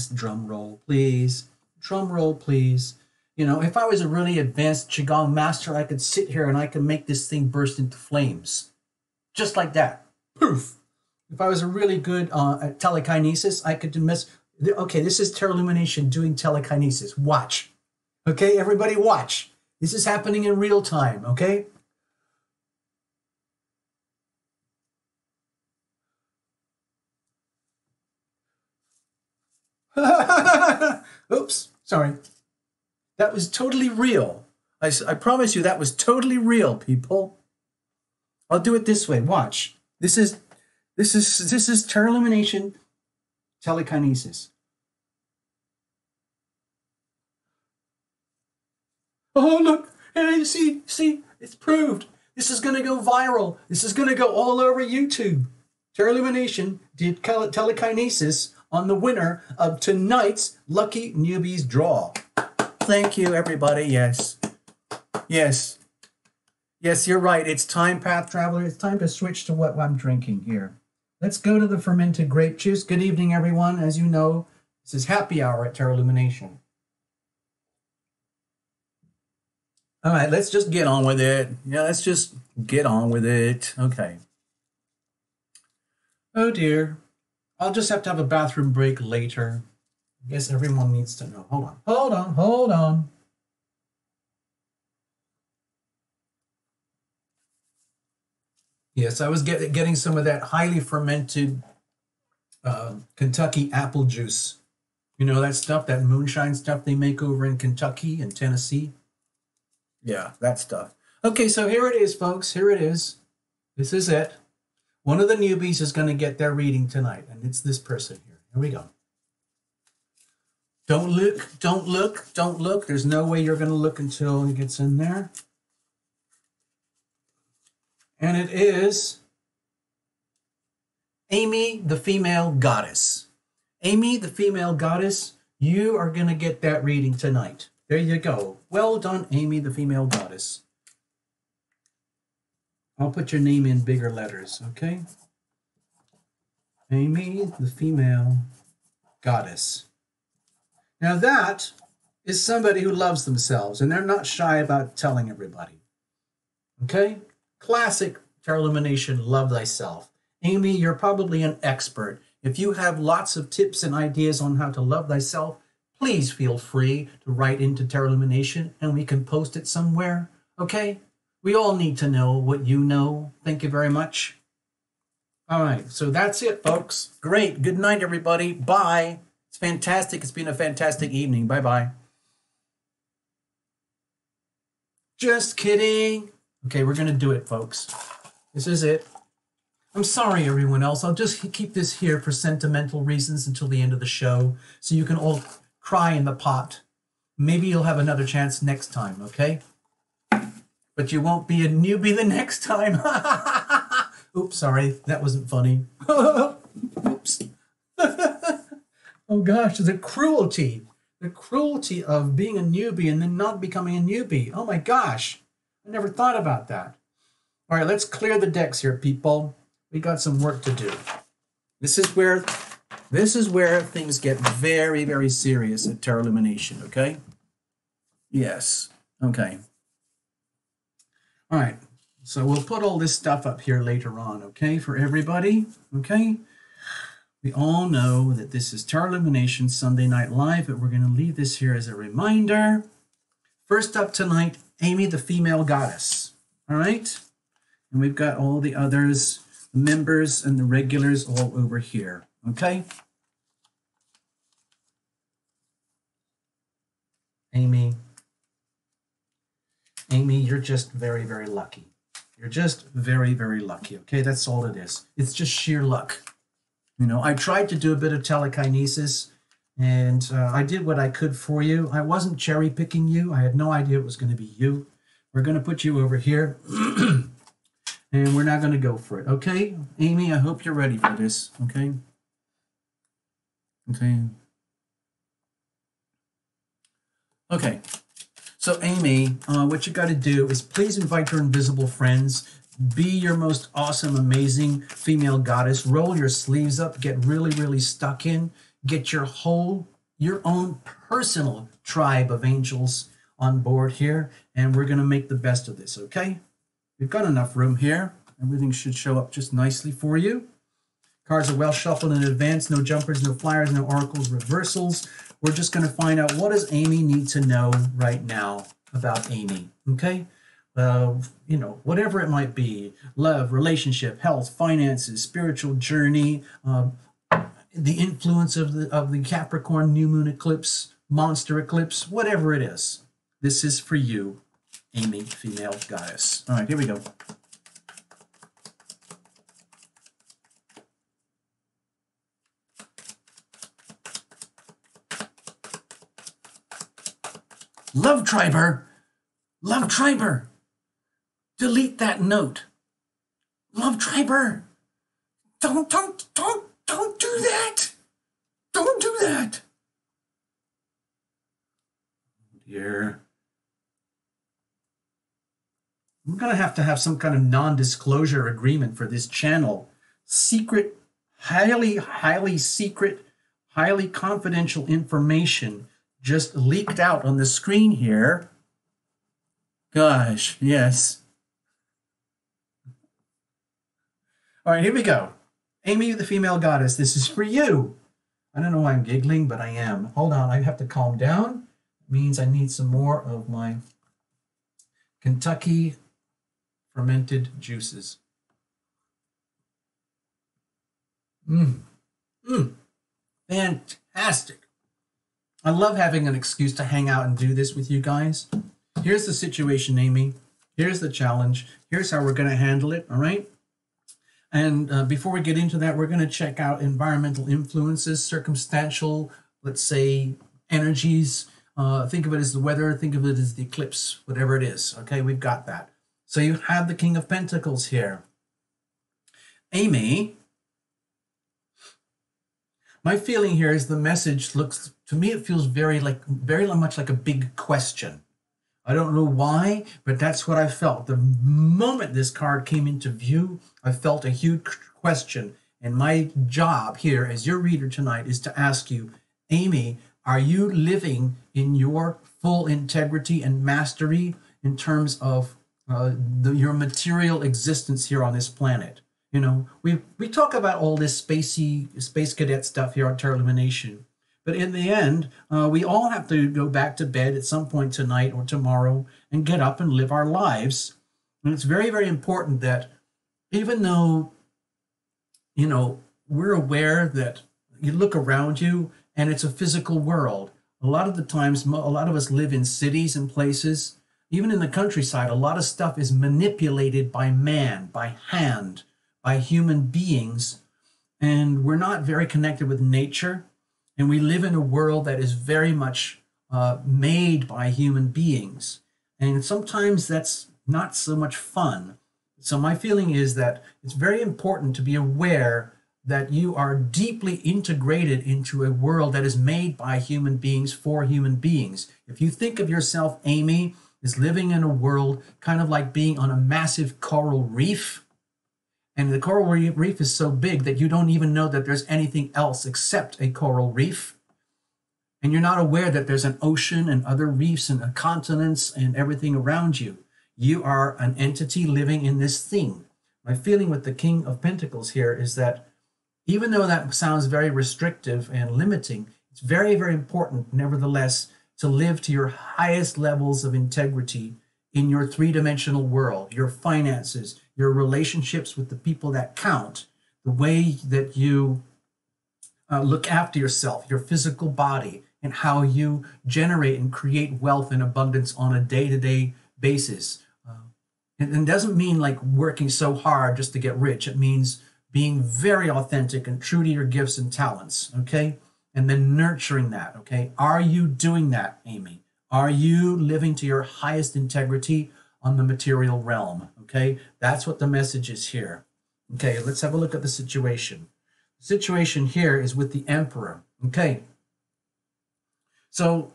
drum roll, please. Drum roll, please. You know, if I was a really advanced Qigong master, I could sit here and I could make this thing burst into flames. Just like that. Poof. If I was a really good at telekinesis, I could do okay, this is Terra Illumination doing telekinesis. Watch. Okay, everybody watch. This is happening in real time, okay? Oops, sorry. That was totally real. I promise you that was totally real, people. I'll do it this way. Watch. This is Terra Illumination telekinesis. Oh, look. Hey, see, it's proved. This is going to go viral. This is going to go all over YouTube. Terra Illumination did telekinesis on the winner of tonight's Lucky Newbies Draw. Thank you, everybody. Yes. Yes. Yes, you're right. It's time, Path Traveler. It's time to switch to what I'm drinking here. Let's go to the fermented grape juice. Good evening, everyone. As you know, this is happy hour at Terra Illumination. All right, let's just get on with it. Yeah, let's just get on with it. Okay. Oh, dear. I'll just have to have a bathroom break later. I guess everyone needs to know. Hold on. Yes, I was getting some of that highly fermented Kentucky apple juice. You know that stuff, that moonshine stuff they make over in Kentucky and Tennessee? Yeah, that stuff. Okay, so here it is, folks. Here it is. This is it. One of the newbies is going to get their reading tonight, and it's this person here. Here we go. Don't look. There's no way you're going to look until it gets in there. And it is Amy, the female goddess. Amy, the female goddess, you are going to get that reading tonight. There you go. Well done, Amy, the female goddess. I'll put your name in bigger letters, okay? Amy, the female goddess. Now that is somebody who loves themselves, and they're not shy about telling everybody. Okay? Classic Terra Illumination, love thyself. Amy, you're probably an expert. If you have lots of tips and ideas on how to love thyself, please feel free to write into Terra Illumination and we can post it somewhere. Okay? We all need to know what you know. Thank you very much. All right, so that's it, folks. Great. Good night, everybody. Bye. It's fantastic. It's been a fantastic evening. Bye-bye. Just kidding. Okay, we're going to do it, folks. This is it. I'm sorry, everyone else. I'll just keep this here for sentimental reasons until the end of the show so you can all cry in the pot. Maybe you'll have another chance next time, okay? But you won't be a newbie the next time. Oops, sorry. That wasn't funny. Oops. Oh, gosh, the cruelty. The cruelty of being a newbie and then not becoming a newbie. Oh, my gosh. I never thought about that. All right, let's clear the decks here, people. We got some work to do. This is where things get very, very serious at Terra Illumination, okay? Yes. Okay. All right. So we'll put all this stuff up here later on, okay, for everybody, okay? We all know that this is Tarot Lumination Sunday Night Live, but we're going to leave this here as a reminder. First up tonight, Amy, the female goddess, all right? And we've got all the others, the members and the regulars all over here, okay? Amy, you're just very, very lucky. You're just very, very lucky, okay? That's all it is. It's just sheer luck. You know, I tried to do a bit of telekinesis, and I did what I could for you. I wasn't cherry picking you. I had no idea it was going to be you. We're going to put you over here, and we're not going to go for it, okay? Amy, I hope you're ready for this, okay? Okay. Okay. So Amy, what you got to do is please invite your invisible friends. Be your most awesome, amazing female goddess. Roll your sleeves up. Get really, really stuck in. Get your own personal tribe of angels on board here. And we're going to make the best of this, okay? We've got enough room here. Everything should show up just nicely for you. Cards are well shuffled in advance. No jumpers, no flyers, no oracles, reversals. We're just going to find out, what does Amy need to know right now about Amy, okay? You know, whatever it might be, love, relationship, health, finances, spiritual journey, the influence of the Capricorn new moon eclipse, monster eclipse, whatever it is. This is for you, Amy, female goddess. All right, here we go. Love Triber, Love Triber, delete that note. Love Triber, don't do that. Don't do that. Dear. I'm going to have some kind of non-disclosure agreement for this channel. Secret, highly secret, highly confidential information just leaked out on the screen here. Gosh, yes. All right, here we go. Amy, the female goddess, this is for you. I don't know why I'm giggling, but I am. Hold on, I have to calm down. It means I need some more of my Kentucky fermented juices. Fantastic. I love having an excuse to hang out and do this with you guys. Here's the situation, Amy. Here's the challenge. Here's how we're going to handle it, all right? And before we get into that, we're going to check out environmental influences, circumstantial, let's say, energies. Think of it as the weather. Think of it as the eclipse, whatever it is. Okay, we've got that. So you have the King of Pentacles here. Amy, my feeling here is the message looks, to me, it feels very much like a big question. I don't know why, but that's what I felt. The moment this card came into view, I felt a huge question. And my job here as your reader tonight is to ask you, Amy, are you living in your full integrity and mastery in terms of your material existence here on this planet? You know, we talk about all this space cadet stuff here on Tarot Illumination, but in the end, we all have to go back to bed at some point tonight or tomorrow and get up and live our lives. And it's very, very important that even though, you know, we're aware that you look around you and it's a physical world. A lot of the times, a lot of us live in cities and places, even in the countryside, a lot of stuff is manipulated by man, by hand, by human beings, and we're not very connected with nature, and we live in a world that is very much made by human beings, and sometimes that's not so much fun. So my feeling is that it's very important to be aware that you are deeply integrated into a world that is made by human beings for human beings. If you think of yourself, Amy, as living in a world kind of like being on a massive coral reef, and the coral reef is so big that you don't even know that there's anything else except a coral reef. And you're not aware that there's an ocean and other reefs and continents and everything around you. You are an entity living in this thing. My feeling with the King of Pentacles here is that even though that sounds very restrictive and limiting, it's very, very important, nevertheless, to live to your highest levels of integrity in your three-dimensional world, your finances, your relationships with the people that count, the way that you look after yourself, your physical body, and how you generate and create wealth and abundance on a day-to-day basis. And it doesn't mean like working so hard just to get rich. It means being very authentic and true to your gifts and talents, okay? And then nurturing that, okay? Are you doing that, Amy? Are you living to your highest integrity on the material realm, okay? That's what the message is here. Okay, let's have a look at the situation. The situation here is with the Emperor, okay? So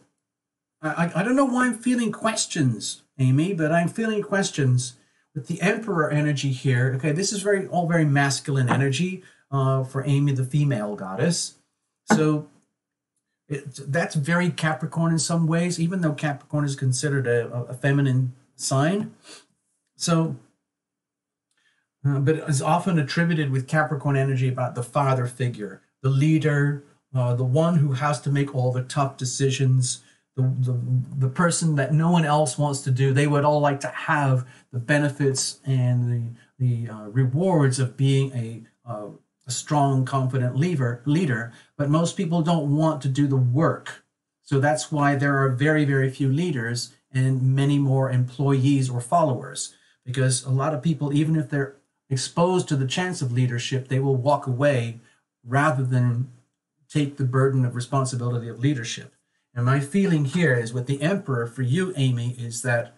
I don't know why I'm feeling questions, Amy, but I'm feeling questions with the Emperor energy here. Okay, this is all very masculine energy for Amy, the female goddess. So that's very Capricorn in some ways, even though Capricorn is considered a feminine sign. So, but it's often attributed with Capricorn energy about the father figure, the leader, the one who has to make all the tough decisions, the person that no one else wants to do. They would all like to have the benefits and the rewards of being a strong, confident leader, but most people don't want to do the work. So that's why there are very, very few leaders and many more employees or followers, because a lot of people, even if they're exposed to the chance of leadership, they will walk away rather than take the burden of responsibility of leadership. And my feeling here is with the Emperor for you, Amy, is that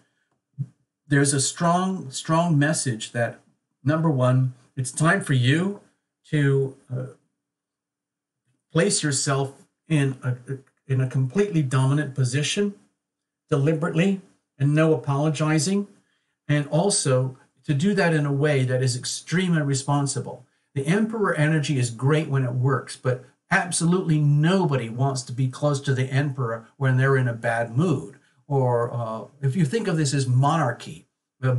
there's a strong, strong message that, number one, it's time for you to place yourself in a completely dominant position, deliberately, and no apologizing, and also to do that in a way that is extremely responsible. The Emperor energy is great when it works, but absolutely nobody wants to be close to the Emperor when they're in a bad mood. Or if you think of this as monarchy,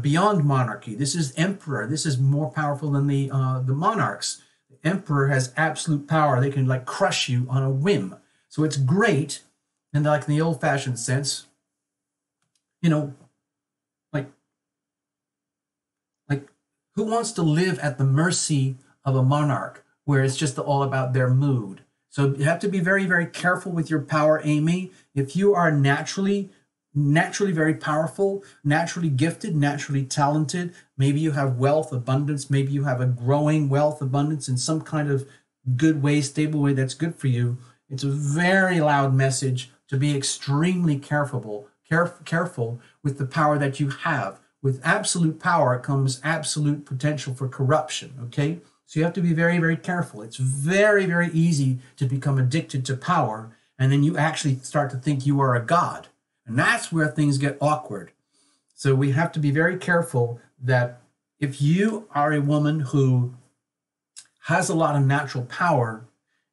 beyond monarchy, this is Emperor. This is more powerful than the monarchs. The Emperor has absolute power. They can like crush you on a whim. So it's great, and like in the old-fashioned sense, you know, like who wants to live at the mercy of a monarch where it's just all about their mood? So you have to be very, very careful with your power, Amy. If you are naturally very powerful, naturally gifted, naturally talented, maybe you have wealth, abundance, maybe you have a growing wealth, abundance in some kind of good way, stable way that's good for you. It's a very loud message to be extremely careful with the power that you have. With absolute power comes absolute potential for corruption, okay? So you have to be very, very careful. It's very, very easy to become addicted to power, and then you actually start to think you are a god. And that's where things get awkward. So we have to be very careful that if you are a woman who has a lot of natural power,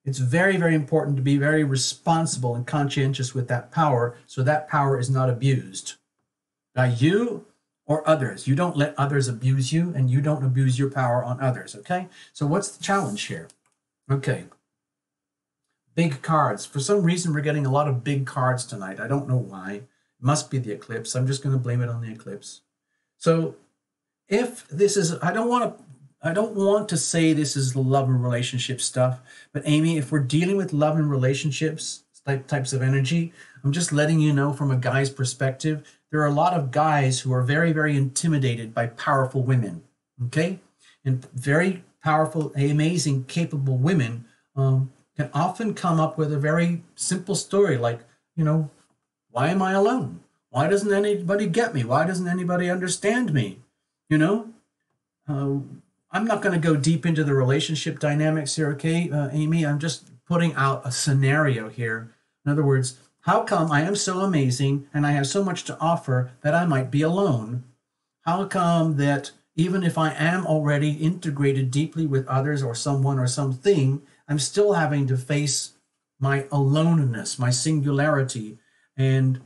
it's very, very important to be very responsible and conscientious with that power so that power is not abused by you or others. You don't let others abuse you, and you don't abuse your power on others, okay? So what's the challenge here? Okay. Big cards. For some reason, we're getting a lot of big cards tonight. I don't know why. It must be the eclipse. I'm just going to blame it on the eclipse. So if this is, I don't want to say this is love and relationship stuff, but Amy, if we're dealing with love and relationships, types of energy, I'm just letting you know from a guy's perspective, there are a lot of guys who are very, very intimidated by powerful women, okay? And very powerful, amazing, capable women can often come up with a very simple story like, you know, why am I alone? Why doesn't anybody get me? Why doesn't anybody understand me? You know? I'm not going to go deep into the relationship dynamics here, okay, Amy? I'm just putting out a scenario here. In other words, how come I am so amazing and I have so much to offer that I might be alone? How come that even if I am already integrated deeply with others or someone or something, I'm still having to face my aloneness, my singularity, and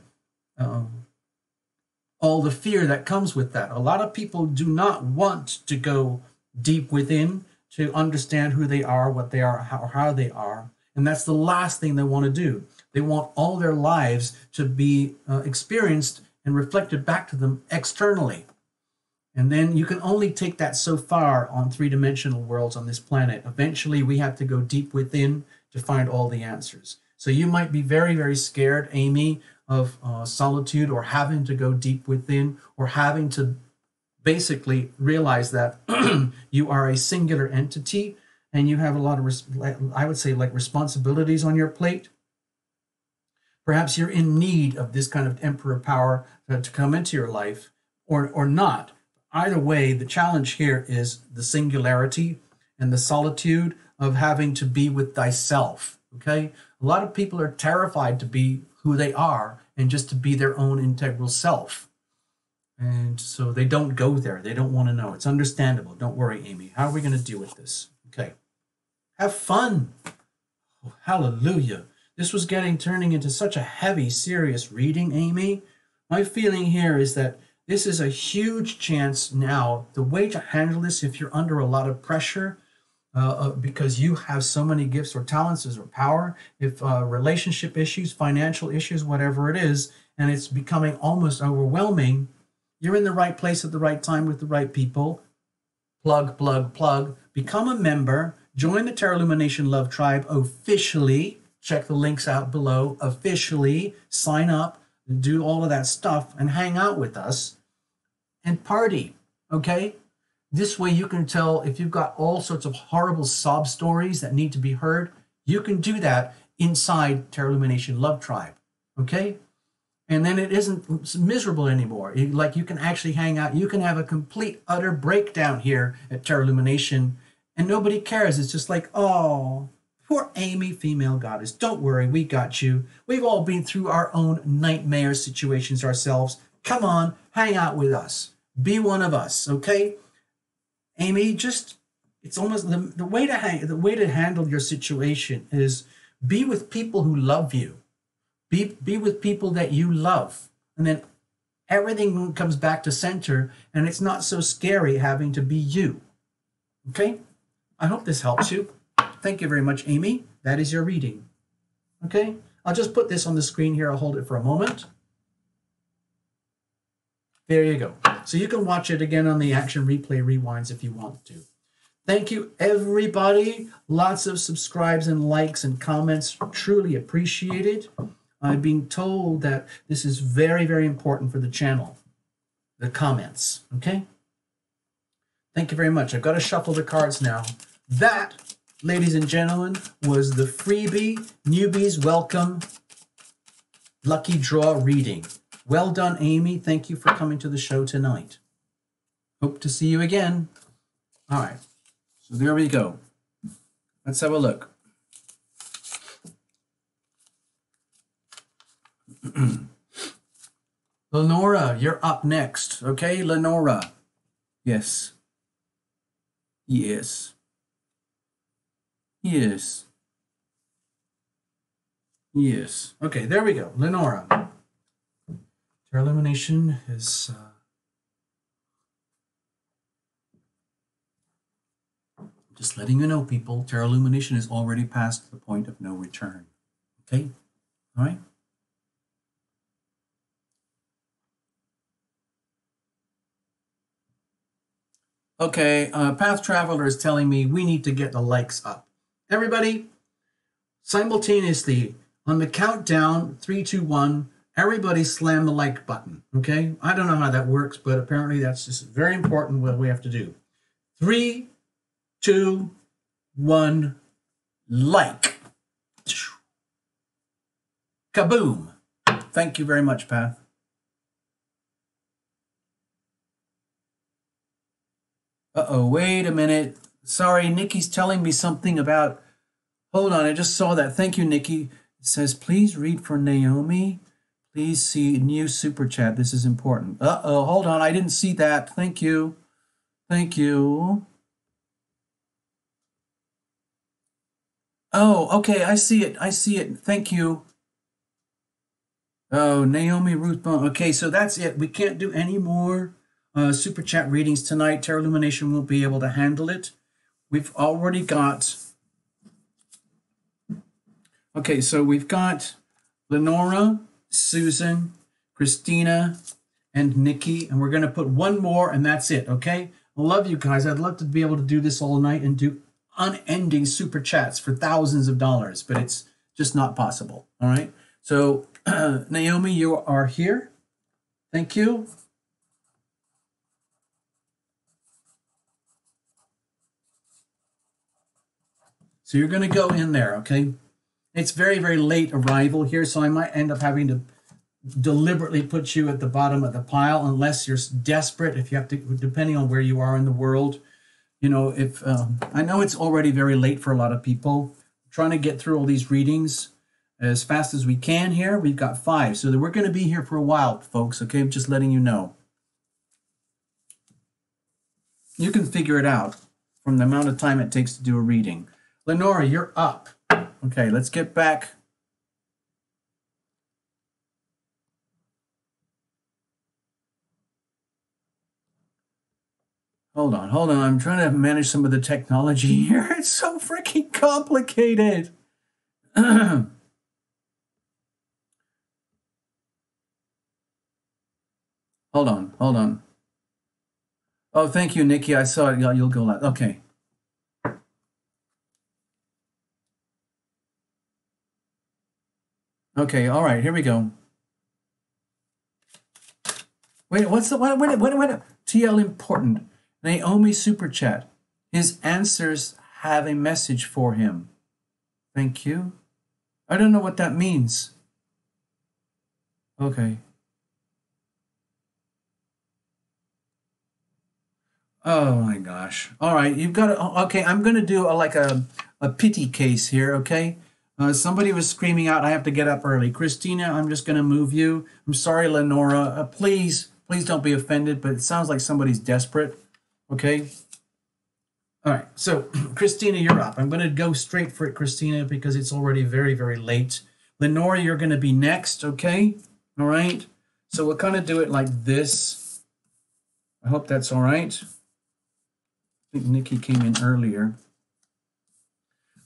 all the fear that comes with that. A lot of people do not want to go deep within to understand who they are, what they are, how they are. And that's the last thing they want to do. They want all their lives to be experienced and reflected back to them externally. And then you can only take that so far on three-dimensional worlds on this planet. Eventually, we have to go deep within to find all the answers. So you might be very, very scared, Amy, of solitude, or having to go deep within, or having to basically realize that you are a singular entity and you have a lot of, I would say, like responsibilities on your plate. Perhaps you're in need of this kind of emperor power to come into your life, or not. Either way, the challenge here is the singularity and the solitude of having to be with thyself, okay? A lot of people are terrified to be who they are and just to be their own integral self. And so they don't go there. They don't want to know. It's understandable. Don't worry, Amy. How are we going to deal with this? Okay. Have fun. Oh, hallelujah. This was turning into such a heavy, serious reading, Amy. My feeling here is that this is a huge chance now. The way to handle this, if you're under a lot of pressure, because you have so many gifts or talents or power, if relationship issues, financial issues, whatever it is, and it's becoming almost overwhelming, you're in the right place at the right time with the right people. Plug, plug, plug. Become a member. Join the Terra Lumination Love Tribe officially. Check the links out below. Officially sign up, do all of that stuff, and hang out with us and party, okay? This way you can tell, if you've got all sorts of horrible sob stories that need to be heard, you can do that inside Terra Lumination Love Tribe, okay? And then it isn't miserable anymore. Like, you can actually hang out. You can have a complete, utter breakdown here at Terra Lumination, and nobody cares. It's just like, oh, poor Amy, female goddess. Don't worry, we got you. We've all been through our own nightmare situations ourselves. Come on, hang out with us. Be one of us, okay? Amy, it's almost the way to handle your situation is be with people who love you. Be with people that you love. And then everything comes back to center, and it's not so scary having to be you. Okay? I hope this helps you. Thank you very much, Amy. That is your reading. Okay? I'll just put this on the screen here. I'll hold it for a moment. There you go. So you can watch it again on the Action Replay Rewinds if you want to. Thank you, everybody. Lots of subscribes and likes and comments. Truly appreciated. I've been told that this is very, very important for the channel. The comments, okay? Thank you very much. I've got to shuffle the cards now. That, ladies and gentlemen, was the freebie Newbies Welcome Lucky Draw reading. Well done, Amy. Thank you for coming to the show tonight. Hope to see you again. All right. So there we go. Let's have a look. Lenora, you're up next. Okay, Lenora. Yes. Yes. Yes. Yes. Okay, there we go. Lenora. Terra Lumination is just letting you know, people, Terra Lumination is already past the point of no return. Okay? All right? Okay, Path Traveler is telling me we need to get the likes up. Everybody, simultaneously, on the countdown, 3, 2, 1, everybody slam the like button, okay? I don't know how that works, but apparently that's just very important what we have to do. 3, 2, 1, like. Kaboom. Thank you very much, Path. Uh-oh, wait a minute. Sorry, Nikki's telling me something about... Hold on, I just saw that. Thank you, Nikki. It says, please read for Naomi. Please see new super chat. This is important. Uh-oh, hold on. I didn't see that. Thank you. Thank you. Oh, okay. I see it. I see it. Thank you. Oh, Naomi Ruth Bone. Okay, so that's it. We can't do any more super chat readings tonight. Terra Illumination won't be able to handle it. We've already got. Okay, so we've got Lenora, Susan, Christina, and Nikki, and we're going to put one more, and that's it, okay? I love you guys. I'd love to be able to do this all night and do unending super chats for thousands of dollars, but it's just not possible, all right? So, Naomi, you are here. Thank you. So you're going to go in there, okay? It's very, very late arrival here, so I might end up having to deliberately put you at the bottom of the pile unless you're desperate, if you have to, depending on where you are in the world. You know, if I know it's already very late for a lot of people. I'm trying to get through all these readings as fast as we can here. We've got 5, so we're going to be here for a while, folks, okay? I'm just letting you know. You can figure it out from the amount of time it takes to do a reading. Lenora, you're up. Okay, let's get back. Hold on. I'm trying to manage some of the technology here. It's so freaking complicated. Hold on. Oh, thank you, Nikki. I saw it. You'll go live. Okay. Okay, all right, here we go. Wait, what's the wait? TL important. Naomi super chat. His answers have a message for him. Thank you. I don't know what that means. Okay. Oh my gosh. All right, you've got to, okay, I'm going to do a pity case here, okay? Somebody was screaming out, I have to get up early. Christina, I'm just going to move you. I'm sorry, Lenora. Please don't be offended, but it sounds like somebody's desperate, okay? All right, so Christina, you're up. I'm going to go straight for it, Christina, because it's already very, very late. Lenora, you're going to be next, okay? All right? So we'll kind of do it like this. I hope that's all right. I think Nikki came in earlier.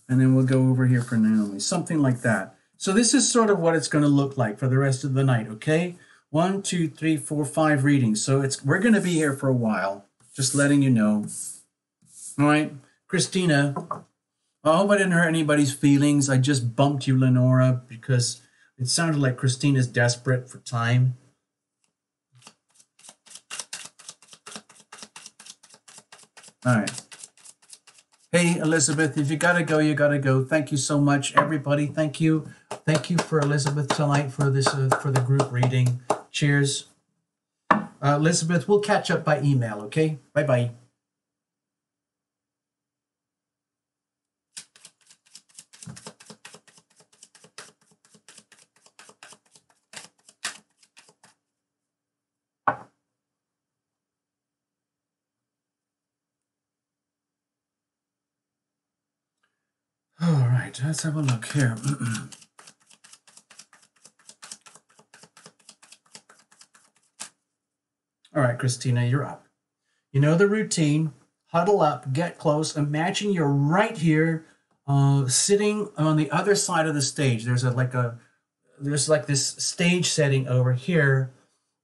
And then we'll go over here for Naomi, something like that. So this is sort of what it's going to look like for the rest of the night, okay? 1, 2, 3, 4, 5 readings. So we're going to be here for a while, just letting you know. All right, Christina, I hope I didn't hurt anybody's feelings. I just bumped you, Lenora, because it sounded like Christina's desperate for time. All right. Hey, Elizabeth, if you got to go, you got to go. Thank you so much, everybody. Thank you. Thank you for Elizabeth tonight for this for the group reading. Cheers. Elizabeth, we'll catch up by email, okay? Bye-bye. All right, let's have a look here. All right, Christina, you're up. You know the routine. Huddle up, get close. Imagine you're right here, sitting on the other side of the stage. There's like this stage setting over here,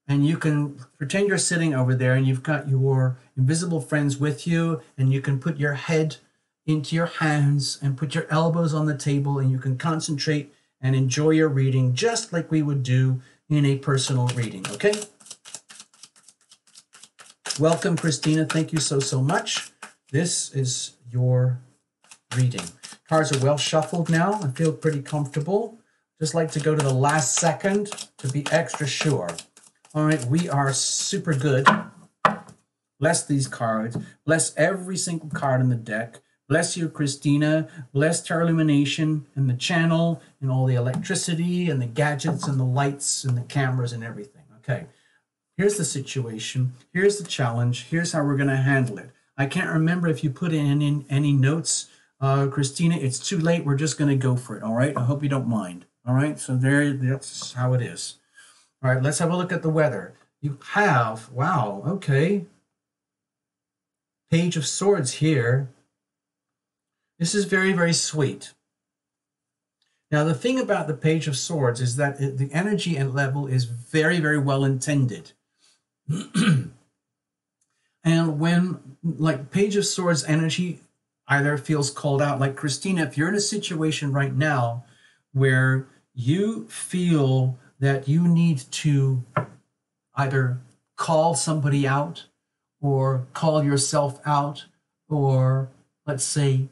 and you can pretend you're sitting over there, and you've got your invisible friends with you, and you can put your head into your hands and put your elbows on the table, and you can concentrate and enjoy your reading just like we would do in a personal reading, okay? Welcome, Christina. Thank you so much. This is your reading. Cards are well shuffled now. I feel pretty comfortable. Just like to go to the last second to be extra sure. All right, we are super good. Bless these cards. Bless every single card in the deck. Bless you, Christina. Bless Terra Illumination and the channel and all the electricity and the gadgets and the lights and the cameras and everything. Okay, here's the situation. Here's the challenge. Here's how we're going to handle it. I can't remember if you put in any notes, Christina. It's too late. We're just going to go for it, all right? I hope you don't mind, all right? So that's how it is. All right, let's have a look at the weather. You have, wow, okay. Page of Swords here. This is very, very sweet. Now, the thing about the Page of Swords is that the energy and level is very, very well intended. And when, like, Page of Swords energy either feels called out, like Christina, if you're in a situation right now where you feel that you need to either call somebody out or call yourself out, or let's say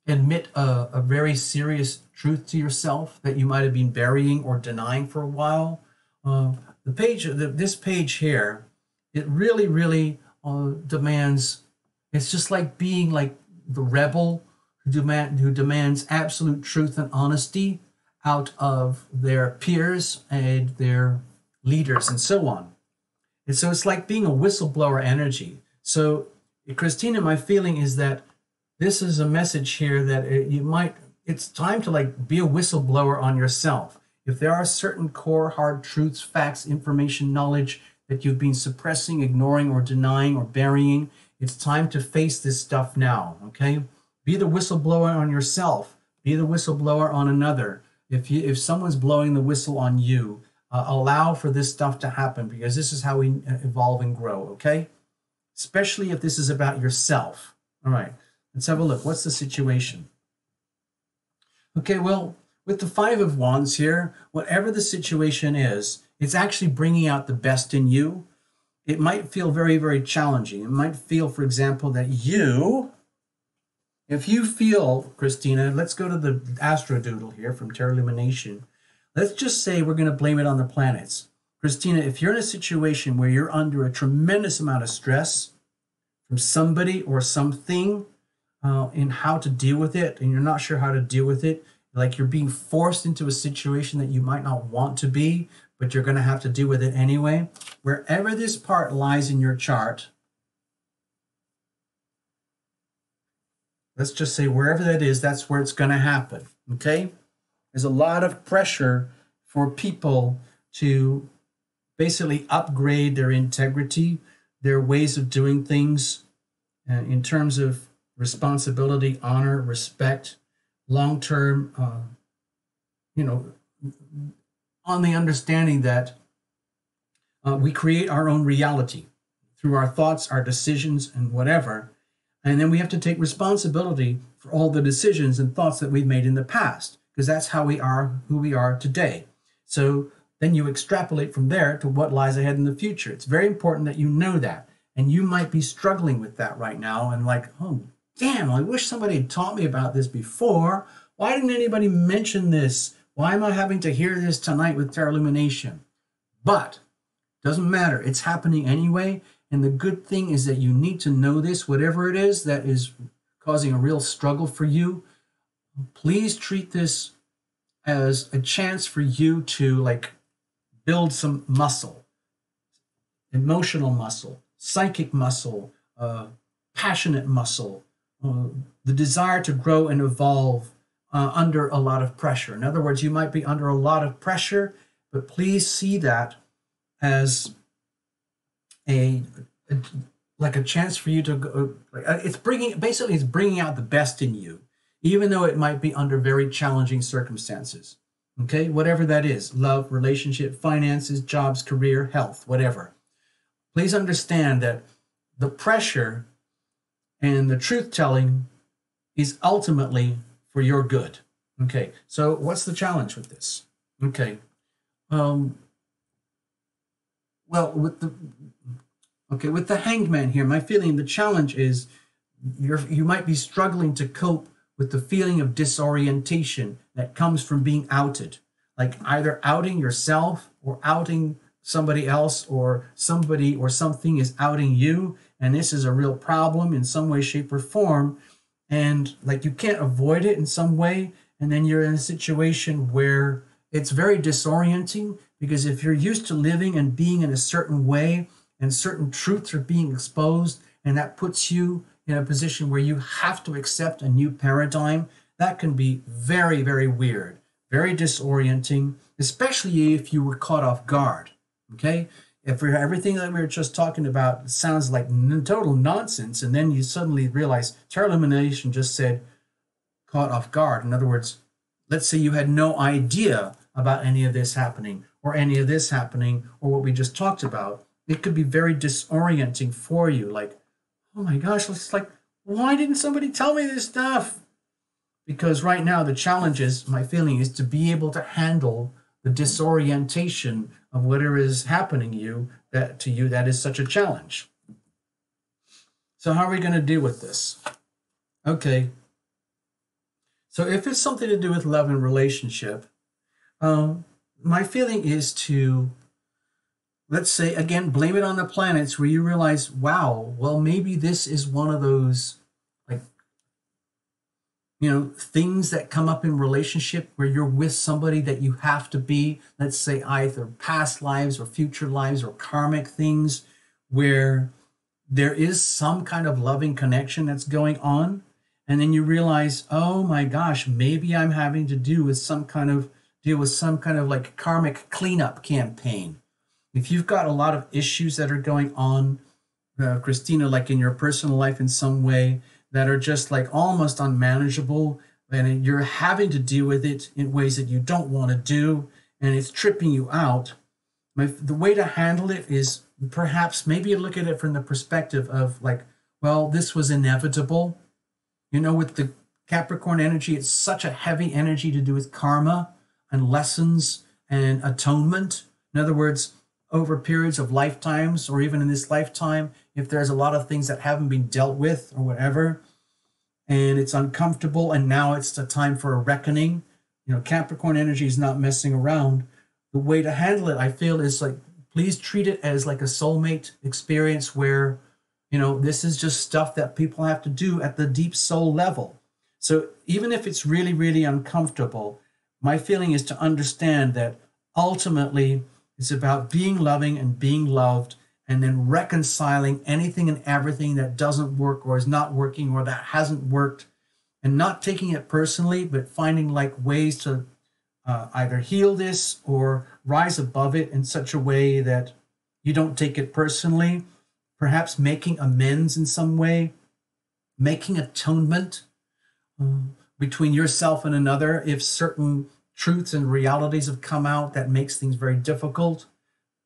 admit a very serious truth to yourself that you might have been burying or denying for a while. This page here, it really, really demands. It's just like being like the rebel who demands absolute truth and honesty out of their peers and their leaders and so on. And so it's like being a whistleblower energy. So, Christina, my feeling is that this is a message here that it's time to like be a whistleblower on yourself. If there are certain core hard truths, facts, information, knowledge that you've been suppressing, ignoring, or denying, or burying, it's time to face this stuff now, okay? Be the whistleblower on yourself. Be the whistleblower on another. If someone's blowing the whistle on you, allow for this stuff to happen, because this is how we evolve and grow, okay? Especially if this is about yourself. All right, let's have a look. What's the situation? Okay, well, with the Five of Wands here, whatever the situation is, it's actually bringing out the best in you. It might feel very, very challenging. It might feel, for example, that if you feel, Christina, let's go to the Astro Doodle here from Tarot Lumination. Let's just say we're going to blame it on the planets. Christina, if you're in a situation where you're under a tremendous amount of stress from somebody or something in how to deal with it, and you're not sure how to deal with it, like you're being forced into a situation that you might not want to be, but you're going to have to deal with it anyway, wherever this part lies in your chart, let's just say wherever that is, that's where it's going to happen, okay? There's a lot of pressure for people to basically upgrade their integrity, their ways of doing things in terms of responsibility, honor, respect, long-term, on the understanding that we create our own reality through our thoughts, our decisions, and whatever. And then we have to take responsibility for all the decisions and thoughts that we've made in the past, because that's how we are who we are today. So then you extrapolate from there to what lies ahead in the future. It's very important that you know that. And you might be struggling with that right now and like, oh, damn, I wish somebody had taught me about this before. Why didn't anybody mention this? Why am I having to hear this tonight with Tarot Illumination? But doesn't matter. It's happening anyway. And the good thing is that you need to know this, whatever it is that is causing a real struggle for you. Please treat this as a chance for you to like build some muscle, emotional muscle, psychic muscle, passionate muscle, the desire to grow and evolve under a lot of pressure. In other words, you might be under a lot of pressure, but please see that as a chance for you to go. It's bringing out the best in you, even though it might be under very challenging circumstances. Okay, whatever that is, love, relationship, finances, jobs, career, health, whatever. Please understand that the pressure and the truth-telling is ultimately for your good. Okay, so what's the challenge with this? Okay, well, with the Hanged Man here, my feeling, the challenge is you might be struggling to cope with the feeling of disorientation that comes from being outed, like either outing yourself or outing somebody else, or somebody or something is outing you, and this is a real problem in some way, shape, or form, and like you can't avoid it in some way, and then you're in a situation where it's very disorienting, because if you're used to living and being in a certain way, and certain truths are being exposed, and that puts you in a position where you have to accept a new paradigm, that can be very, very weird, very disorienting, especially if you were caught off guard. Okay? If everything that we were just talking about sounds like total nonsense, and then you suddenly realize tarot illumination just said caught off guard. In other words, let's say you had no idea about any of this happening, or any of this happening, or what we just talked about. It could be very disorienting for you. Like, oh my gosh, it's like, why didn't somebody tell me this stuff? Because right now the challenge is, my feeling is to be able to handle the disorientation of whatever is happening to you that is such a challenge. So how are we going to deal with this? Okay. So if it's something to do with love and relationship, my feeling is to, let's say, again, blame it on the planets, where you realize, wow, well, maybe this is one of those, like, things that come up in relationship where you're with somebody that you have to be, let's say, either past lives or future lives or karmic things, where there is some kind of loving connection that's going on. And then you realize, oh my gosh, maybe I'm having to deal with some kind of like karmic cleanup campaign. If you've got a lot of issues that are going on, Christina, like in your personal life in some way, that are just like almost unmanageable, and you're having to deal with it in ways that you don't want to do, and it's tripping you out, the way to handle it is perhaps maybe you look at it from the perspective of like, well, this was inevitable. With the Capricorn energy, it's such a heavy energy to do with karma and lessons and atonement. In other words, over periods of lifetimes, or even in this lifetime, if there's a lot of things that haven't been dealt with or whatever, and it's uncomfortable, and now it's the time for a reckoning. Capricorn energy is not messing around. The way to handle it, I feel, is like, please treat it as like a soulmate experience where, this is just stuff that people have to do at the deep soul level. So even if it's really, really uncomfortable, my feeling is to understand that ultimately it's about being loving and being loved, and then reconciling anything and everything that doesn't work or is not working or that hasn't worked, and not taking it personally, but finding like ways to either heal this or rise above it in such a way that you don't take it personally, perhaps making amends in some way, making atonement between yourself and another if certain truths and realities have come out that makes things very difficult.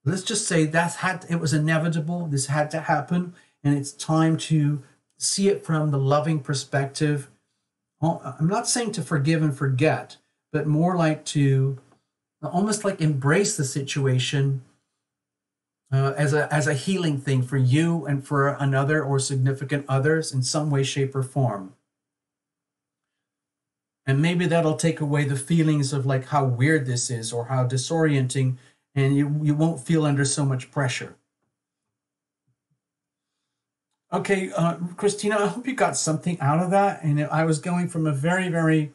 Let's just say it was inevitable. This had to happen, and it's time to see it from the loving perspective. I'm not saying to forgive and forget, but more like to almost like embrace the situation as a healing thing for you and for another or significant others in some way, shape, or form. And maybe that'll take away the feelings of like how weird this is or how disorienting, and you won't feel under so much pressure. Okay, Christina, I hope you got something out of that. And I was going from a very, very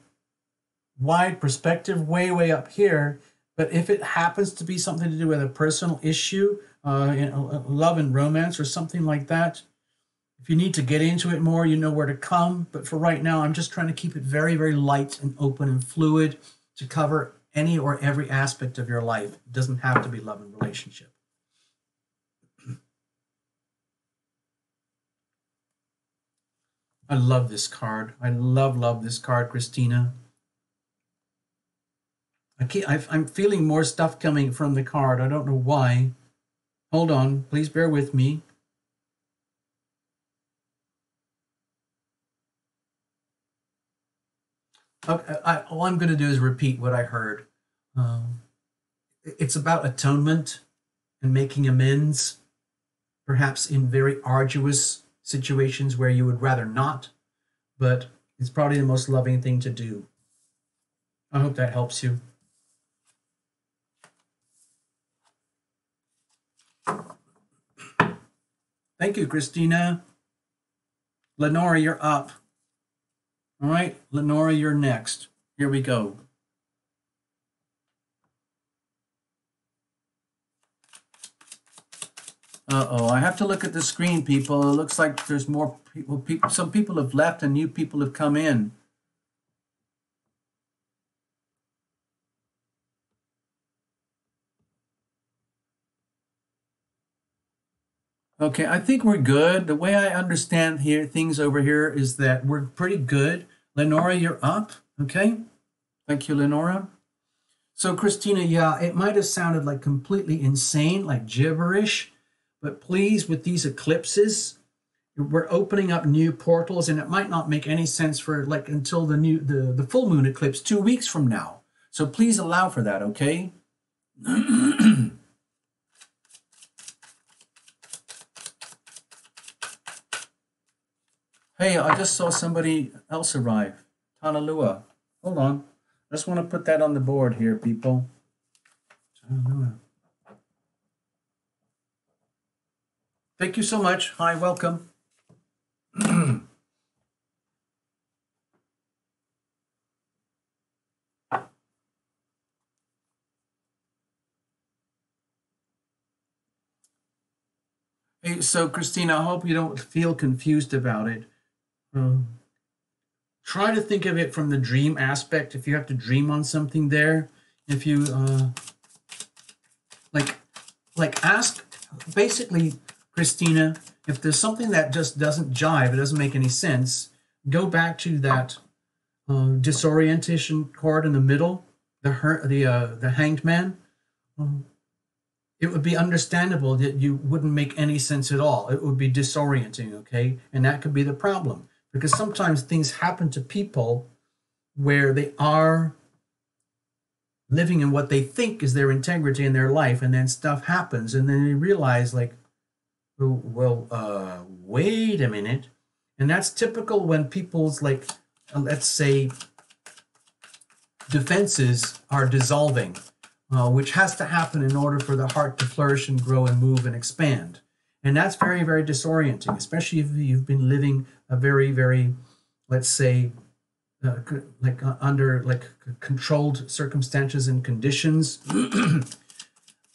wide perspective, way, way up here. But if it happens to be something to do with a personal issue, love and romance or something like that, if you need to get into it more, you know where to come. But for right now, I'm just trying to keep it very, very light and open and fluid to cover any or every aspect of your life. It doesn't have to be love and relationship. I love this card. I love this card, Christina. I'm feeling more stuff coming from the card. I don't know why. Hold on. Please bear with me. Okay, all I'm going to do is repeat what I heard. It's about atonement and making amends, perhaps in very arduous situations where you would rather not, but it's probably the most loving thing to do. I hope that helps you. Thank you, Christina. Lenora, you're up. All right, Lenora, you're next. Here we go. Uh-oh, I have to look at the screen, people. It looks like there's more people. Some people have left and new people have come in. Okay, I think we're good. The way I understand here things over here is that we're pretty good. Lenora, you're up. Okay. Thank you, Lenora. So, Christina, yeah, it might have sounded like completely insane, like gibberish, but please, with these eclipses, we're opening up new portals, and it might not make any sense for like until the full moon eclipse 2 weeks from now. So please allow for that, okay? Hey, I just saw somebody else arrive. Tanalua. Hold on. I just want to put that on the board here, people. Tanalua. Thank you so much. Hi, welcome. Hey, so Christina, I hope you don't feel confused about it. Try to think of it from the dream aspect. If you have to dream on something there, if you ask basically, Christina, if there's something that just doesn't jive, it doesn't make any sense, go back to that disorientation card in the middle, the hanged man. It would be understandable that you wouldn't make any sense at all. It would be disorienting, okay? And that could be the problem, because sometimes things happen to people where they are living in what they think is their integrity in their life, and then stuff happens, and then they realize, like, well, wait a minute. And that's typical when people's, like, let's say, defenses are dissolving, which has to happen in order for the heart to flourish and grow and move and expand. And that's very, very disorienting, especially if you've been living a very, very, let's say, under like controlled circumstances and conditions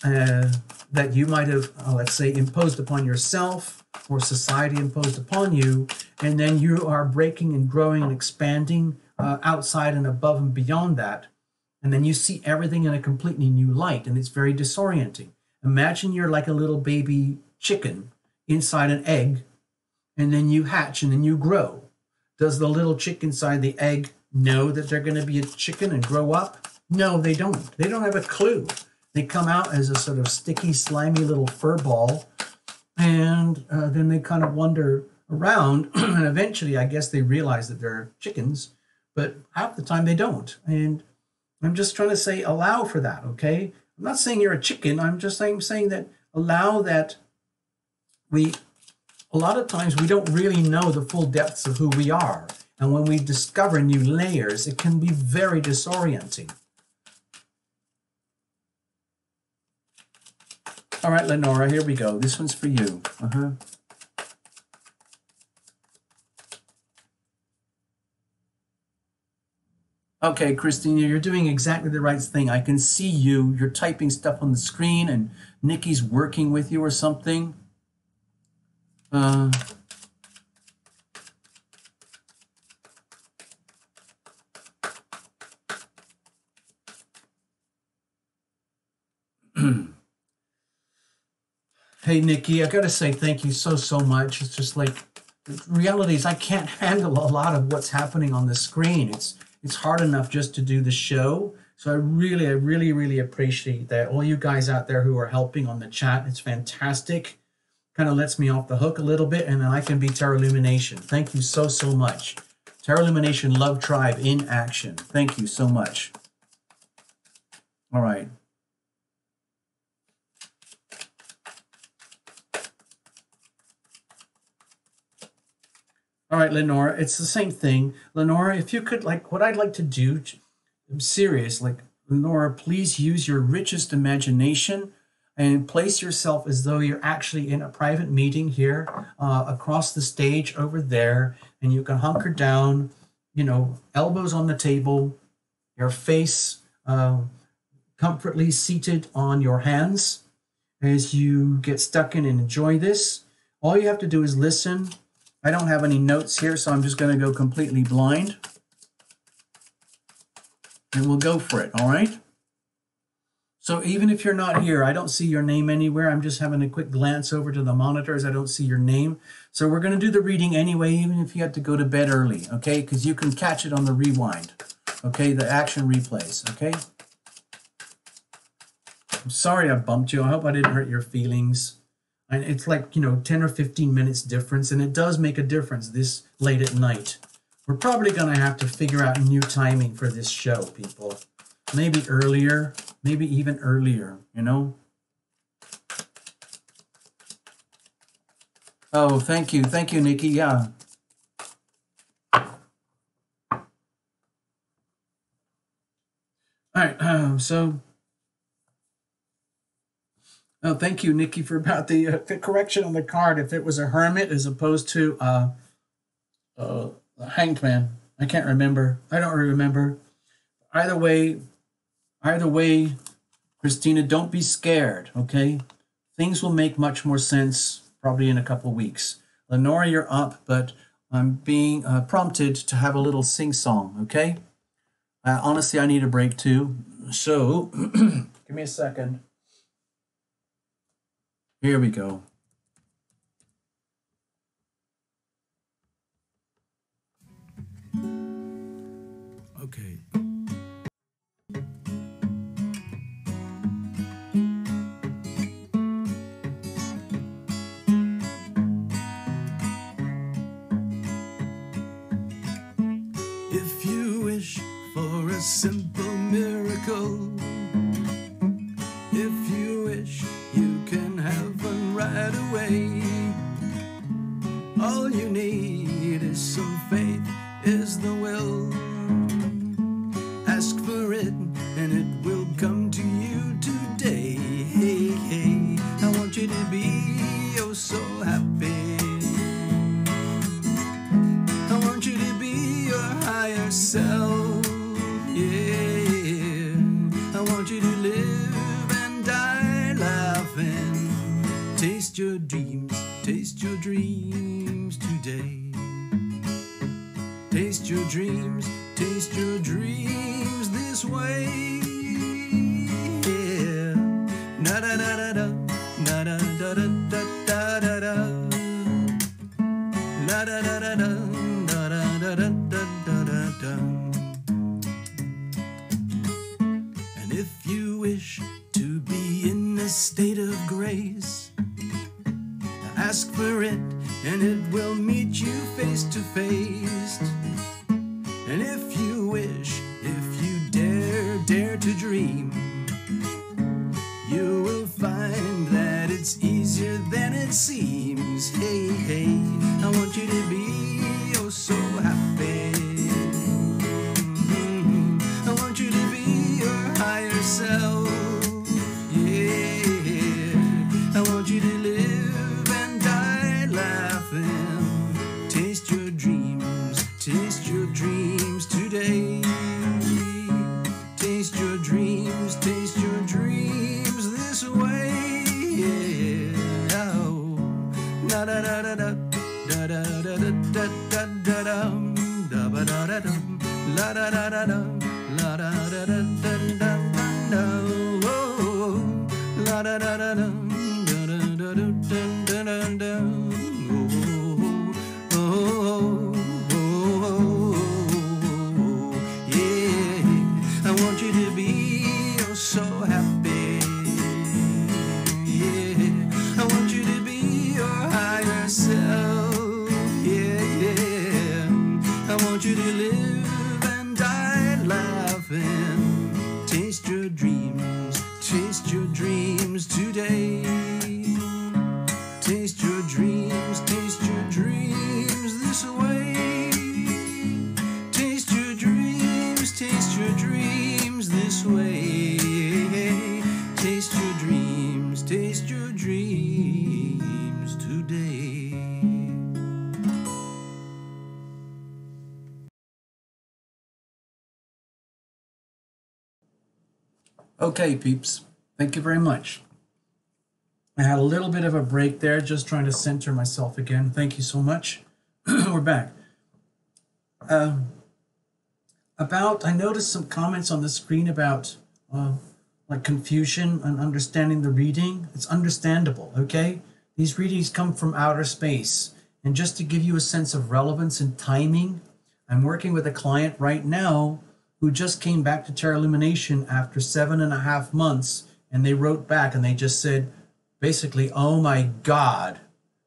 that you might have, let's say, imposed upon yourself or society imposed upon you, and then you are breaking and growing and expanding outside and above and beyond that, and then you see everything in a completely new light, and it's very disorienting. Imagine you're like a little baby chicken inside an egg, and then you hatch and then you grow. Does the little chick inside the egg know that they're going to be a chicken and grow up? No, they don't. They don't have a clue. They come out as a sort of sticky, slimy little fur ball, and then they kind of wander around, and eventually I guess they realize that they're chickens, but half the time they don't. And I'm just trying to say allow for that, okay? I'm not saying you're a chicken. I'm just saying that allow that a lot of times we don't really know the full depths of who we are. And when we discover new layers, it can be very disorienting. All right, Lenora, here we go. This one's for you. Okay, Christina, you're doing exactly the right thing. I can see you. You're typing stuff on the screen, and Nikki's working with you or something. Hey, Nikki, I got to say thank you so much. It's just like, the reality is I can't handle a lot of what's happening on the screen. It's hard enough just to do the show. So I really appreciate that. All you guys out there who are helping on the chat, it's fantastic. Kind of lets me off the hook a little bit, and then I can be Terra Lumination. Thank you so much. Terra Lumination Love Tribe in action. Thank you so much. All right. All right, Lenora, it's the same thing. Lenora, if you could, like, what I'd like to do, I'm serious, like, Lenora, please use your richest imagination and place yourself as though you're actually in a private meeting here across the stage over there, and you can hunker down, you know, elbows on the table, your face comfortably seated on your hands as you get stuck in and enjoy this. All you have to do is listen. I don't have any notes here, so I'm just going to go completely blind. And we'll go for it, all right? So even if you're not here, I don't see your name anywhere. I'm just having a quick glance over to the monitors. I don't see your name. So we're going to do the reading anyway, even if you have to go to bed early, okay? Because you can catch it on the rewind, okay? The action replays, okay? I'm sorry I bumped you. I hope I didn't hurt your feelings. And it's like, 10 or 15 minutes difference, and it does make a difference this late at night. We're probably going to have to figure out new timing for this show, people. Maybe earlier, maybe even earlier, Oh, thank you, Nikki. Yeah. All right. Oh, thank you, Nikki, for about the correction on the card. If it was a hermit as opposed to a hanged man, I can't remember. I don't remember. Either way, Christina, don't be scared, okay? Things will make much more sense probably in a couple of weeks. Lenora, you're up, but I'm being prompted to have a little sing-song, okay? Honestly, I need a break too. So, give me a second. Here we go. Okay. If you wish for a simple miracle, if you wish you can have one right away, all you need is some faith, is the will. Ask for it and it will come to you today. Hey, hey, I want you to be oh so happy. I want you to be your higher self. Yeah, I want you to live and die laughing. Taste your dreams today. Taste your dreams this way. Yeah. Na da da da da, na da da da da da da da. La da da da da, da da da da da da da. And if you wish to be in a state of grace, ask for it and it will meet you face to face. And if you wish, if you dare to dream, you will find that it's easier than it seems. Hey, hey, I want you to be oh so happy. I want you to be your higher self. Yeah, I want you to live and die laughing. Taste your dreams today. Taste your dreams this way. Yeah. Oh. Da da da da da da da da da da da da da da da da da la da da da da la da da da da da da. Oh, la da da da da da da da da da da. Oh, oh, oh, yeah. I want you to be oh so happy. Yeah, I want you to be your higher self. Yeah, yeah. I want you to live and die laughing. Taste your dreams today. Taste your dreams this way. Taste your dreams this way. Taste your dreams today. Okay, peeps. Thank you very much. I had a little bit of a break there, just trying to center myself again. Thank you so much. We're back. I noticed some comments on the screen about, like confusion and understanding the reading, it's understandable, okay? These readings come from outer space. And just to give you a sense of relevance and timing, I'm working with a client right now who just came back to Terra Lumination after 7.5 months, and they wrote back and they just said, basically, oh my God,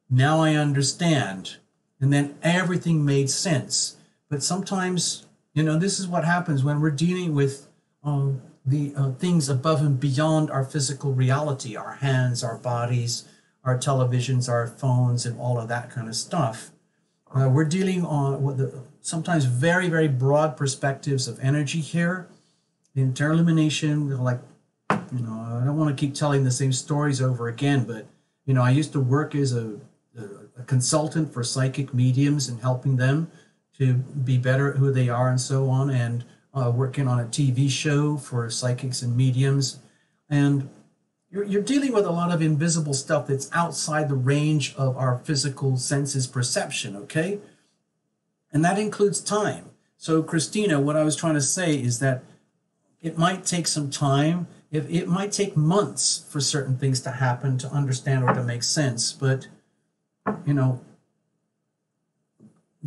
now I understand. And then everything made sense. But sometimes, you know, this is what happens when we're dealing with the things above and beyond our physical reality, our hands, our bodies, our televisions, our phones, and all of that kind of stuff. We're dealing on with sometimes very, very broad perspectives of energy here. In Terra Lumination, like, you know, I don't want to keep telling the same stories over again, but, you know, I used to work as a consultant for psychic mediums and helping them to be better at who they are and so on, and working on a TV show for psychics and mediums. And you're dealing with a lot of invisible stuff that's outside the range of our physical senses perception, okay? And that includes time. So, Christina, what I was trying to say is that it might take some time. It might take months for certain things to happen, to understand or to make sense. But, you know,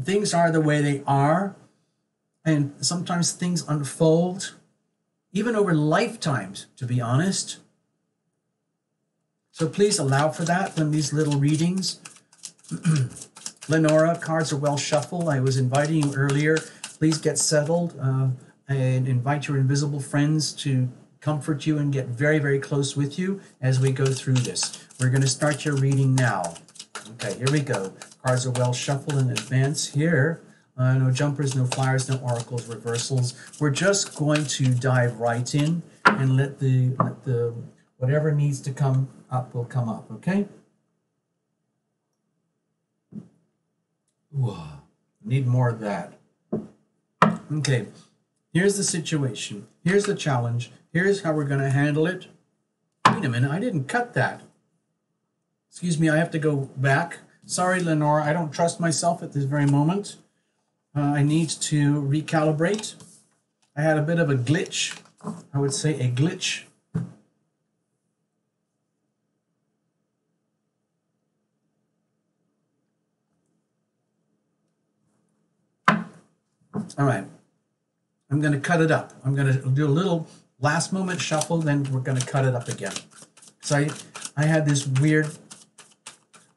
things are the way they are. And sometimes things unfold, even over lifetimes, to be honest. So please allow for that when these little readings. Lenora, cards are well shuffled. I was inviting you earlier. Please get settled and invite your invisible friends to comfort you and get very, very close with you as we go through this. We're going to start your reading now. Okay, here we go. Cards are well shuffled in advance here. No jumpers, no flyers, no oracles, reversals. We're just going to dive right in and let the whatever needs to come up will come up, okay? Ooh, need more of that. Okay, here's the situation. Here's the challenge. Here's how we're going to handle it. Wait a minute, I didn't cut that. Excuse me, I have to go back. Sorry, Lenora, I don't trust myself at this very moment. I need to recalibrate. I had a bit of a glitch. I would say a glitch. All right. I'm going to cut it up. I'm going to do a little last moment shuffle, then we're going to cut it up again. So I had this weird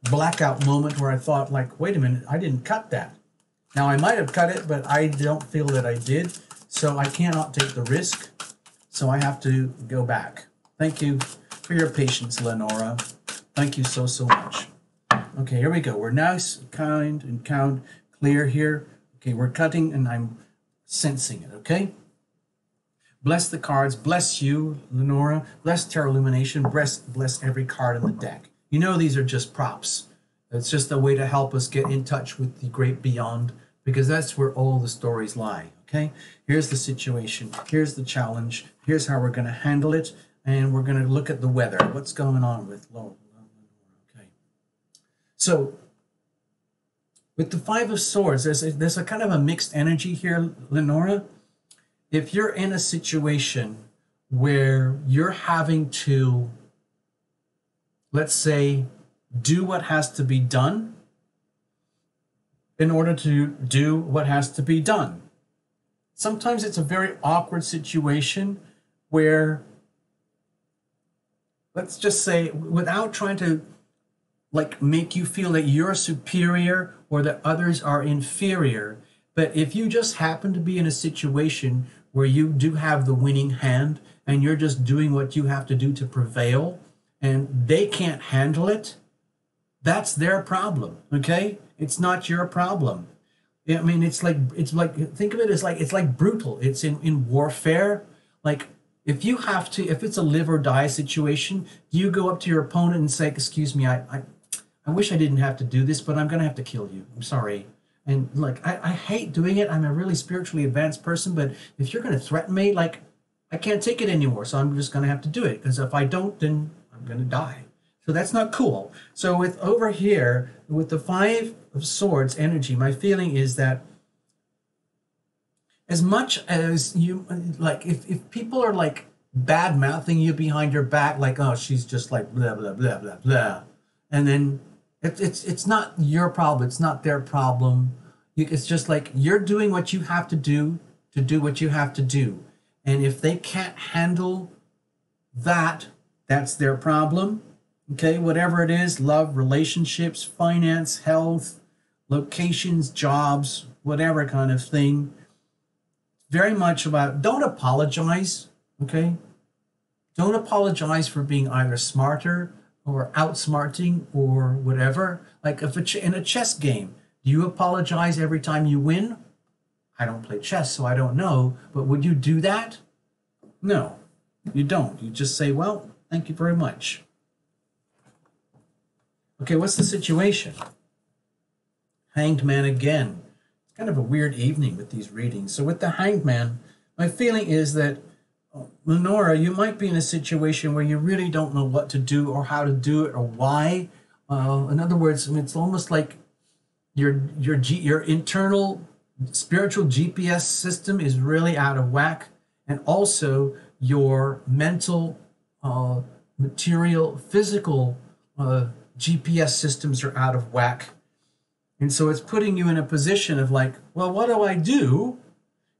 blackout moment where I thought, like, wait a minute, I didn't cut that. Now, I might have cut it, but I don't feel that I did, so I cannot take the risk, so I have to go back. Thank you for your patience, Lenora. Thank you so, so much. Okay, here we go. We're nice, kind, and count clear here. Okay, we're cutting, and I'm sensing it, okay? Bless the cards. Bless you, Lenora. Bless Terra Illumination. Bless every card in the deck. You know these are just props. It's just a way to help us get in touch with the great beyond, because that's where all the stories lie, okay? Here's the situation. Here's the challenge. Here's how we're going to handle it, and we're going to look at the weather. What's going on with Lenora? Okay. So, with the Five of Swords, there's a kind of a mixed energy here, Lenora. If you're in a situation where you're having to, let's say, do what has to be done in order to do what has to be done. Sometimes it's a very awkward situation where, let's just say, without trying to like make you feel that you're superior or that others are inferior, but if you just happen to be in a situation where you do have the winning hand and you're just doing what you have to do to prevail and they can't handle it, that's their problem, okay? It's not your problem. I mean, it's like think of it as it's like brutal. It's in warfare. Like if you have to, if it's a live or die situation, you go up to your opponent and say, "Excuse me, I wish I didn't have to do this, but I'm gonna have to kill you. I'm sorry." And like I hate doing it. I'm a really spiritually advanced person, but if you're gonna threaten me, like I can't take it anymore. So I'm just gonna have to do it, because if I don't, then I'm gonna die. So that's not cool. So with over here, with the Five of Swords energy, my feeling is that as much as you, like if people are like bad mouthing you behind your back, like, oh, she's just like blah blah blah blah blah, and then it's not your problem, it's not their problem. It's just like you're doing what you have to do what you have to do, and if they can't handle that, that's their problem. Okay, whatever it is, love, relationships, finance, health, locations, jobs, whatever kind of thing. Very much about, don't apologize, okay? Don't apologize for being either smarter or outsmarting or whatever. Like if in a chess game, do you apologize every time you win? I don't play chess, so I don't know. But would you do that? No, you don't. You just say, well, thank you very much. Okay, what's the situation? Hanged Man again. It's kind of a weird evening with these readings. So with the Hanged Man, my feeling is that, Lenora, you might be in a situation where you really don't know what to do or how to do it or why. In other words, I mean, it's almost like your internal spiritual GPS system is really out of whack, and also your mental, material, physical GPS systems are out of whack. And so it's putting you in a position of like, well, what do I do?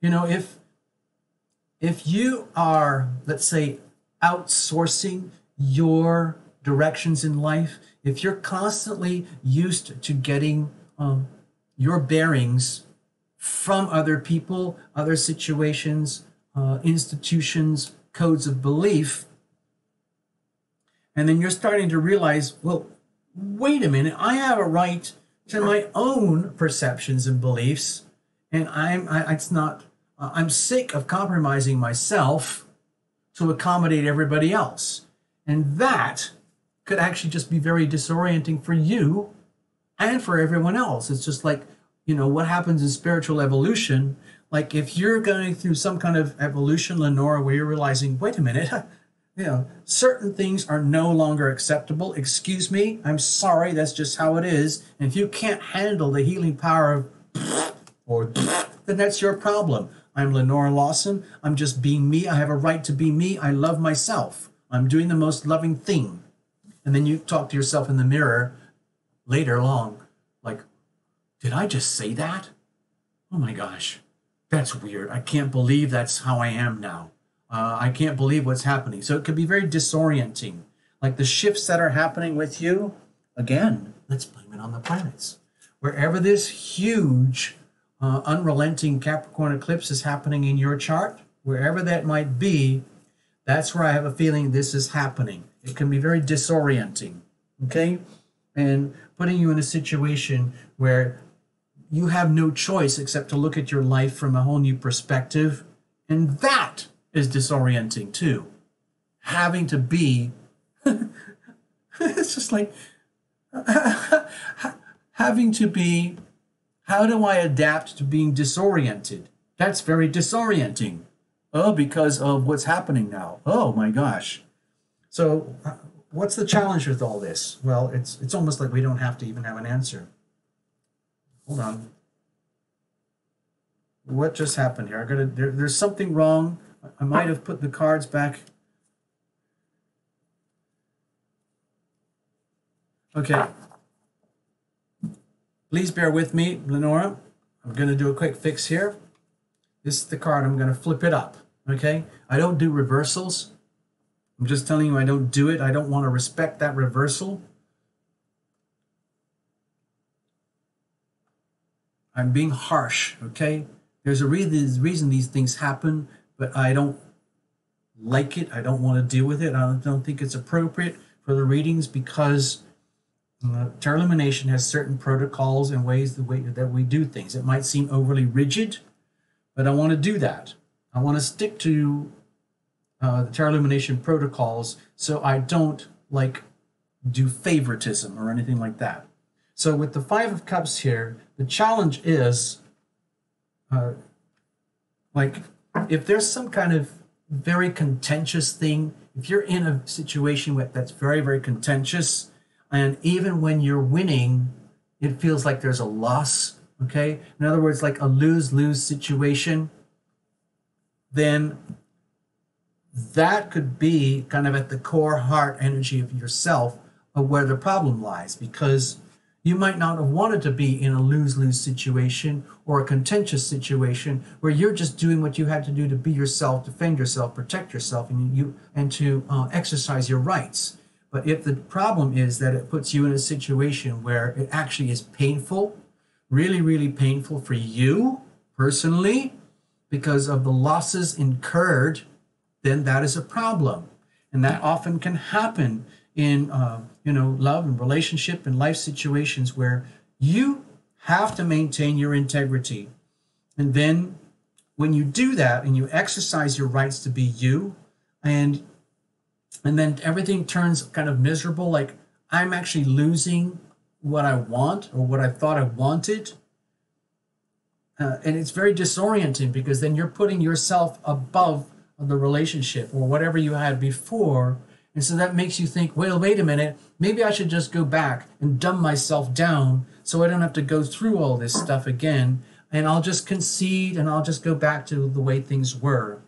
You know, if you are, let's say, outsourcing your directions in life, if you're constantly used to getting your bearings from other people, other situations, institutions, codes of belief, and then you're starting to realize, well, wait a minute, I have a right to my own perceptions and beliefs, and I'm sick of compromising myself to accommodate everybody else. And that could actually just be very disorienting for you and for everyone else. It's just like, you know, what happens in spiritual evolution. Like if you're going through some kind of evolution, Lenora, where you're realizing, wait a minute, you know, certain things are no longer acceptable. Excuse me, I'm sorry, that's just how it is. And if you can't handle the healing power of or then that's your problem. I'm Lenora Lawson. I'm just being me. I have a right to be me. I love myself. I'm doing the most loving thing. And then you talk to yourself in the mirror later along, like, did I just say that? Oh my gosh, that's weird. I can't believe that's how I am now. I can't believe what's happening. So it could be very disorienting. Like the shifts that are happening with you, again, let's blame it on the planets. Wherever this huge, unrelenting Capricorn eclipse is happening in your chart, wherever that might be, that's where I have a feeling this is happening. It can be very disorienting, okay? And putting you in a situation where you have no choice except to look at your life from a whole new perspective. And that is disorienting too. Having to be, it's just like, having to be, how do I adapt to being disoriented? That's very disorienting. Oh, because of what's happening now. Oh my gosh. So what's the challenge with all this? Well, it's almost like we don't have to even have an answer. Hold on. What just happened here? There's something wrong. I might have put the cards back. Okay. Please bear with me, Lenora. I'm going to do a quick fix here. This is the card. I'm going to flip it up. Okay? I don't do reversals. I'm just telling you I don't do it. I don't want to respect that reversal. I'm being harsh, okay? There's a reason these things happen, but I don't like it. I don't want to deal with it. I don't think it's appropriate for the readings because Tarot Lumination has certain protocols and ways that we do things. It might seem overly rigid, but I want to do that. I want to stick to the Tarot Lumination protocols so I don't like do favoritism or anything like that. So with the Five of Cups here, the challenge is like if there's some kind of very contentious thing, if you're in a situation that's very, very contentious, and even when you're winning, it feels like there's a loss, okay? In other words, like a lose-lose situation, then that could be kind of at the core heart energy of yourself of where the problem lies, because you might not have wanted to be in a lose-lose situation or a contentious situation where you're just doing what you had to do to be yourself, defend yourself, protect yourself, and to exercise your rights. But if the problem is that it puts you in a situation where it actually is painful, really, really painful for you personally because of the losses incurred, then that is a problem. And that often can happen in love and relationship and life situations where you have to maintain your integrity. And then when you do that and you exercise your rights to be you, and then everything turns kind of miserable, like I'm actually losing what I want or what I thought I wanted. And it's very disorienting because then you're putting yourself above the relationship or whatever you had before. And so that makes you think, well, wait a minute, maybe I should just go back and dumb myself down so I don't have to go through all this stuff again. And I'll just concede and I'll just go back to the way things were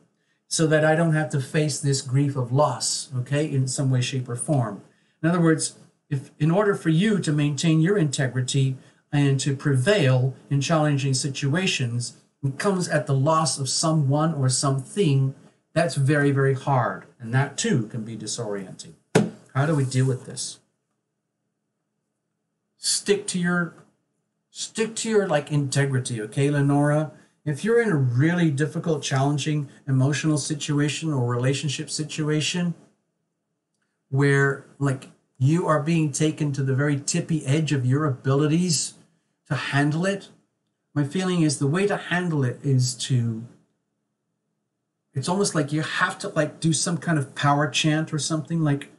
so that I don't have to face this grief of loss, okay, in some way, shape, or form. In other words, if in order for you to maintain your integrity and to prevail in challenging situations, it comes at the loss of someone or something. That's very, very hard. And that too can be disorienting. How do we deal with this? Stick to your like integrity, okay, Lenora? If you're in a really difficult, challenging emotional situation or relationship situation where like you are being taken to the very tippy edge of your abilities to handle it, my feeling is the way to handle it is to, it's almost like you have to like do some kind of power chant or something like,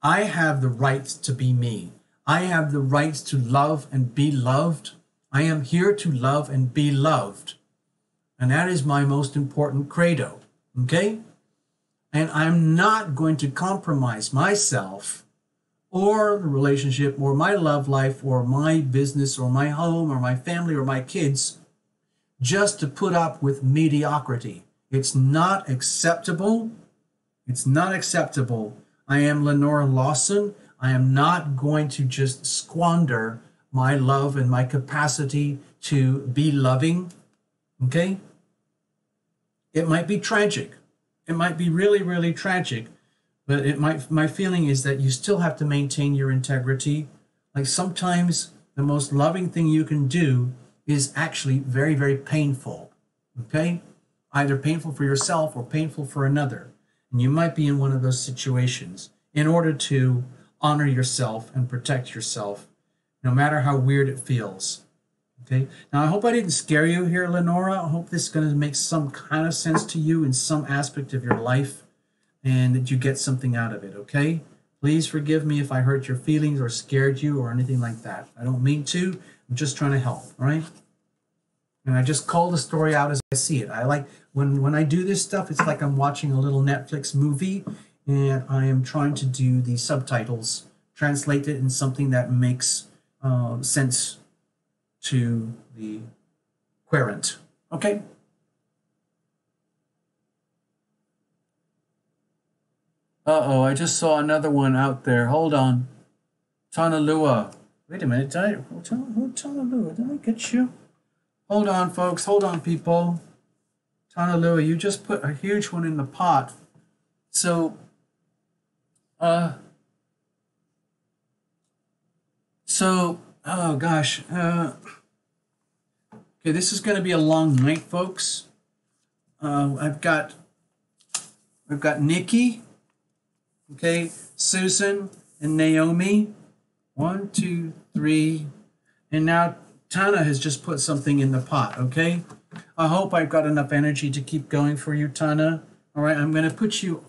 I have the right to be me. I have the right to love and be loved. I am here to love and be loved. And that is my most important credo, okay? And I'm not going to compromise myself or the relationship or my love life or my business or my home or my family or my kids just to put up with mediocrity. It's not acceptable. It's not acceptable. I am Lenora Lawson. I am not going to just squander my love and my capacity to be loving. Okay? It might be tragic. It might be really, really tragic. But my feeling is that you still have to maintain your integrity. Like sometimes the most loving thing you can do is actually very, very painful. Okay? Either painful for yourself or painful for another. And you might be in one of those situations in order to honor yourself and protect yourself, no matter how weird it feels. Okay? Now, I hope I didn't scare you here, Lenora. I hope this is going to make some kind of sense to you in some aspect of your life and that you get something out of it, okay? Please forgive me if I hurt your feelings or scared you or anything like that. I don't mean to. I'm just trying to help, all right? And I just call the story out as I see it. I like, when I do this stuff, it's like I'm watching a little Netflix movie and I am trying to do the subtitles, translate it in something that makes sense to the querent. Okay? Uh-oh, I just saw another one out there. Hold on. Tanalua. Wait a minute. Tanalua? Did I get you? Hold on, folks. Hold on, people. Tanalua, you just put a huge one in the pot. So, oh gosh. Okay, this is going to be a long night, folks. I've got Nikki, okay, Susan, and Naomi. 1, 2, 3, and now Tana has just put something in the pot, okay? I hope I've got enough energy to keep going for you, Tana. All right, I'm going to put you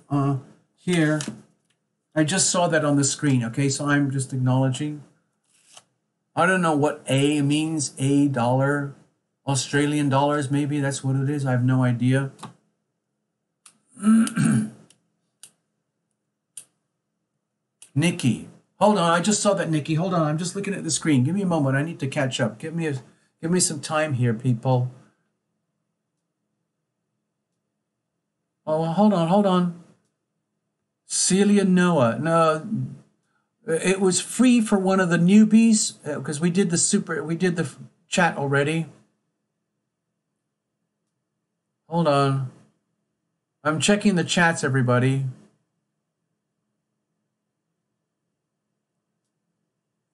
here. I just saw that on the screen, okay? So I'm just acknowledging. I don't know what A means, A dollar, Australian dollars maybe, that's what it is. I have no idea. Nikki. Hold on, I just saw that, Nikki. Hold on, I'm just looking at the screen. Give me a moment. I need to catch up. Give me some time here, people. Oh, hold on, hold on. Celia Noah. No, it was free for one of the newbies because we did the chat already. Hold on. I'm checking the chats, everybody.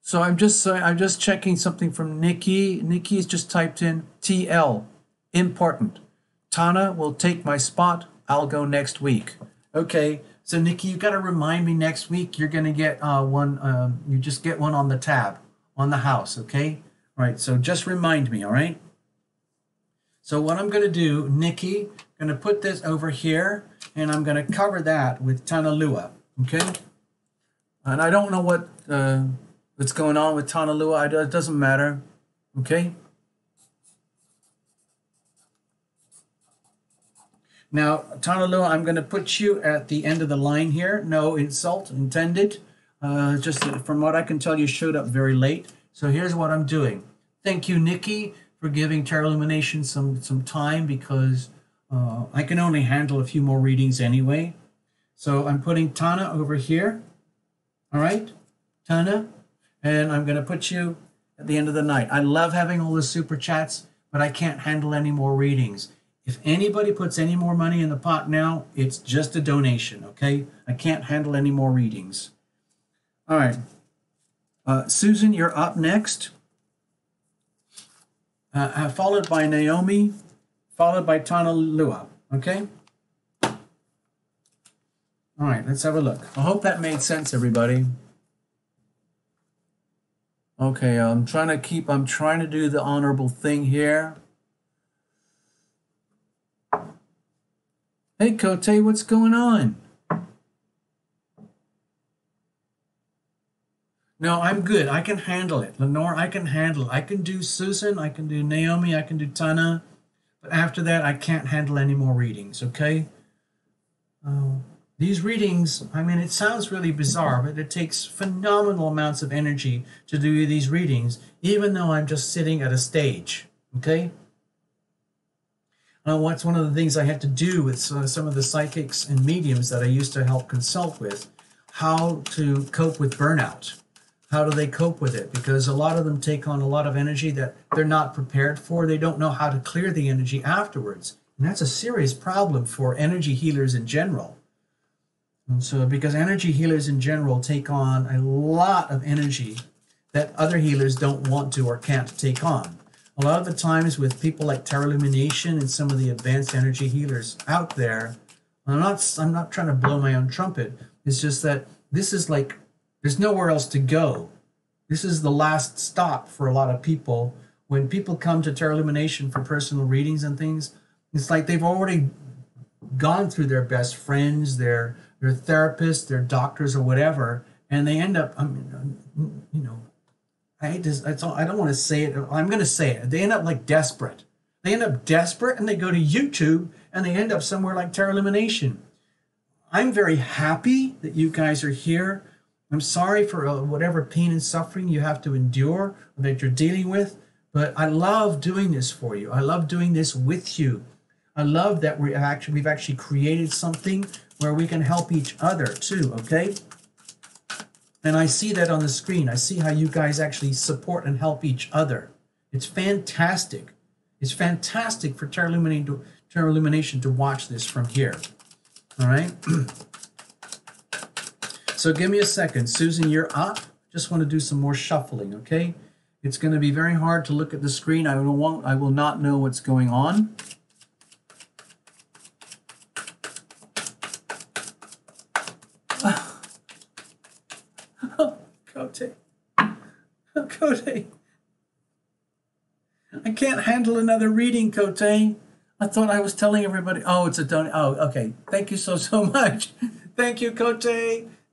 So I'm just checking something from Nikki. Nikki's just typed in TL, important. Tana will take my spot. I'll go next week. Okay. So Nikki, you got to remind me next week. You're going to get one. You just get one on the tab on the house. Okay. All right. So just remind me. All right. So what I'm going to do, Nikki, I'm going to put this over here, and I'm going to cover that with Tana Lua. Okay. And I don't know what's going on with Tana Lua. It doesn't matter. Okay. Now, Tana Lua, I'm going to put you at the end of the line here. No insult intended. Just from what I can tell, you showed up very late. So here's what I'm doing. Thank you, Nikki, for giving Tarot Illumination some time because I can only handle a few more readings anyway. So I'm putting Tana over here. All right, Tana. And I'm going to put you at the end of the night. I love having all the super chats, but I can't handle any more readings. If anybody puts any more money in the pot now, it's just a donation, okay? I can't handle any more readings. All right. Susan, you're up next. Followed by Naomi, followed by Tana Lua, okay? All right, let's have a look. I hope that made sense, everybody. Okay, I'm trying to do the honorable thing here. Hey, Cote, what's going on? No, I'm good. I can handle it. Lenore, I can handle it. I can do Susan, I can do Naomi, I can do Tana. But after that, I can't handle any more readings, okay? These readings, I mean, it sounds really bizarre, but it takes phenomenal amounts of energy to do these readings, even though I'm just sitting at a stage, okay? What's one of the things I had to do with some of the psychics and mediums that I used to help consult with, how to cope with burnout. How do they cope with it? Because a lot of them take on a lot of energy that they're not prepared for. They don't know how to clear the energy afterwards. And that's a serious problem for energy healers in general. And so because energy healers in general take on a lot of energy that other healers don't want to or can't take on. A lot of the times with people like Tarot Illumination and some of the advanced energy healers out there, I'm not trying to blow my own trumpet. It's just that this is like, there's nowhere else to go. This is the last stop for a lot of people. When people come to Tarot Illumination for personal readings and things, it's like they've already gone through their best friends, their therapists, their doctors or whatever, and they end up, I don't want to say it. I'm going to say it. They end up like desperate. They end up desperate and they go to YouTube and they end up somewhere like Tarot Illumination. I'm very happy that you guys are here. I'm sorry for whatever pain and suffering you have to endure or that you're dealing with, but I love doing this for you. I love doing this with you. I love that we've actually created something where we can help each other too, okay? And I see that on the screen. I see how you guys actually support and help each other. It's fantastic. It's fantastic for Tarot Illumination to watch this from here. All right? So give me a second. Susan, you're up. Just want to do some more shuffling, okay? It's going to be very hard to look at the screen. I will not know what's going on. Cote. I can't handle another reading, Cote. I thought I was telling everybody. Oh, it's a donation. Oh, okay. Thank you so much. Thank you, Cote.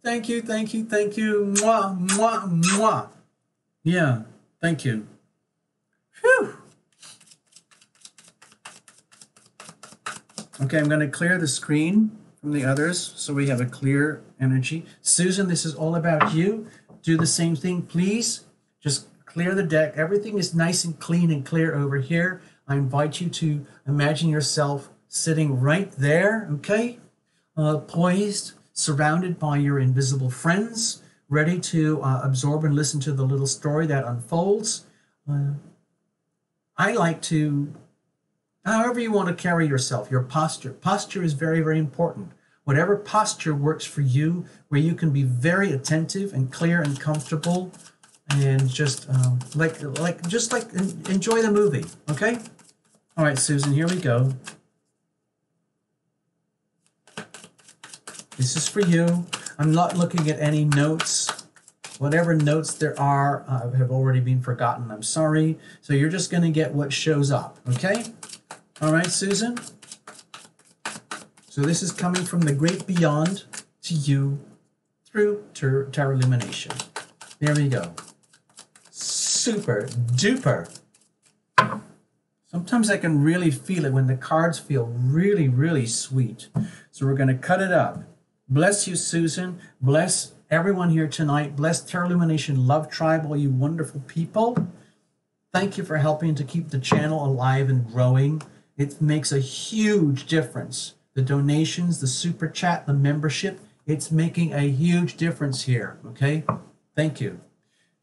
Thank you. Mwah, mwah, mwah. Yeah, thank you. Phew. Okay, I'm going to clear the screen from the others so we have a clear energy. Susan, this is all about you. Do the same thing, please. Just clear the deck. Everything is nice and clean and clear over here. I invite you to imagine yourself sitting right there, okay? Poised, surrounded by your invisible friends, ready to absorb and listen to the little story that unfolds. I like to, however you want to carry yourself, your posture. Posture is very, very important. Whatever posture works for you, where you can be very attentive and clear and comfortable, and just enjoy the movie, okay? All right, Susan, here we go. This is for you. I'm not looking at any notes. Whatever notes there are have already been forgotten. I'm sorry. So you're just going to get what shows up, okay? All right, Susan? So this is coming from the great beyond to you through Tarot Illumination. There we go. Super duper. Sometimes I can really feel it when the cards feel really, really sweet. So we're going to cut it up. Bless you, Susan. Bless everyone here tonight. Bless Tarot Illumination Love Tribe, all you wonderful people. Thank you for helping to keep the channel alive and growing. It makes a huge difference. The donations, the super chat, the membership, it's making a huge difference here, okay? Thank you.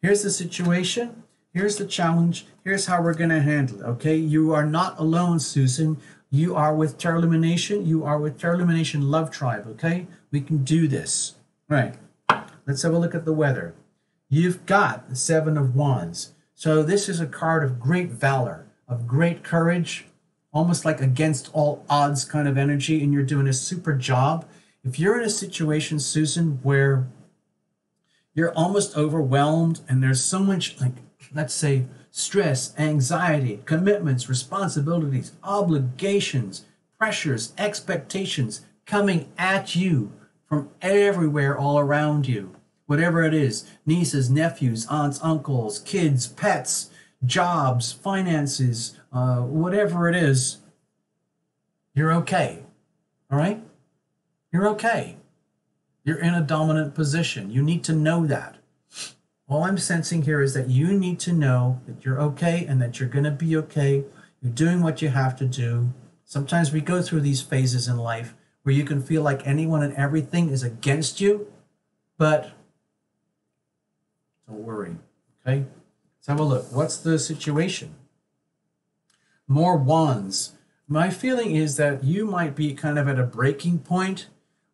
Here's the situation. Here's the challenge. Here's how we're going to handle it, okay? You are not alone, Susan. You are with Tarot Illumination. You are with Tarot Illumination Love Tribe, okay? We can do this. All right. Let's have a look at the weather. You've got the Seven of Wands. So this is a card of great valor, of great courage, almost like against all odds kind of energy, and you're doing a super job. If you're in a situation, Susan, where you're almost overwhelmed and there's so much, like, let's say, stress, anxiety, commitments, responsibilities, obligations, pressures, expectations coming at you from everywhere all around you, whatever it is, nieces, nephews, aunts, uncles, kids, pets, jobs, finances, whatever it is, you're okay, all right? You're okay. You're in a dominant position. You need to know that. All I'm sensing here is that you need to know that you're okay and that you're going to be okay. You're doing what you have to do. Sometimes we go through these phases in life where you can feel like anyone and everything is against you, but don't worry, okay? Let's have a look. What's the situation? More wands. My feeling is that you might be kind of at a breaking point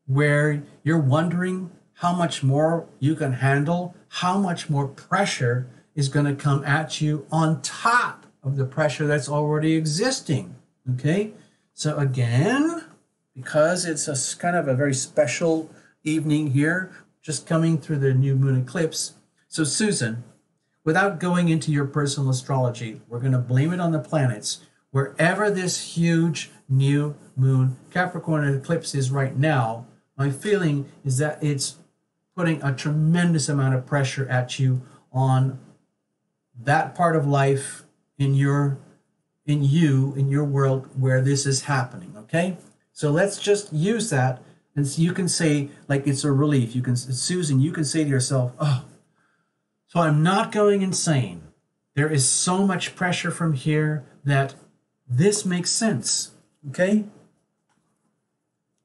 where you're wondering how much more you can handle, how much more pressure is going to come at you on top of the pressure that's already existing, okay? So again, because it's a kind of a very special evening here, just coming through the new moon eclipse. So Susan, without going into your personal astrology, we're going to blame it on the planets. Wherever this huge new moon Capricorn eclipse is right now, my feeling is that it's putting a tremendous amount of pressure at you on that part of life in your world where this is happening, okay? So let's just use that, and so you can say, like, it's a relief. You can, Susan, you can say to yourself, oh, so I'm not going insane. There is so much pressure from here that this makes sense, okay?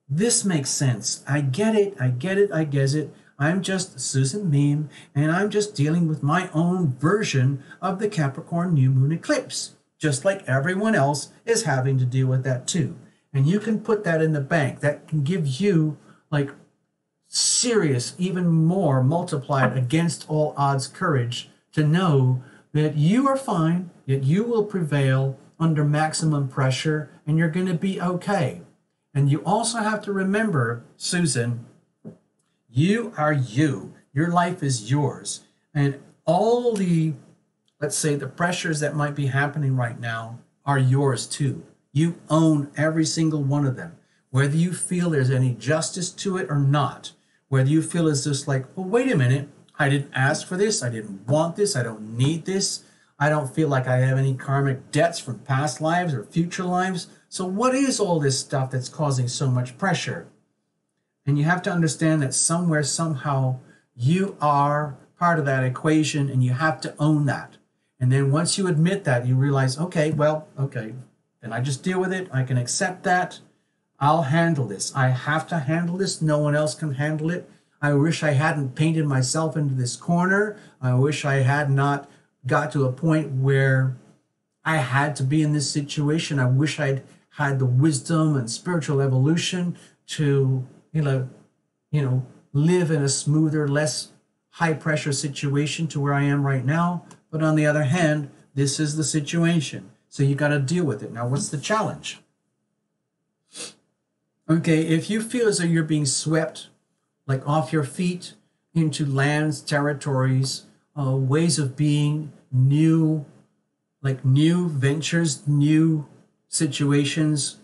This makes sense. I get it, I get it, I get it. I'm just Susan Meme, and I'm just dealing with my own version of the Capricorn new moon eclipse, just like everyone else is having to deal with that too. And you can put that in the bank. That can give you, like, serious, even more multiplied against all odds courage to know that you are fine, that you will prevail under maximum pressure, and you're going to be okay. And you also have to remember, Susan, you are you. Your life is yours. And all the, let's say, the pressures that might be happening right now are yours too. You own every single one of them. Whether you feel there's any justice to it or not, whether you feel it's just like, well, wait a minute, I didn't ask for this, I didn't want this, I don't need this, I don't feel like I have any karmic debts from past lives or future lives. So what is all this stuff that's causing so much pressure? And you have to understand that somewhere, somehow, you are part of that equation, and you have to own that. And then once you admit that, you realize, okay, well, okay, then I just deal with it. I can accept that. I'll handle this. I have to handle this. No one else can handle it. I wish I hadn't painted myself into this corner. I wish I had not got to a point where I had to be in this situation. I wish I'd had the wisdom and spiritual evolution to, live in a smoother, less high pressure situation to where I am right now. But on the other hand, this is the situation. So you got to deal with it. Now, what's the challenge? Okay, if you feel as though you're being swept like off your feet into lands, territories, ways of being, new ventures, new situations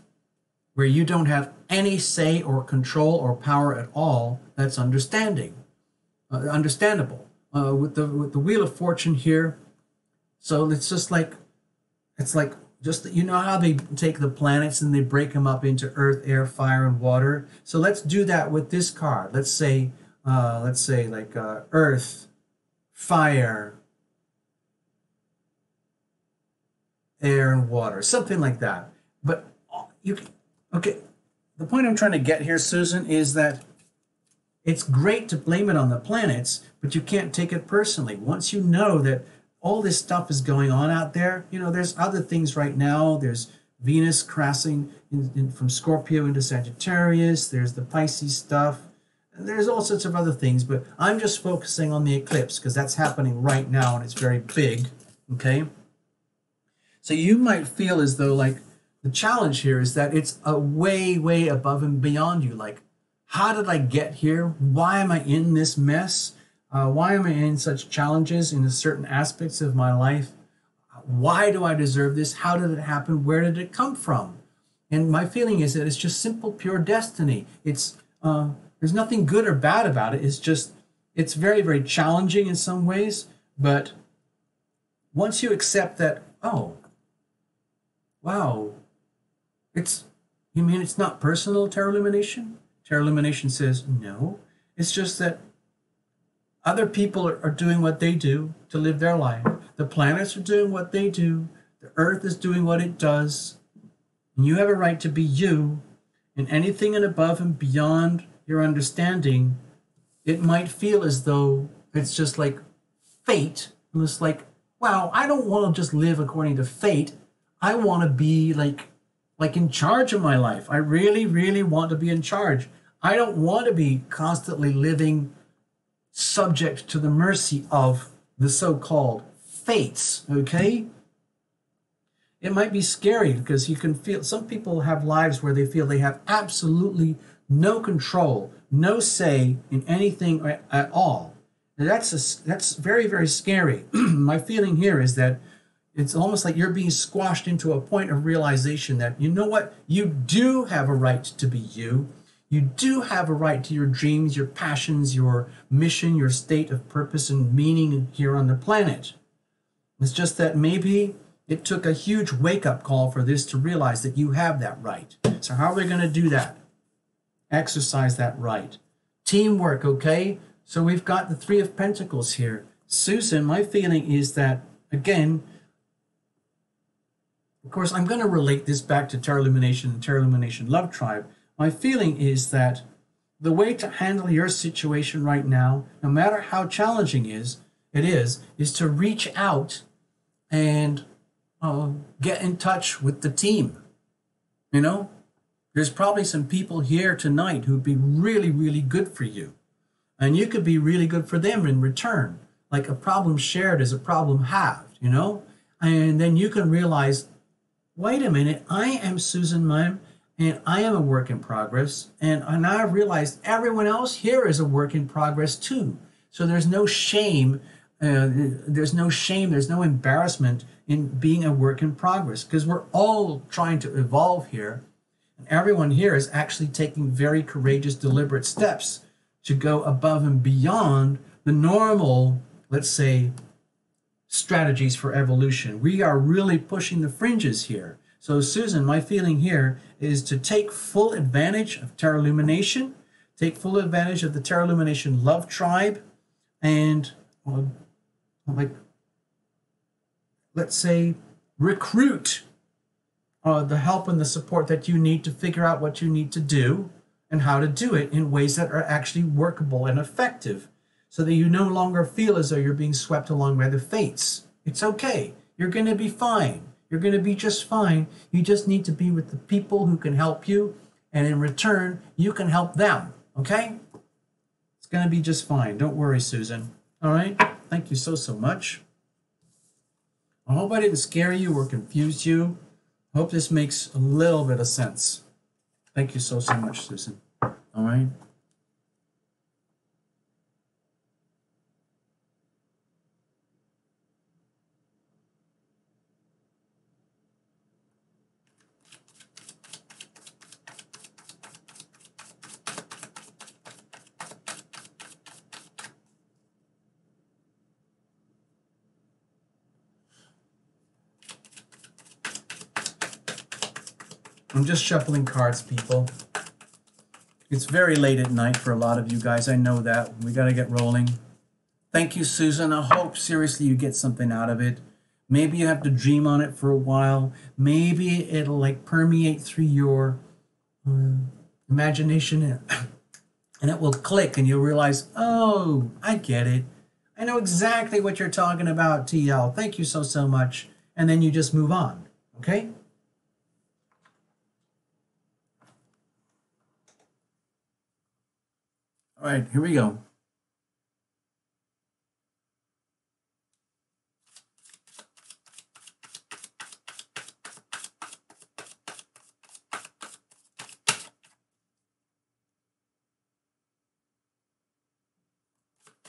where you don't have any say or control or power at all, that's understandable. With the Wheel of Fortune here, so it's like how they take the planets and they break them up into earth, air, fire, and water. So let's do that with this card. Let's say earth, fire, air, and water, something like that. But okay. The point I'm trying to get here, Susan, is that it's great to blame it on the planets, but you can't take it personally. Once you know that all this stuff is going on out there, there's other things right now. There's Venus crossing from Scorpio into Sagittarius. There's the Pisces stuff. And there's all sorts of other things, but I'm just focusing on the eclipse because that's happening right now and it's very big, okay? So you might feel as though like the challenge here is that it's a way, way above and beyond you. Like, how did I get here? Why am I in this mess? Why am I in such challenges in certain aspects of my life? Why do I deserve this? How did it happen? Where did it come from? And my feeling is that it's just simple, pure destiny. It's there's nothing good or bad about it. It's very, very challenging in some ways. But once you accept that, oh, wow, it's not personal, Tarot Illumination? Tarot Illumination says, no, it's just that other people are doing what they do to live their life. The planets are doing what they do. The earth is doing what it does. And you have a right to be you. And anything and above and beyond your understanding, it might feel as though it's just like fate. And it's like, wow, I don't want to just live according to fate. I want to be like in charge of my life. I really, really want to be in charge. I don't want to be constantly living subject to the mercy of the so-called fates, okay? It might be scary because you can feel, some people have lives where they feel they have absolutely no control, no say in anything at all. And that's very, very scary. My feeling here is that it's almost like you're being squashed into a point of realization that, you know what, you do have a right to be you. You do have a right to your dreams, your passions, your mission, your state of purpose and meaning here on the planet. It's just that maybe it took a huge wake-up call for this to realize that you have that right. So how are we going to do that? Exercise that right. Teamwork, okay? So we've got the Three of Pentacles here. Susan, my feeling is that, again, of course, I'm going to relate this back to Tarot Illumination and Tarot Illumination Love Tribe. My feeling is that the way to handle your situation right now, no matter how challenging it is to reach out and get in touch with the team. There's probably some people here tonight who'd be really, really good for you. And you could be really good for them in return. Like a problem shared is a problem halved, And then you can realize, wait a minute, I am Susan Mime, and I am a work in progress. And now I've realized everyone else here is a work in progress too. So there's no shame. There's no embarrassment in being a work in progress because we're all trying to evolve here. And everyone here is actually taking very courageous, deliberate steps to go above and beyond the normal, let's say, strategies for evolution. We are really pushing the fringes here. So Susan, my feeling here is to take full advantage of Tarot Illumination, take full advantage of the Tarot Illumination Love Tribe, and let's say recruit the help and the support that you need to figure out what you need to do and how to do it in ways that are actually workable and effective, so that you no longer feel as though you're being swept along by the fates. It's okay. You're going to be fine. You're going to be just fine. You just need to be with the people who can help you, and in return, you can help them, okay? It's going to be just fine. Don't worry, Susan. All right? Thank you so, so much. I hope I didn't scare you or confuse you. I hope this makes a little bit of sense. Thank you so, so much, Susan. All right? I'm just shuffling cards, people. It's very late at night for a lot of you guys. I know that. We got to get rolling. Thank you, Susan. I hope, seriously, you get something out of it. Maybe you have to dream on it for a while. Maybe it'll, like, permeate through your imagination, and it will click, and you'll realize, oh, I get it. I know exactly what you're talking about, TL. Thank you so, so much. And then you just move on, okay? All right, here we go.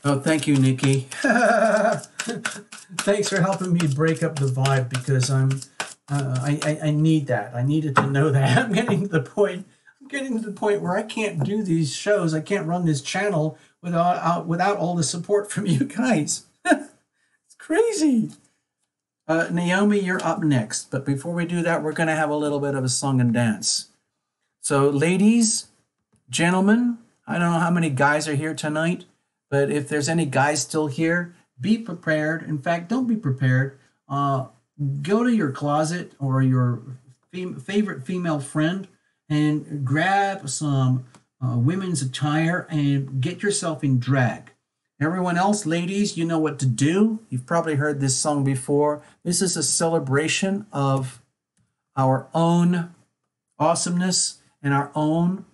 Oh, thank you, Nikki. Thanks for helping me break up the vibe, because I need that. I needed to know that. I'm getting to the point where I can't do these shows. I can't run this channel without all the support from you guys. It's crazy. Naomi, you're up next. But before we do that, we're going to have a little bit of a song and dance. So ladies, gentlemen, I don't know how many guys are here tonight, but if there's any guys still here, be prepared. In fact, don't be prepared. Go to your closet or your favorite female friend and grab some women's attire and get yourself in drag. Everyone else, ladies, you know what to do. You've probably heard this song before. This is a celebration of our own awesomeness and our own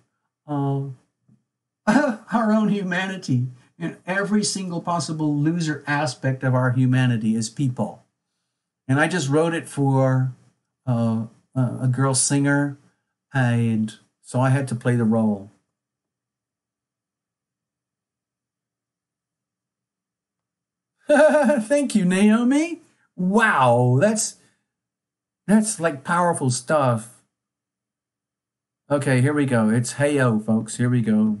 humanity, and every single possible loser aspect of our humanity as people. And I just wrote it for a girl singer, and so I had to play the role. Thank you, Naomi. Wow, that's like powerful stuff. Okay, here we go. It's Hey-O, folks. Here we go.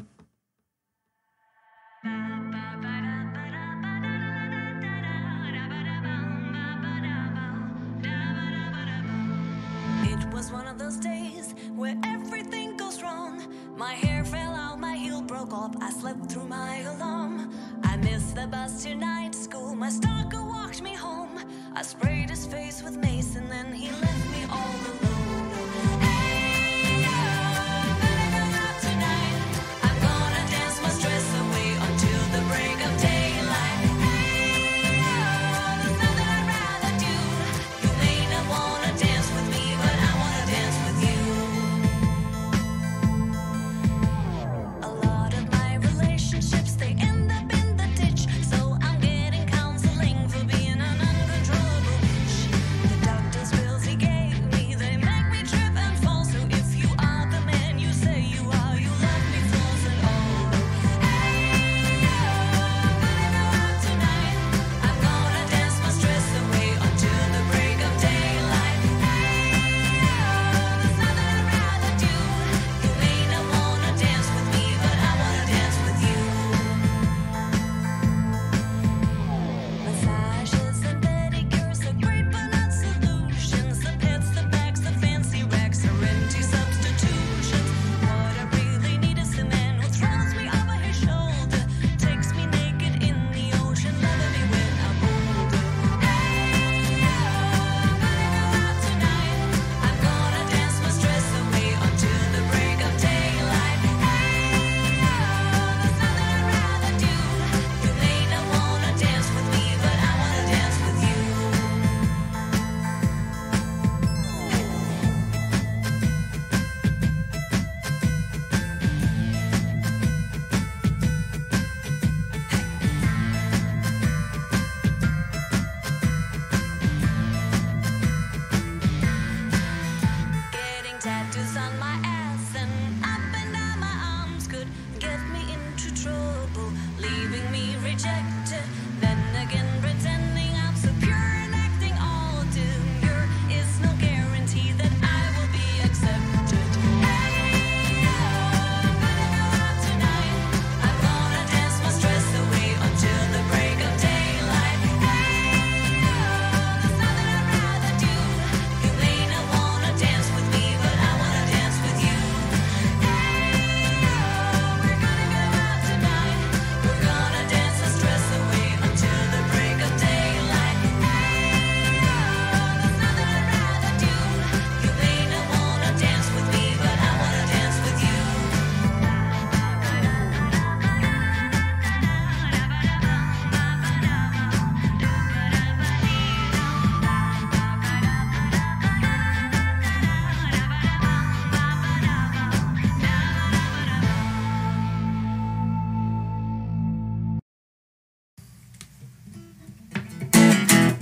It was one of those days where everything goes wrong. My hair fell out, my heel broke off, I slept through my alarm. I missed the bus to night school, my stalker walked me home. I sprayed his face with mace and then he left me all alone. Hey, I'm gonna go out tonight. I'm gonna dance my stress away until the break of daylight. Hey, there's nothing I'd rather do. You may not wanna dance with me, but I wanna dance with you. A lot of my relationships, they end up in the ditch, so I'm getting counseling for being an uncontrollable bitch. The doctor's pills he gave me, they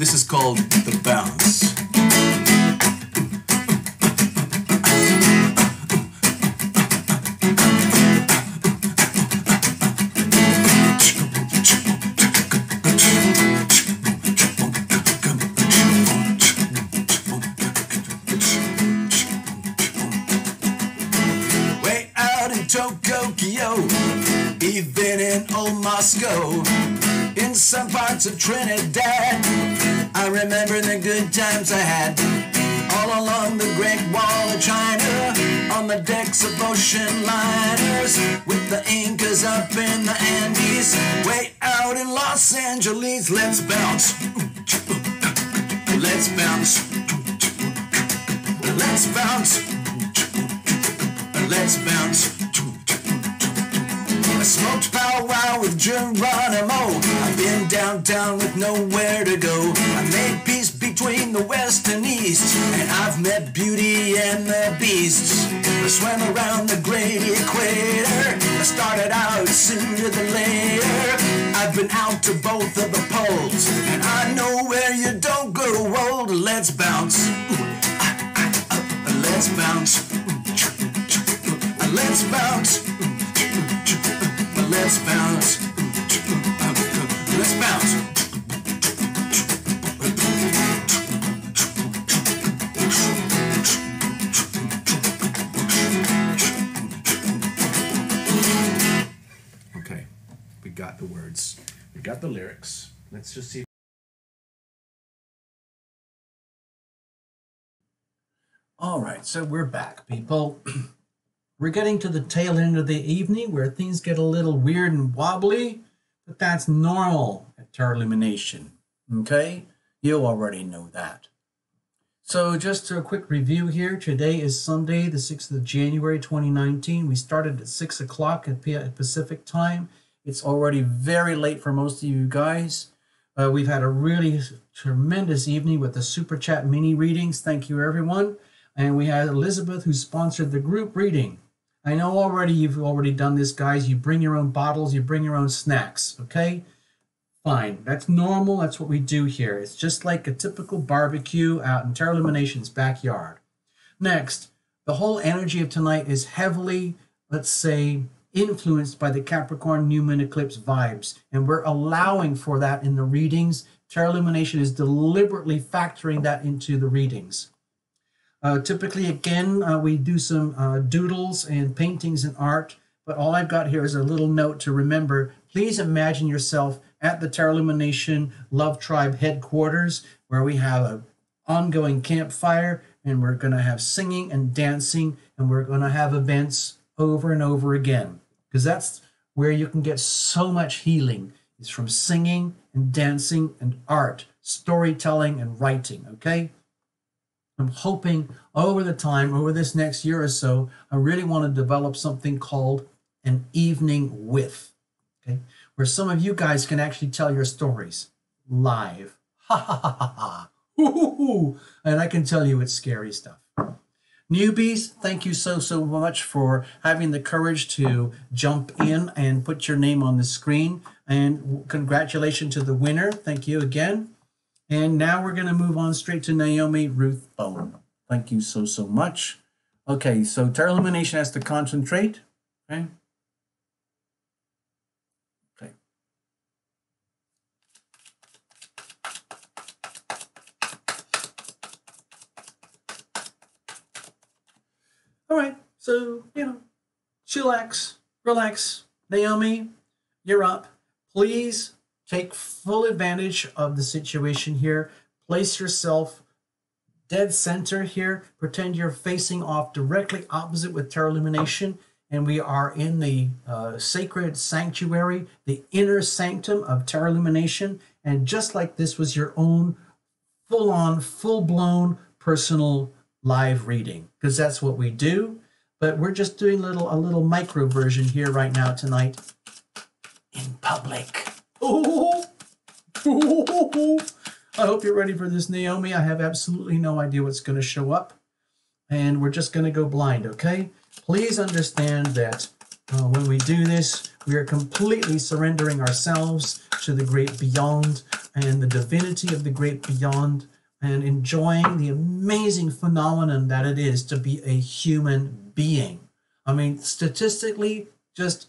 This is called The Bounce. Way out in Tokyo, even in old Moscow, in some parts of Trinidad, I remember the good times I had. All along the Great Wall of China, on the decks of ocean liners, with the Incas up in the Andes, way out in Los Angeles. Let's bounce. Let's bounce. Let's bounce. Let's bounce. I smoked powwow with Geronimo. I've been downtown with nowhere to go. I made peace between the West and East, and I've met Beauty and the Beast. I swam around the great equator. I started out sooner than later. I've been out to both of the poles, and I know where you don't grow old. Let's bounce. Let's bounce. Let's bounce. Let's bounce. Let's bounce. Okay, we got the words. We got the lyrics. Let's just see. All right, so we're back, people. We're getting to the tail end of the evening where things get a little weird and wobbly, but that's normal at Tarot Illumination, okay? You already know that. So just a quick review here. Today is Sunday, the 6th of January, 2019. We started at 6 o'clock at Pacific time. It's already very late for most of you guys. We've had a really tremendous evening with the Super Chat mini readings. Thank you, everyone. And we had Elizabeth who sponsored the group reading. I know already you've already done this, guys. You bring your own bottles, you bring your own snacks, okay? Fine. That's normal. That's what we do here. It's just like a typical barbecue out in Tarot Illumination's backyard. Next, the whole energy of tonight is heavily, let's say, influenced by the Capricorn new moon eclipse vibes, and we're allowing for that in the readings. Tarot Illumination is deliberately factoring that into the readings. Typically, again, we do some doodles and paintings and art, but all I've got here is a little note to remember. Please imagine yourself at the Tarot Illumination Love Tribe headquarters, where we have an ongoing campfire, and we're going to have singing and dancing, and we're going to have events over and over again, because that's where you can get so much healing. It's from singing and dancing and art, storytelling and writing, okay? I'm hoping over the time, over this next year or so, I really want to develop something called an evening with, okay? Where some of you guys can actually tell your stories live. Ha ha ha ha ha. And I can tell you it's scary stuff. Newbies, thank you so much for having the courage to jump in and put your name on the screen. And congratulations to the winner. Thank you again. And now we're going to move on straight to Naomi Ruth Bone. Thank you so much. Okay, so Tarot Illumination has to concentrate. Okay. Okay. All right, so, chillax, relax. Naomi, you're up. Please take full advantage of the situation here. Place yourself dead center here. Pretend you're facing off directly opposite with Tarot Illumination. And we are in the sacred sanctuary, the inner sanctum of Tarot Illumination. And just like this was your own full-on, full-blown personal live reading, because that's what we do. But we're just doing a little micro version here right now tonight in public. Oh, I hope you're ready for this, Naomi. I have absolutely no idea what's going to show up. And we're just going to go blind, okay? Please understand that when we do this, we are completely surrendering ourselves to the great beyond. and the divinity of the great beyond, and enjoying the amazing phenomenon that it is to be a human being. I mean, statistically, just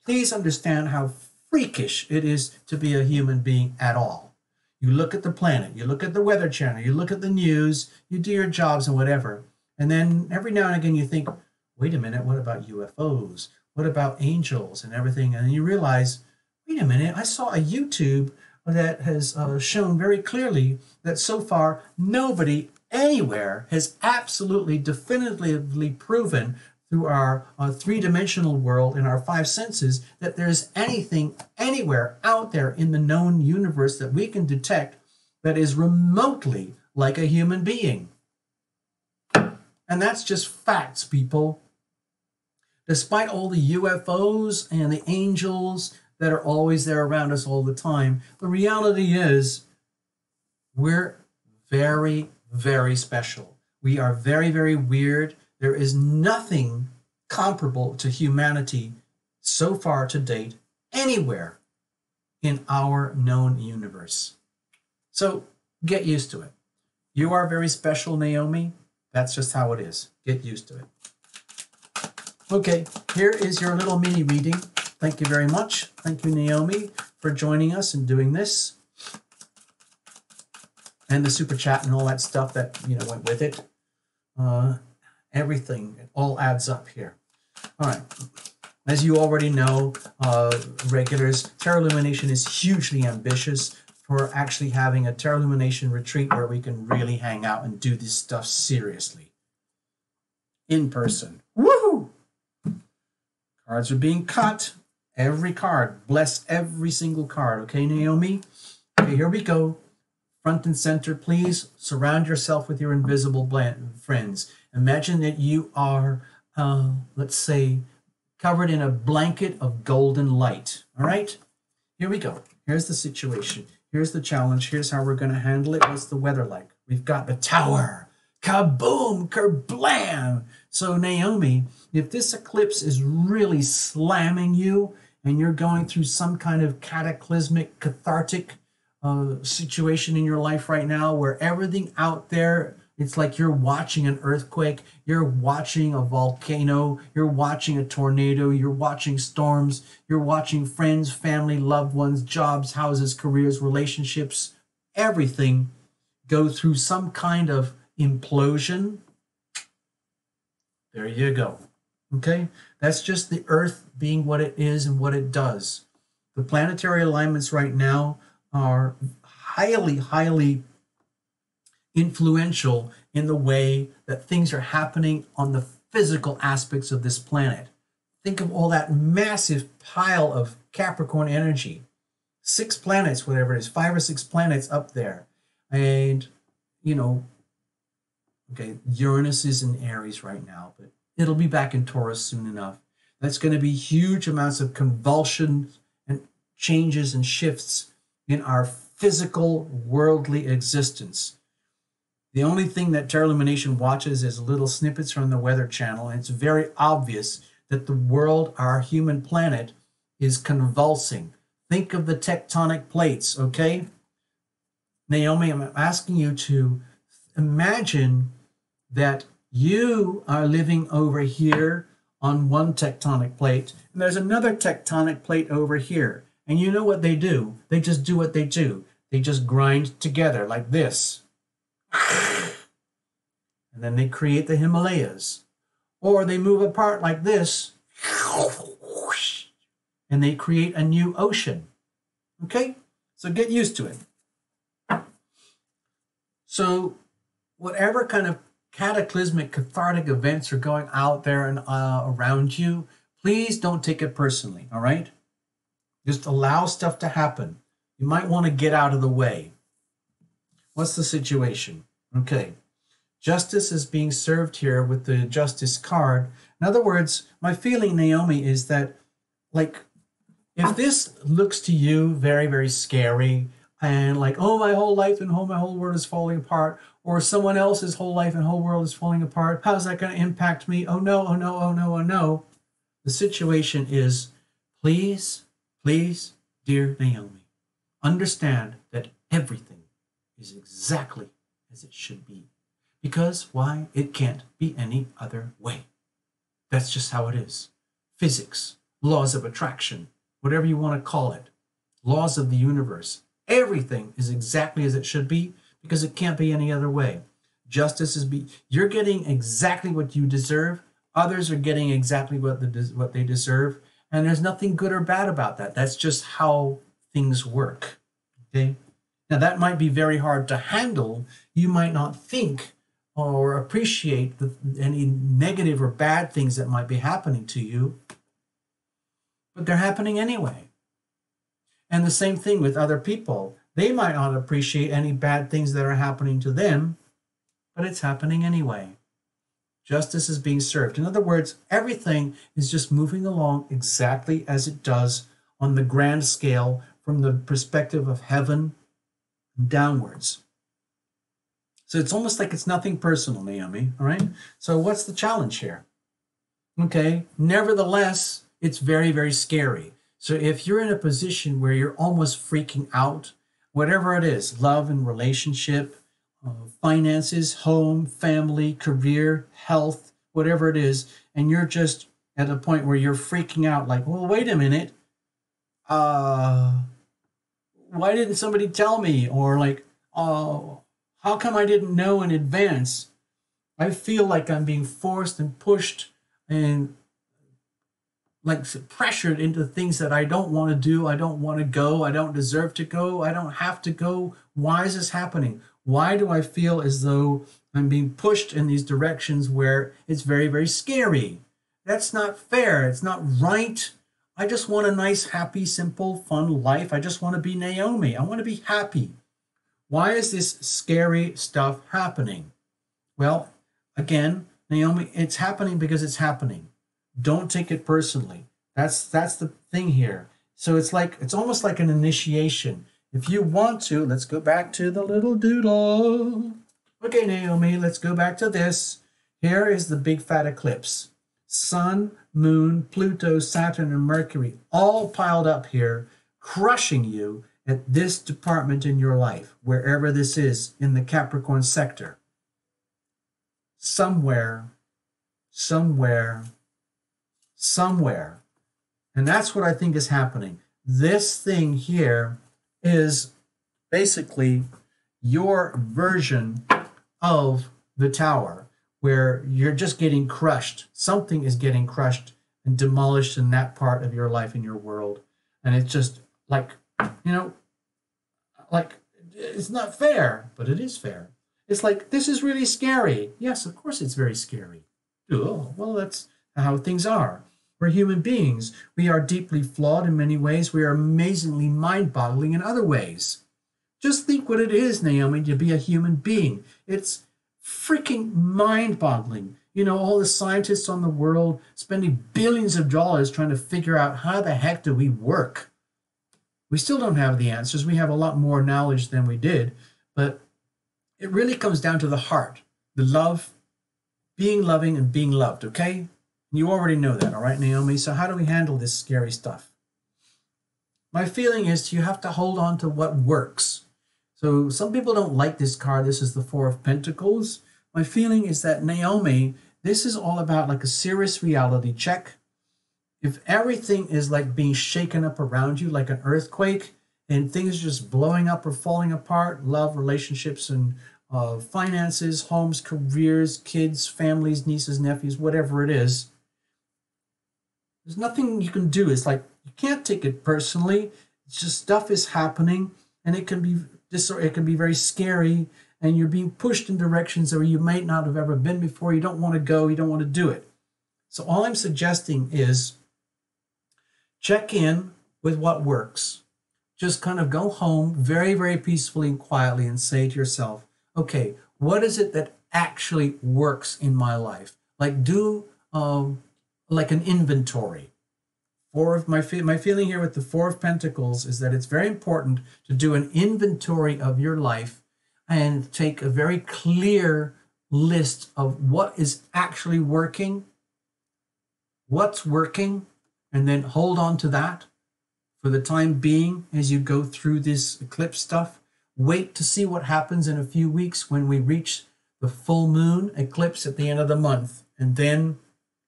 please understand how freakish it is to be a human being at all. You look at the planet, you look at the Weather Channel, you look at the news, you do your jobs and whatever. And then every now and again you think, wait a minute, what about UFOs? What about angels and everything? And you realize, wait a minute, I saw a YouTube that has shown very clearly that so far nobody anywhere has absolutely definitively proven through our three-dimensional world and our five senses that there's anything anywhere out there in the known universe that we can detect that is remotely like a human being. And that's just facts, people. Despite all the UFOs and the angels that are always there around us all the time, the reality is we're very, very special. We are very, very weird. There is nothing comparable to humanity so far to date anywhere in our known universe. So get used to it. You are very special, Naomi. That's just how it is. Get used to it. Okay, here is your little mini reading. Thank you very much. Thank you, Naomi, for joining us and doing this. And the super chat and all that stuff that, went with it. Everything, it all adds up here. All right. As you already know, regulars, Terra Lumination is hugely ambitious for actually having a Terra Lumination retreat where we can really hang out and do this stuff seriously. In person. Woohoo! Cards are being cut. Every card. Bless every single card. Okay, Naomi? Okay, here we go. Front and center, please surround yourself with your invisible friends. Imagine that you are, let's say, covered in a blanket of golden light. All right? Here we go. Here's the situation. Here's the challenge. Here's how we're going to handle it. What's the weather like? We've got the tower. Kaboom! Kerblam! So, Naomi, if this eclipse is really slamming you and you're going through some kind of cataclysmic, cathartic situation in your life right now where everything out there, it's like you're watching an earthquake, you're watching a volcano, you're watching a tornado, you're watching storms, you're watching friends, family, loved ones, jobs, houses, careers, relationships, everything go through some kind of implosion. There you go. Okay? That's just the earth being what it is and what it does. The planetary alignments right now are highly, highly influential in the way that things are happening on the physical aspects of this planet. Think of all that massive pile of Capricorn energy. 6 planets, whatever it is, 5 or 6 planets up there. And, okay, Uranus is in Aries right now, but it'll be back in Taurus soon enough. That's going to be huge amounts of convulsion and changes and shifts in our physical, worldly existence. The only thing that Terra Lumination watches is little snippets from the Weather Channel, and it's very obvious that the world, our human planet, is convulsing. Think of the tectonic plates, okay? Naomi, I'm asking you to imagine that you are living over here on one tectonic plate, and there's another tectonic plate over here. And you know what they do? They just do what they do. They just grind together like this. And then they create the Himalayas. Or they move apart like this. And they create a new ocean. Okay? So get used to it. So whatever kind of cataclysmic, cathartic events are going out there and around you, please don't take it personally, all right? Just allow stuff to happen. You might want to get out of the way. What's the situation? Okay. Justice is being served here with the Justice card. In other words, my feeling, Naomi, is that, like, if this looks to you very, very scary and like, oh, my whole life and my whole world is falling apart, or someone else's whole life and whole world is falling apart, how's that going to impact me? Oh, no, oh, no, oh, no, oh, no. The situation is, please, dear Naomi, understand that Everything is exactly as it should be. Because why? It can't be any other way. That's just how it is. Physics, laws of attraction, whatever you want to call it, laws of the universe. Everything is exactly as it should be because it can't be any other way. Justice is you're getting exactly what you deserve. Others are getting exactly what they deserve. And there's nothing good or bad about that. That's just how things work. Okay? Now that might be very hard to handle. You might not think or appreciate any negative or bad things that might be happening to you, but they're happening anyway. And the same thing with other people. They might not appreciate any bad things that are happening to them, but it's happening anyway. Justice is being served. In other words, everything is just moving along exactly as it does on the grand scale from the perspective of heaven downwards. So it's almost like it's nothing personal, Naomi, all right? So what's the challenge here? Okay, nevertheless, it's very, very scary. So if you're in a position where you're almost freaking out, whatever it is, love and relationship, finances, home, family, career, health, whatever it is, and you're just at a point where you're freaking out like, well, wait a minute, why didn't somebody tell me? Or like, oh, how come I didn't know in advance? I feel like I'm being forced and pushed and like pressured into things that I don't want to do. I don't want to go. I don't deserve to go. I don't have to go. Why is this happening? Why do I feel as though I'm being pushed in these directions where it's very, very scary? That's not fair. It's not right. I just want a nice, happy, simple, fun life. I just want to be Naomi. I want to be happy. Why is this scary stuff happening? Well, again, Naomi, it's happening because it's happening. Don't take it personally. That's the thing here. So it's almost like an initiation. If you want to, let's go back to the little doodle. Okay, Naomi, let's go back to this. Here is the big fat eclipse. Sun, Moon, Pluto, Saturn, and Mercury all piled up here, crushing you at this department in your life, wherever this is in the Capricorn sector. Somewhere. And that's what I think is happening. This thing here is basically your version of the tower, where you're just getting crushed. Something is getting crushed and demolished in that part of your life, in your world. And it's just like, like it's not fair, but it is fair. It's like, this is really scary. Yes, of course it's very scary. Oh, well, that's how things are. We're human beings. We are deeply flawed in many ways. We are amazingly mind-boggling in other ways. Just think what it is, Naomi, to be a human being. It's freaking mind-boggling. All the scientists on the world spending billions of dollars trying to figure out how the heck do we work. We still don't have the answers. We have a lot more knowledge than we did, but it really comes down to the heart, the love, being loving and being loved, okay? You already know that, all right, Naomi? So how do we handle this scary stuff? My feeling is you have to hold on to what works. So some people don't like this card. This is the Four of Pentacles. My feeling is that, Naomi, this is all about like a serious reality check. If everything is like being shaken up around you like an earthquake and things are just blowing up or falling apart, love, relationships, and finances, homes, careers, kids, families, nieces, nephews, whatever it is, there's nothing you can do. It's like you can't take it personally. It's just stuff is happening, and it can be very scary, and you're being pushed in directions where you might not have ever been before. You don't want to go. You don't want to do it. So all I'm suggesting is check in with what works. Just kind of go home very, very peacefully and quietly and say to yourself, okay, what is it that actually works in my life? Like do like an inventory. My feeling here with the Four of Pentacles is that it's very important to do an inventory of your life and take a very clear list of what is actually working, what's working, and then hold on to that for the time being as you go through this eclipse stuff. Wait to see what happens in a few weeks when we reach the full moon eclipse at the end of the month, and then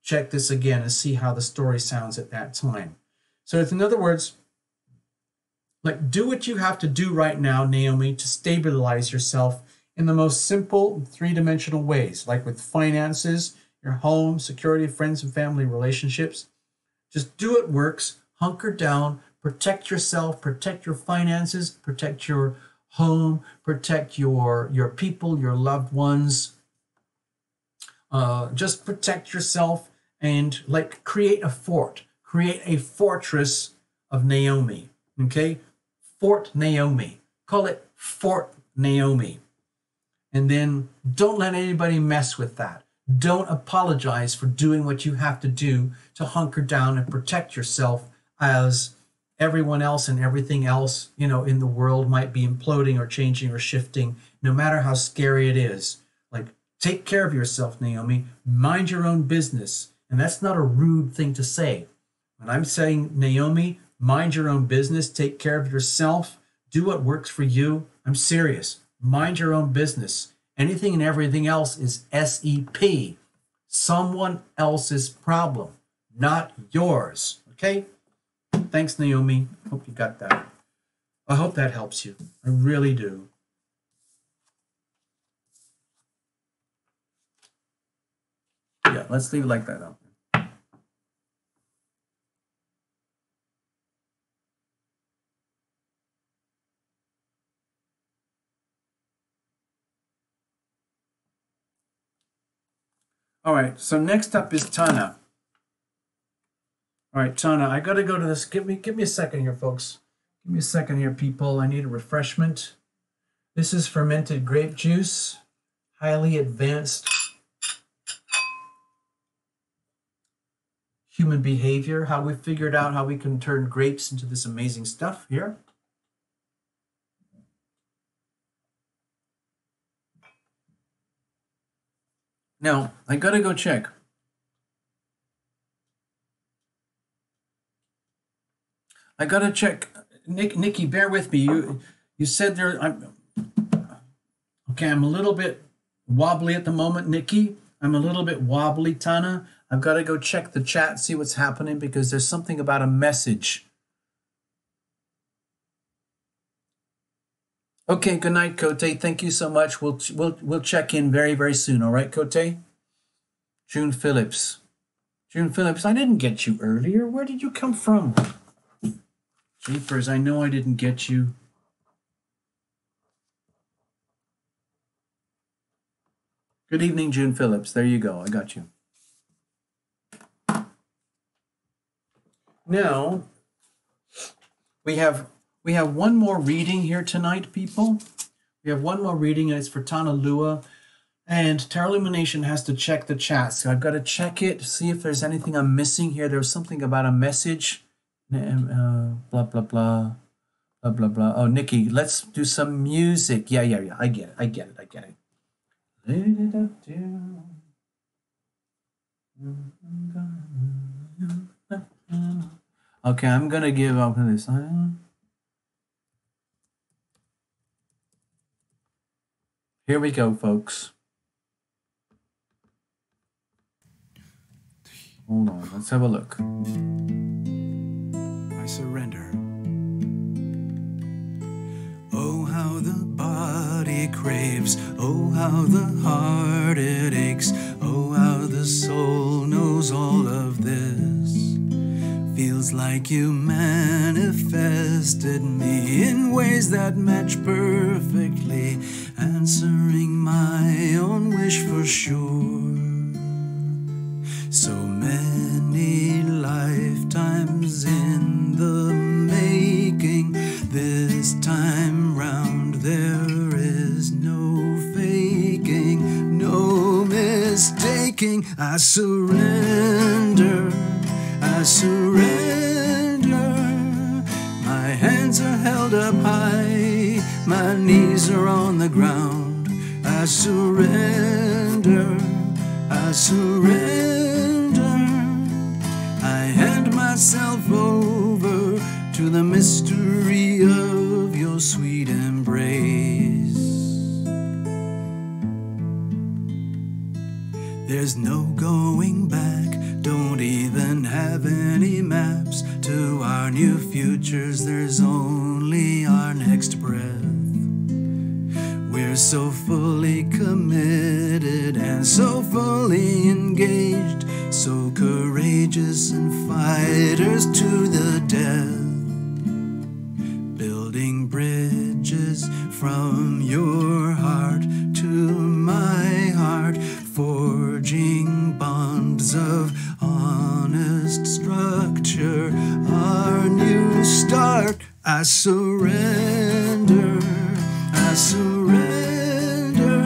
check this again and see how the story sounds at that time. So in other words, like, do what you have to do right now, Naomi, to stabilize yourself in the most simple three-dimensional ways, like with finances, your home, security, friends and family relationships. Just do what works, hunker down, protect yourself, protect your finances, protect your home, protect your people, your loved ones. Just protect yourself and like create a fort, create a fortress of Naomi, okay? Fort Naomi. Call it Fort Naomi. And then don't let anybody mess with that. Don't apologize for doing what you have to do to hunker down and protect yourself as everyone else and everything else, you know, in the world might be imploding or changing or shifting, no matter how scary it is. Like, take care of yourself, Naomi. Mind your own business. And that's not a rude thing to say. When I'm saying, Naomi, mind your own business, take care of yourself, do what works for you, I'm serious. Mind your own business. Anything and everything else is SEP. Someone else's problem, not yours. Okay? Thanks, Naomi. Hope you got that. I hope that helps you. I really do. Yeah, let's leave it like that. All right, so next up is Tana. All right, Tana, I got to go to this. Give me a second here, folks. Give me a second here, people. I need a refreshment. This is fermented grape juice, highly advanced human behavior, how we figured out how we can turn grapes into this amazing stuff here. Now, I got to go check. I got to check. Nikki, bear with me. You said there, I'm a little bit wobbly at the moment, Nikki. I'm a little bit wobbly, Tana. I've got to go check the chat, see what's happening, because there's something about a message. Okay, good night, Cote. Thank you so much. We'll check in very, very soon. All right, Cote? June Phillips. June Phillips, I didn't get you earlier. Where did you come from? Jeepers, I know I didn't get you. Good evening, June Phillips. There you go. I got you. Now, we have one more reading here tonight, people. We have one more reading, and it's for Tana Lua. And Tarot Lumination has to check the chat. So I've got to check it, see if there's anything I'm missing here. There was something about a message. Blah, blah, blah. Blah, blah, blah. Oh, Nikki, let's do some music. Yeah. I get it. Okay, I'm going to give up this. Here we go, folks. Hold on, let's have a look. I surrender. Oh, how the body craves. Oh, how the heart it aches. Oh, how the soul knows all of this. Feels like you manifested me in ways that match perfectly, answering my own wish for sure. So many lifetimes in the making. This time round there is no faking, no mistaking. I surrender. I surrender. My hands are held up high, my knees are on the ground. I surrender. I surrender. I hand myself over to the mystery of your sweet embrace. There's no going back, don't even have any maps to our new futures. There's only our next breath. We're so fully committed and so fully engaged, so courageous and fighters to the death. Building bridges from your heart to my heart, forging bonds of honest structure, our new start. I surrender, I surrender.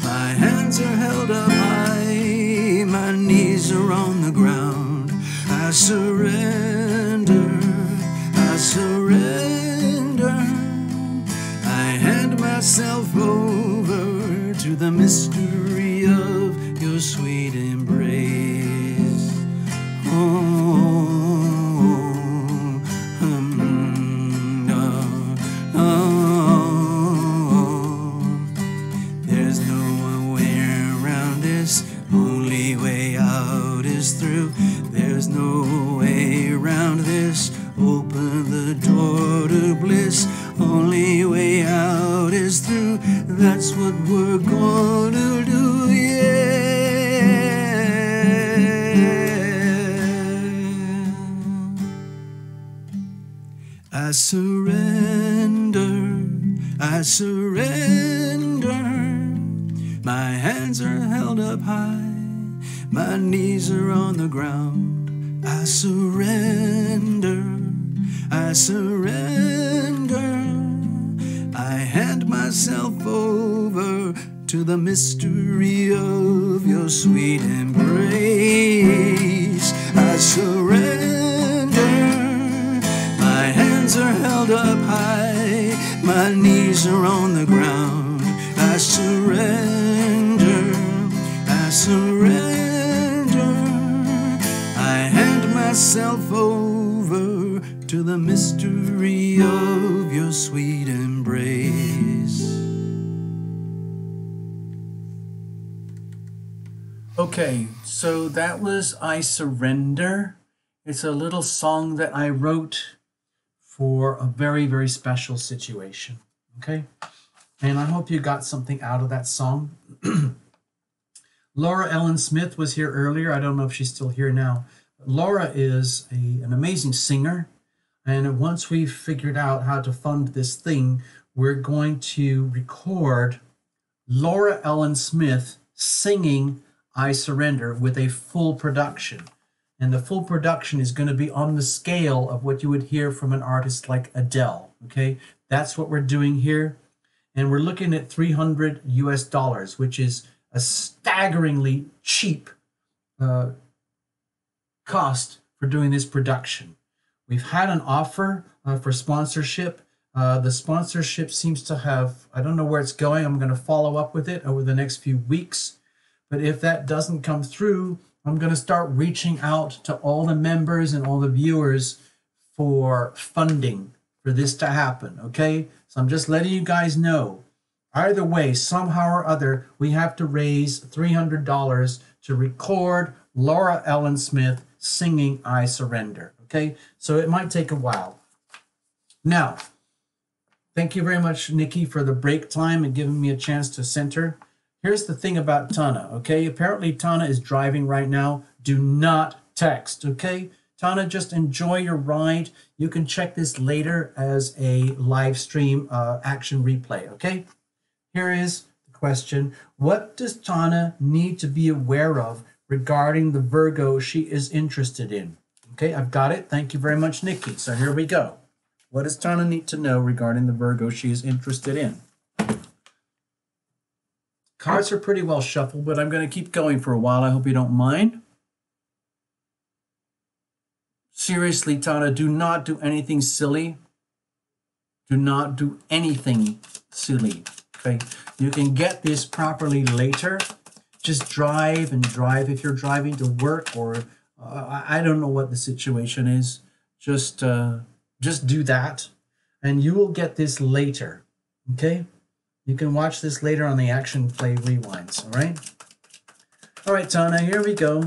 My hands are held up high, my knees are on the ground. I surrender, I surrender. I hand myself over to the mystery of your sweet embrace. There's no way around this, only way out is through. There's no way around this, open the door to bliss. Only way out is through, that's what we're gonna do, yeah. I surrender, I surrender. My hands are held up high, my knees are on the ground. I surrender, I surrender. I hand myself over to the mystery of your sweet embrace. I surrender. My hands are held up high, my knees are on the ground. I surrender, I surrender. I hand myself over to the mystery of your sweet embrace. Okay, so that was I Surrender. It's a little song that I wrote for a very, very special situation. Okay? And I hope you got something out of that song. Laura Ellen Smith was here earlier. I don't know if she's still here now. Laura is an amazing singer. And once we've figured out how to fund this thing, we're going to record Laura Ellen Smith singing I Surrender with a full production. And the full production is going to be on the scale of what you would hear from an artist like Adele. Okay, that's what we're doing here. And we're looking at $300 US, which is a staggeringly cheap cost for doing this production. We've had an offer for sponsorship. The sponsorship seems to have, I don't know where it's going. I'm going to follow up with it over the next few weeks. But if that doesn't come through, I'm going to start reaching out to all the members and all the viewers for funding for this to happen, okay? So I'm just letting you guys know. Either way, somehow or other, we have to raise $300 to record Laura Ellen Smith singing I Surrender, okay? So it might take a while. Now, thank you very much, Nikki, for the break time and giving me a chance to center. Here's the thing about Tana, okay? Apparently Tana is driving right now. Do not text, okay? Tana, just enjoy your ride. You can check this later as a live stream action replay, okay? Here is the question. What does Tana need to be aware of regarding the Virgo she is interested in? Okay, I've got it. Thank you very much, Nikki. So here we go. What does Tana need to know regarding the Virgo she is interested in? Cards are pretty well shuffled, but I'm going to keep going for a while. I hope you don't mind. Seriously, Tana, do not do anything silly. Do not do anything silly, okay? You can get this properly later. Just drive and drive if you're driving to work, or I don't know what the situation is. Just do that, and you will get this later, okay? You can watch this later on the Action Play Rewinds, all right? All right, Tana, here we go.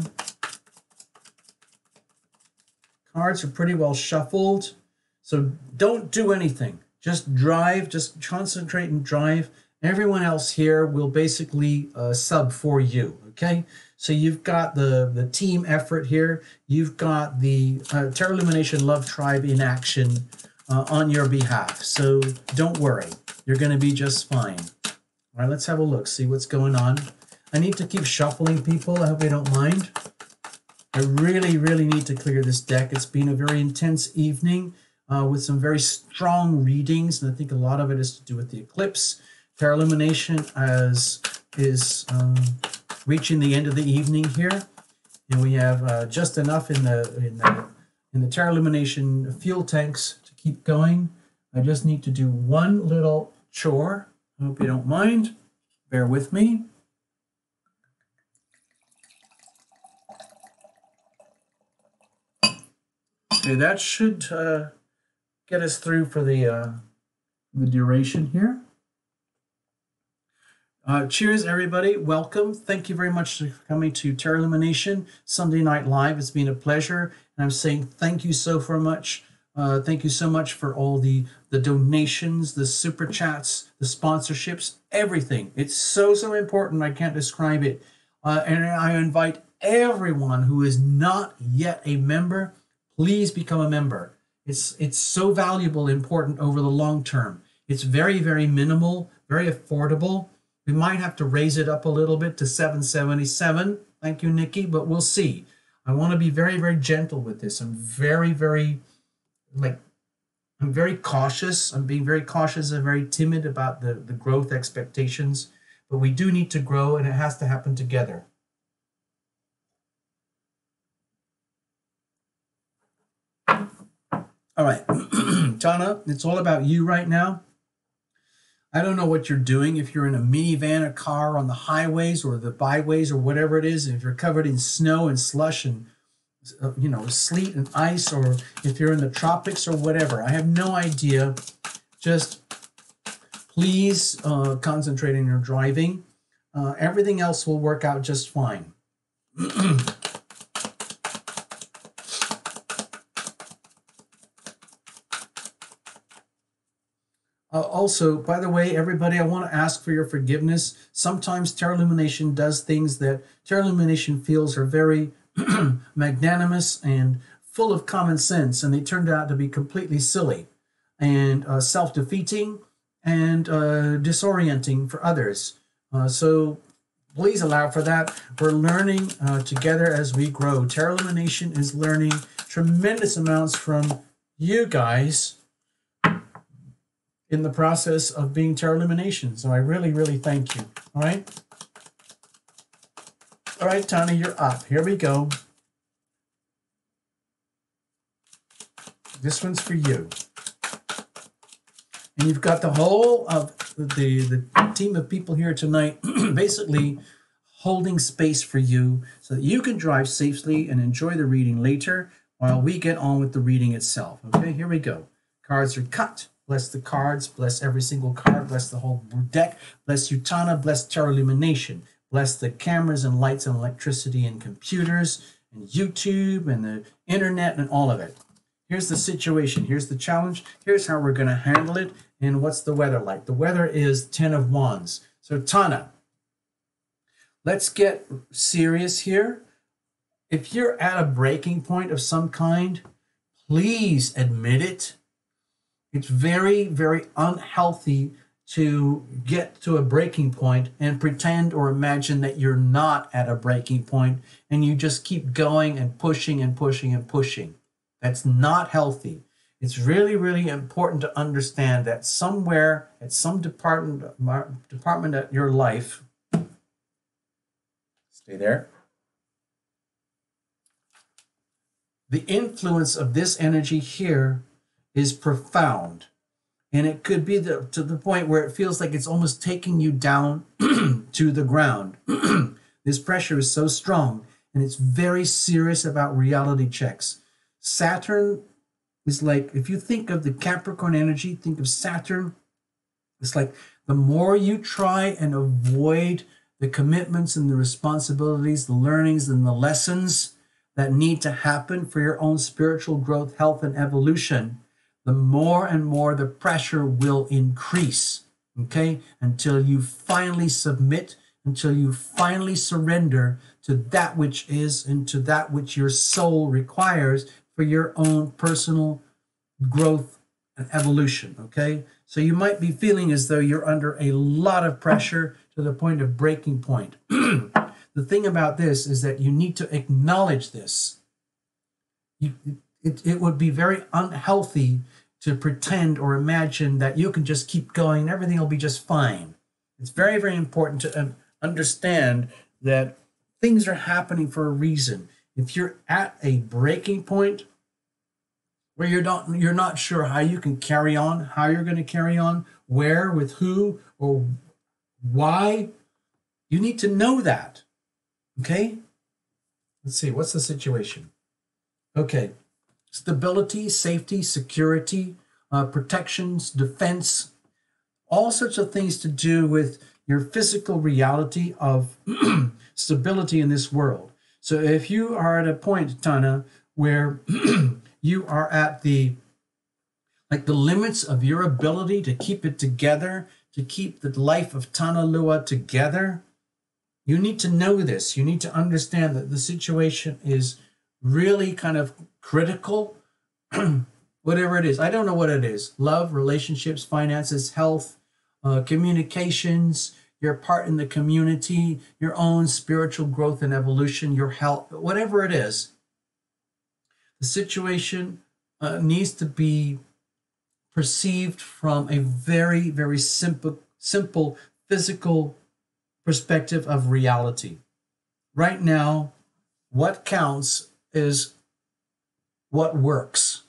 Cards are pretty well shuffled, so don't do anything. Just drive, just concentrate and drive. Everyone else here will basically sub for you, okay? So you've got the team effort here. You've got the Terra Illumination Love Tribe in action on your behalf. So don't worry. You're going to be just fine. All right, let's have a look, see what's going on. I need to keep shuffling, people. I hope you don't mind. I really, really need to clear this deck. It's been a very intense evening with some very strong readings, and I think a lot of it is to do with the eclipse. Terra Illumination is reaching the end of the evening here, and we have just enough in the Terra Illumination fuel tanks to keep going. I just need to do one little chore. I hope you don't mind. Bear with me. Okay, that should get us through for the duration here. Cheers, everybody. Welcome. Thank you very much for coming to Terra Illumination Sunday Night Live. It's been a pleasure. And I'm saying thank you so much. Thank you so much for all the donations, the super chats, the sponsorships, everything. It's so important. I can't describe it. And I invite everyone who is not yet a member, please become a member. It's so valuable, important over the long term. It's very, very minimal, very affordable. We might have to raise it up a little bit to $7.77. Thank you, Nikki, but we'll see. I want to be very, very gentle with this. I'm very, very, I'm very cautious. I'm being very cautious and very timid about the growth expectations. But we do need to grow, and it has to happen together. All right, Tana, it's all about you right now. I don't know what you're doing, if you're in a minivan, a car on the highways or the byways or whatever it is, if you're covered in snow and slush and sleet and ice, or if you're in the tropics or whatever. I have no idea. Just please concentrate on your driving. Everything else will work out just fine. Also, by the way, everybody, I want to ask for your forgiveness. Sometimes Terra Illumination does things that Terra Illumination feels are very magnanimous and full of common sense, and they turned out to be completely silly and self-defeating and disorienting for others. So please allow for that. We're learning together as we grow. Terra Illumination is learning tremendous amounts from you guys in the process of being Terra Illumination. So I really, really thank you. All right? All right, Tony, you're up. Here we go. This one's for you. And you've got the whole of the team of people here tonight basically holding space for you so that you can drive safely and enjoy the reading later while we get on with the reading itself. Okay, here we go. Cards are cut. Bless the cards, bless every single card, bless the whole deck, bless Utana, bless Terra Illumination, bless the cameras and lights and electricity and computers and YouTube and the internet and all of it. Here's the situation, here's the challenge, here's how we're going to handle it, and what's the weather like? The weather is 10 of Wands. So Tana, let's get serious here. If you're at a breaking point of some kind, please admit it. It's very, very unhealthy to get to a breaking point and pretend or imagine that you're not at a breaking point and you just keep going and pushing and pushing and pushing. That's not healthy. It's really, really important to understand that somewhere at some department of your life, stay there, the influence of this energy here is profound, and it could be to the point where it feels like it's almost taking you down to the ground. This pressure is so strong, and it's very serious about reality checks. Saturn is like, if you think of the Capricorn energy, think of Saturn. It's like the more you try and avoid the commitments and the responsibilities, the learnings and the lessons that need to happen for your own spiritual growth, health, and evolution, the more and more the pressure will increase, okay? Until you finally submit, until you finally surrender to that which is and to that which your soul requires for your own personal growth and evolution, okay? So you might be feeling as though you're under a lot of pressure to the point of breaking point. The thing about this is that you need to acknowledge this. It would be very unhealthy to pretend or imagine that you can just keep going and everything will be just fine. It's very, very important to understand that things are happening for a reason. If you're at a breaking point where you're not sure how you can carry on, how you're going to carry on, where, with who, or why, you need to know that. Okay? Let's see, what's the situation? Okay. Stability, safety, security, protections, defense, all sorts of things to do with your physical reality of stability in this world. So if you are at a point, Tana, where you are at the limits of your ability to keep it together, to keep the life of Tana Lua together, you need to know this. You need to understand that the situation is really kind of critical. Whatever it is, I don't know what it is. Love, relationships, finances, health, communications, your part in the community, your own spiritual growth and evolution, your health, whatever it is. The situation needs to be perceived from a very, very simple physical perspective of reality. Right now, what counts is what works.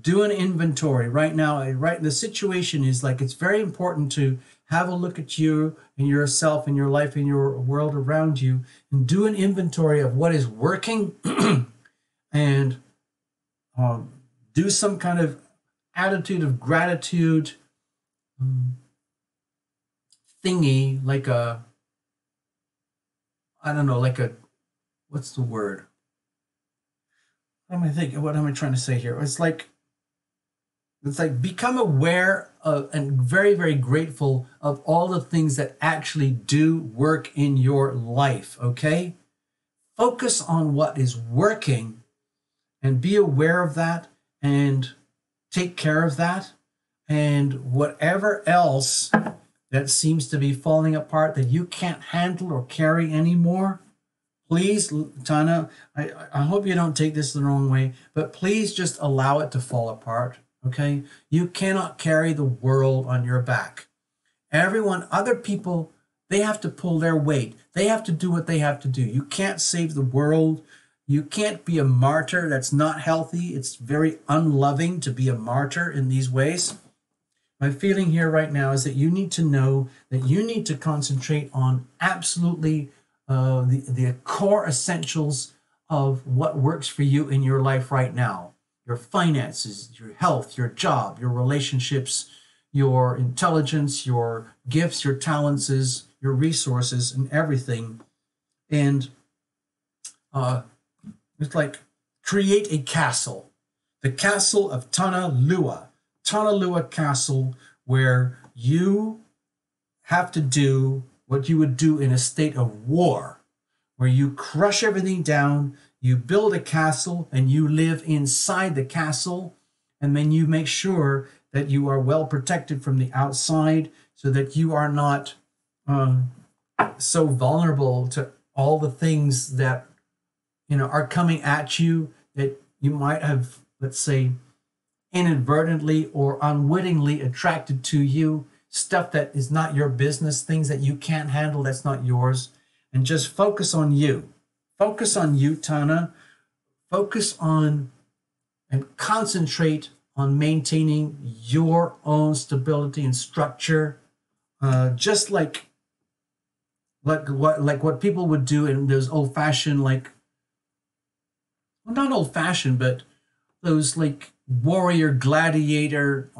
Do an inventory right now. Right, the situation is like, it's very important to have a look at you and yourself and your life and your world around you and do an inventory of what is working and do some kind of attitude of gratitude thingy, like a, I don't know, like a, what's the word? What am I thinking? What am I trying to say here? It's like become aware of and very, very grateful of all the things that actually do work in your life, okay? Focus on what is working and be aware of that and take care of that. And whatever else that seems to be falling apart that you can't handle or carry anymore, please, Tana, I hope you don't take this the wrong way, but please just allow it to fall apart, okay? You cannot carry the world on your back. Other people, they have to pull their weight. They have to do what they have to do. You can't save the world. You can't be a martyr. That's not healthy. It's very unloving to be a martyr in these ways. My feeling here right now is that you need to know that you need to concentrate on absolutely the core essentials of what works for you in your life right now. Your finances, your health, your job, your relationships, your intelligence, your gifts, your talents, your resources, and everything. And it's like create a castle. The castle of Tana Lua Castle, where you have to do what you would do in a state of war, where you crush everything down, you build a castle, and you live inside the castle, and then you make sure that you are well protected from the outside so that you are not so vulnerable to all the things that are coming at you that you might have, let's say, inadvertently or unwittingly attracted to you, stuff that is not your business, things that you can't handle, that's not yours. And just focus on you. Focus on you, Tana. Focus on and concentrate on maintaining your own stability and structure, just like what people would do in those old-fashioned, not old-fashioned, but those warrior gladiator,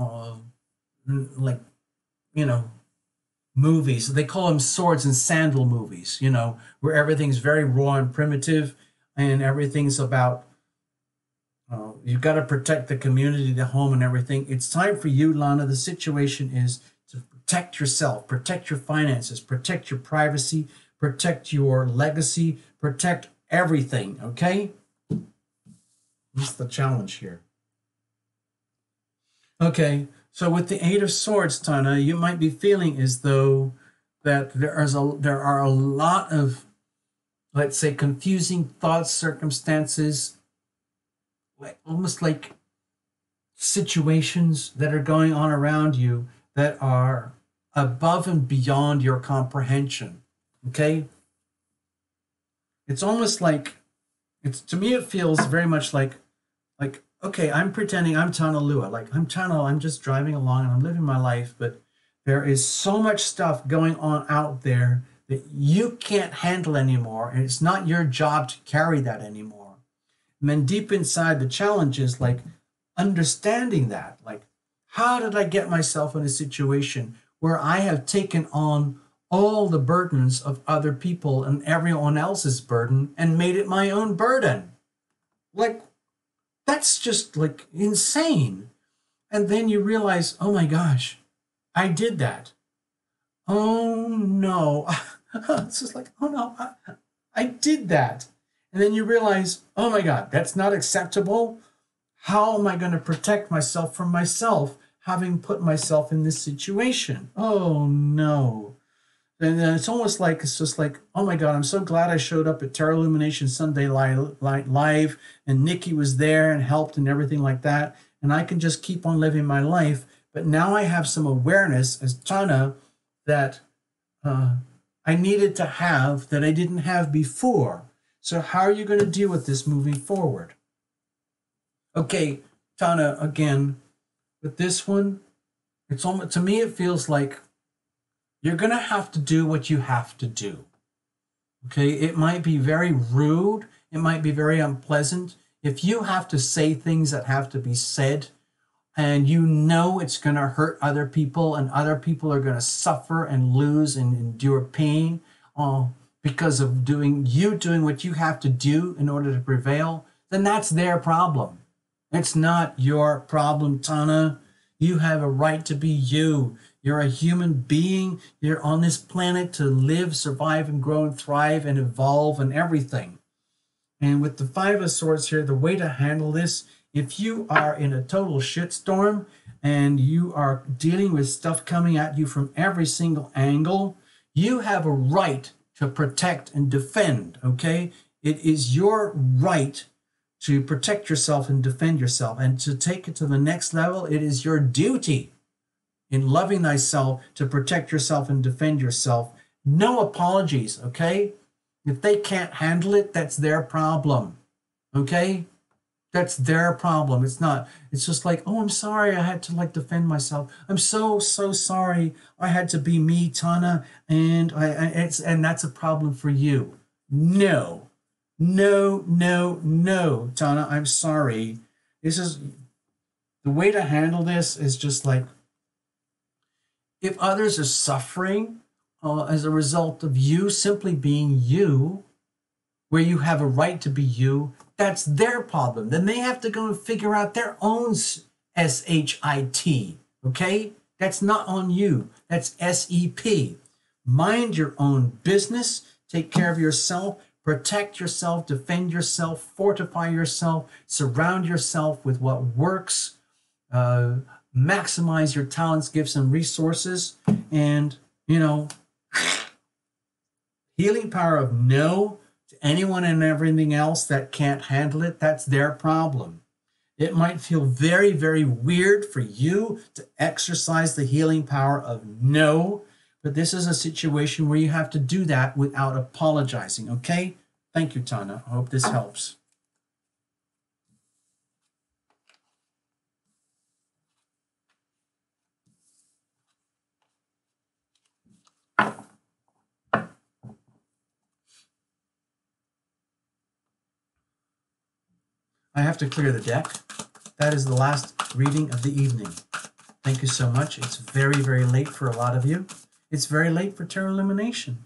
movies. They call them swords and sandal movies, you know, where everything's very raw and primitive and everything's about, you've got to protect the community, the home and everything. It's time for you, Lana. The situation is to protect yourself, protect your finances, protect your privacy, protect your legacy, protect everything, okay? That's the challenge here. Okay, so with the Eight of Swords, Tana, you might be feeling as though that there are a lot of, let's say, confusing thoughts, circumstances, almost like situations that are going on around you that are above and beyond your comprehension, okay? It's almost like, to me, it feels very much like, okay, I'm pretending I'm Tana Lua. Like, I'm just driving along and I'm living my life, but there is so much stuff going on out there that you can't handle anymore, and it's not your job to carry that anymore. And then deep inside, the challenge is like understanding that. Like, how did I get myself in a situation where I have taken on all the burdens of other people and everyone else's burden and made it my own burden? Like, that's just like insane. And then you realize, oh my gosh, I did that. Oh no. It's just like, oh no, I did that. And then you realize, oh my God, that's not acceptable. How am I going to protect myself from myself, having put myself in this situation? Oh no. And then it's almost like, it's just like, oh my God, I'm so glad I showed up at Tarot Lumination Sunday Live, and Nikki was there and helped and everything like that. And I can just keep on living my life. But now I have some awareness as Tana that I needed to have that I didn't have before. So how are you going to deal with this moving forward? Okay, Tana, again, with this one, it's almost, to me, it feels like you're going to have to do what you have to do. Okay, it might be very rude. It might be very unpleasant. If you have to say things that have to be said, and you know it's going to hurt other people, and other people are going to suffer and lose and endure pain because of you doing what you have to do in order to prevail, then that's their problem. It's not your problem, Tana. You have a right to be you. You're a human being. You're on this planet to live, survive, and grow and thrive and evolve and everything. And with the Five of Swords here, the way to handle this, if you are in a total shitstorm and you are dealing with stuff coming at you from every single angle, you have a right to protect and defend, okay? It is your right to protect yourself and defend yourself. And to take it to the next level, it is your duty in loving thyself to protect yourself and defend yourself. No apologies, okay? If they can't handle it, that's their problem, okay? That's their problem. It's not, it's just like, oh, I'm sorry, I had to like defend myself. I'm so sorry. I had to be me, Tana, and and that's a problem for you. No, Tana, I'm sorry. This is, the way to handle this is just like, if others are suffering as a result of you simply being you, where you have a right to be you, that's their problem. Then they have to go and figure out their own SHIT, okay? That's not on you. That's SEP. Mind your own business. Take care of yourself. Protect yourself. Defend yourself. Fortify yourself. Surround yourself with what works. Maximize your talents, gifts, and resources. And, you know, healing power of no to anyone and everything else that can't handle it, that's their problem. It might feel very, very weird for you to exercise the healing power of no, but this is a situation where you have to do that without apologizing, okay? Thank you, Tana. I hope this helps. I have to clear the deck. That is the last reading of the evening. Thank you so much. It's very, very late for a lot of you. it's very late for Terra Illumination.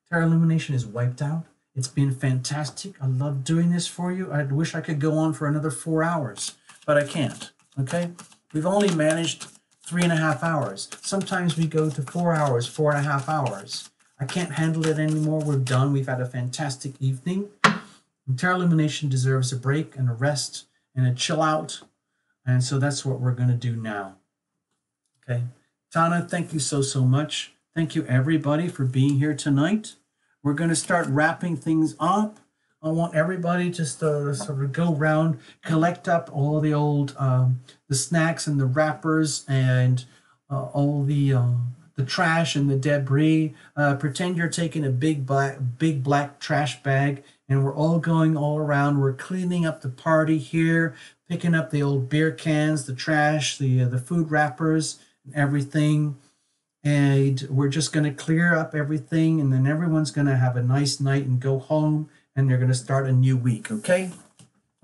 Terra Illumination is wiped out. It's been fantastic. I love doing this for you. I wish I could go on for another 4 hours, but I can't, okay? We've only managed 3.5 hours. Sometimes we go to 4 hours, 4.5 hours. I can't handle it anymore. We're done. We've had a fantastic evening. And Terra Illumination deserves a break and a rest and a chill out. And so that's what we're going to do now. Okay. Tana, thank you so much. Thank you, everybody, for being here tonight. We're going to start wrapping things up. I want everybody to sort of go around, collect up all the old the snacks and the wrappers and all the trash and the debris. Pretend you're taking a big black trash bag, and we're all going all around. We're cleaning up the party here, picking up the old beer cans, the trash, the food wrappers, and everything. And we're just going to clear up everything, and then everyone's going to have a nice night and go home, and they're going to start a new week, okay?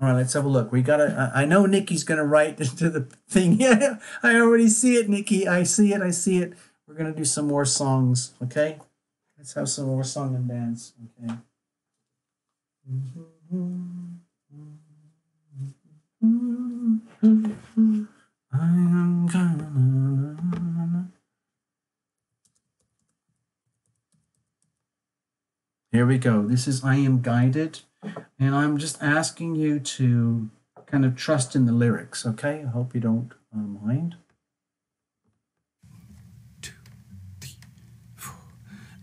All right, let's have a look. We got to, I know Nikki's going to write into the thing. Yeah, I already see it, Nikki. I see it. We're going to do some more songs, okay? Let's have some more song and dance, okay? I am gonna... Here we go. This is I Am Guided, and I'm just asking you to kind of trust in the lyrics, okay? I hope you don't mind.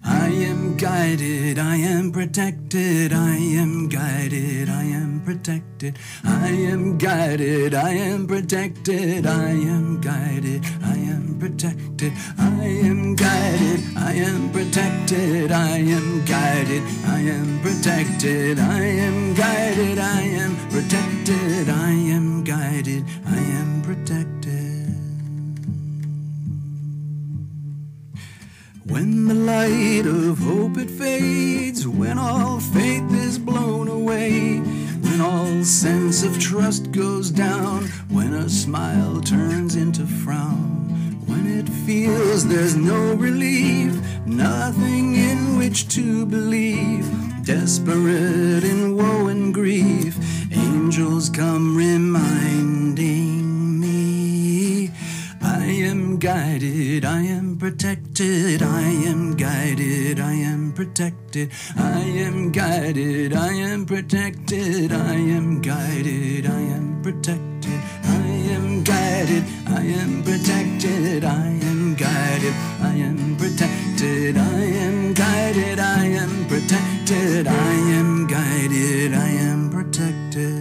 I am guided, I am protected, I am guided, I am protected, I am guided, I am protected, I am guided, I am protected, I am guided, I am protected, I am guided, I am protected, I am guided, I am protected, I am guided, I am protected. When the light of hope it fades, when all faith is blown away, when all sense of trust goes down, when a smile turns into frown, when it feels there's no relief, nothing in which to believe, desperate in woe and grief, angels come reminding me, I am guided, I am protected, I am guided, I am protected, I am guided, I am protected, I am guided, I am protected, I am guided, I am protected, I am guided, I am protected, I am guided, I am protected, I am guided, I am protected.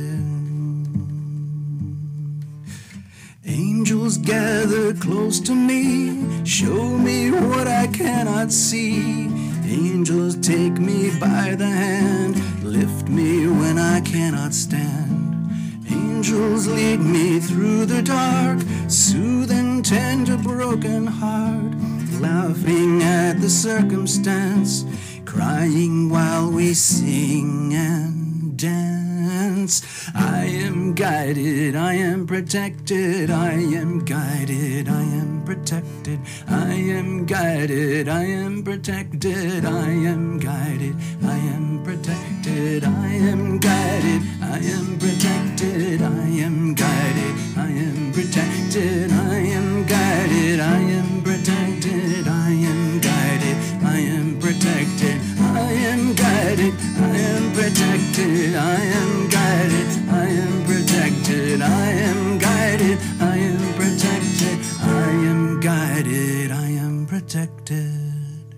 Angels gather close to me, show me what I cannot see. Angels take me by the hand, lift me when I cannot stand. Angels lead me through the dark, soothe and tend a broken heart, laughing at the circumstance, crying while we sing and dance. I am guided, I am protected, I am guided, I am protected, I am guided, I am protected, I am guided, I am protected, I am guided, I am protected, I am guided, I am protected, I am guided, I am protected, I am guided, I am protected, I am guided, I am protected, I am guided, I am protected, I am guided, I am protected, I am guided, I am protected.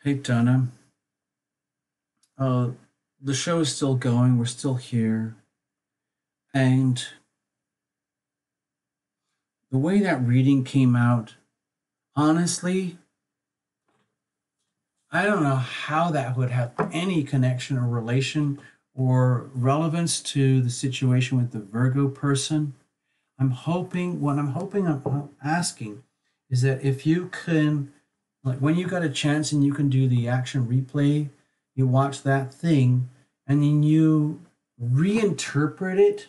Hey, Donna. The show is still going. We're still here. And the way that reading came out, honestly, I don't know how that would have any connection or relation or relevance to the situation with the Virgo person. I'm asking is that if you can, like when you got a chance and you can do the action replay, you watch that thing and then you reinterpret it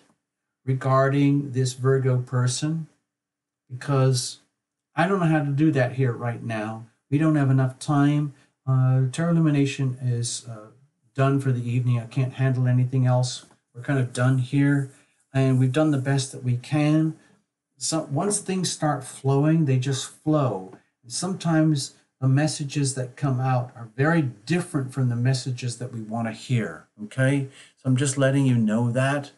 regarding this Virgo person, because I don't know how to do that here right now. We don't have enough time. Tarot Illumination is done for the evening. I can't handle anything else. We're kind of done here, and we've done the best that we can. So once things start flowing, they just flow. And sometimes the messages that come out are very different from the messages that we want to hear, okay? So I'm just letting you know that.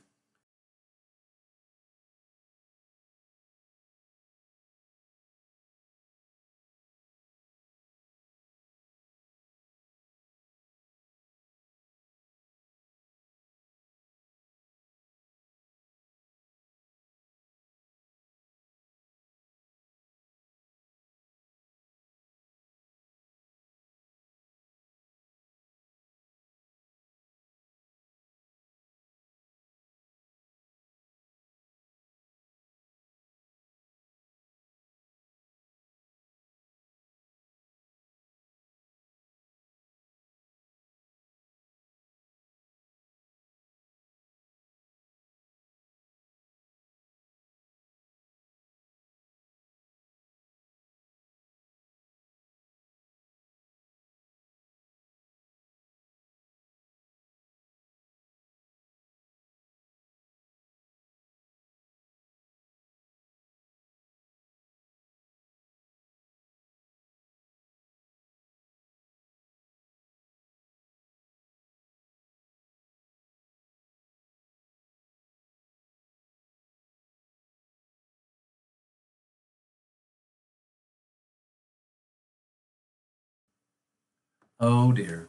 Oh dear.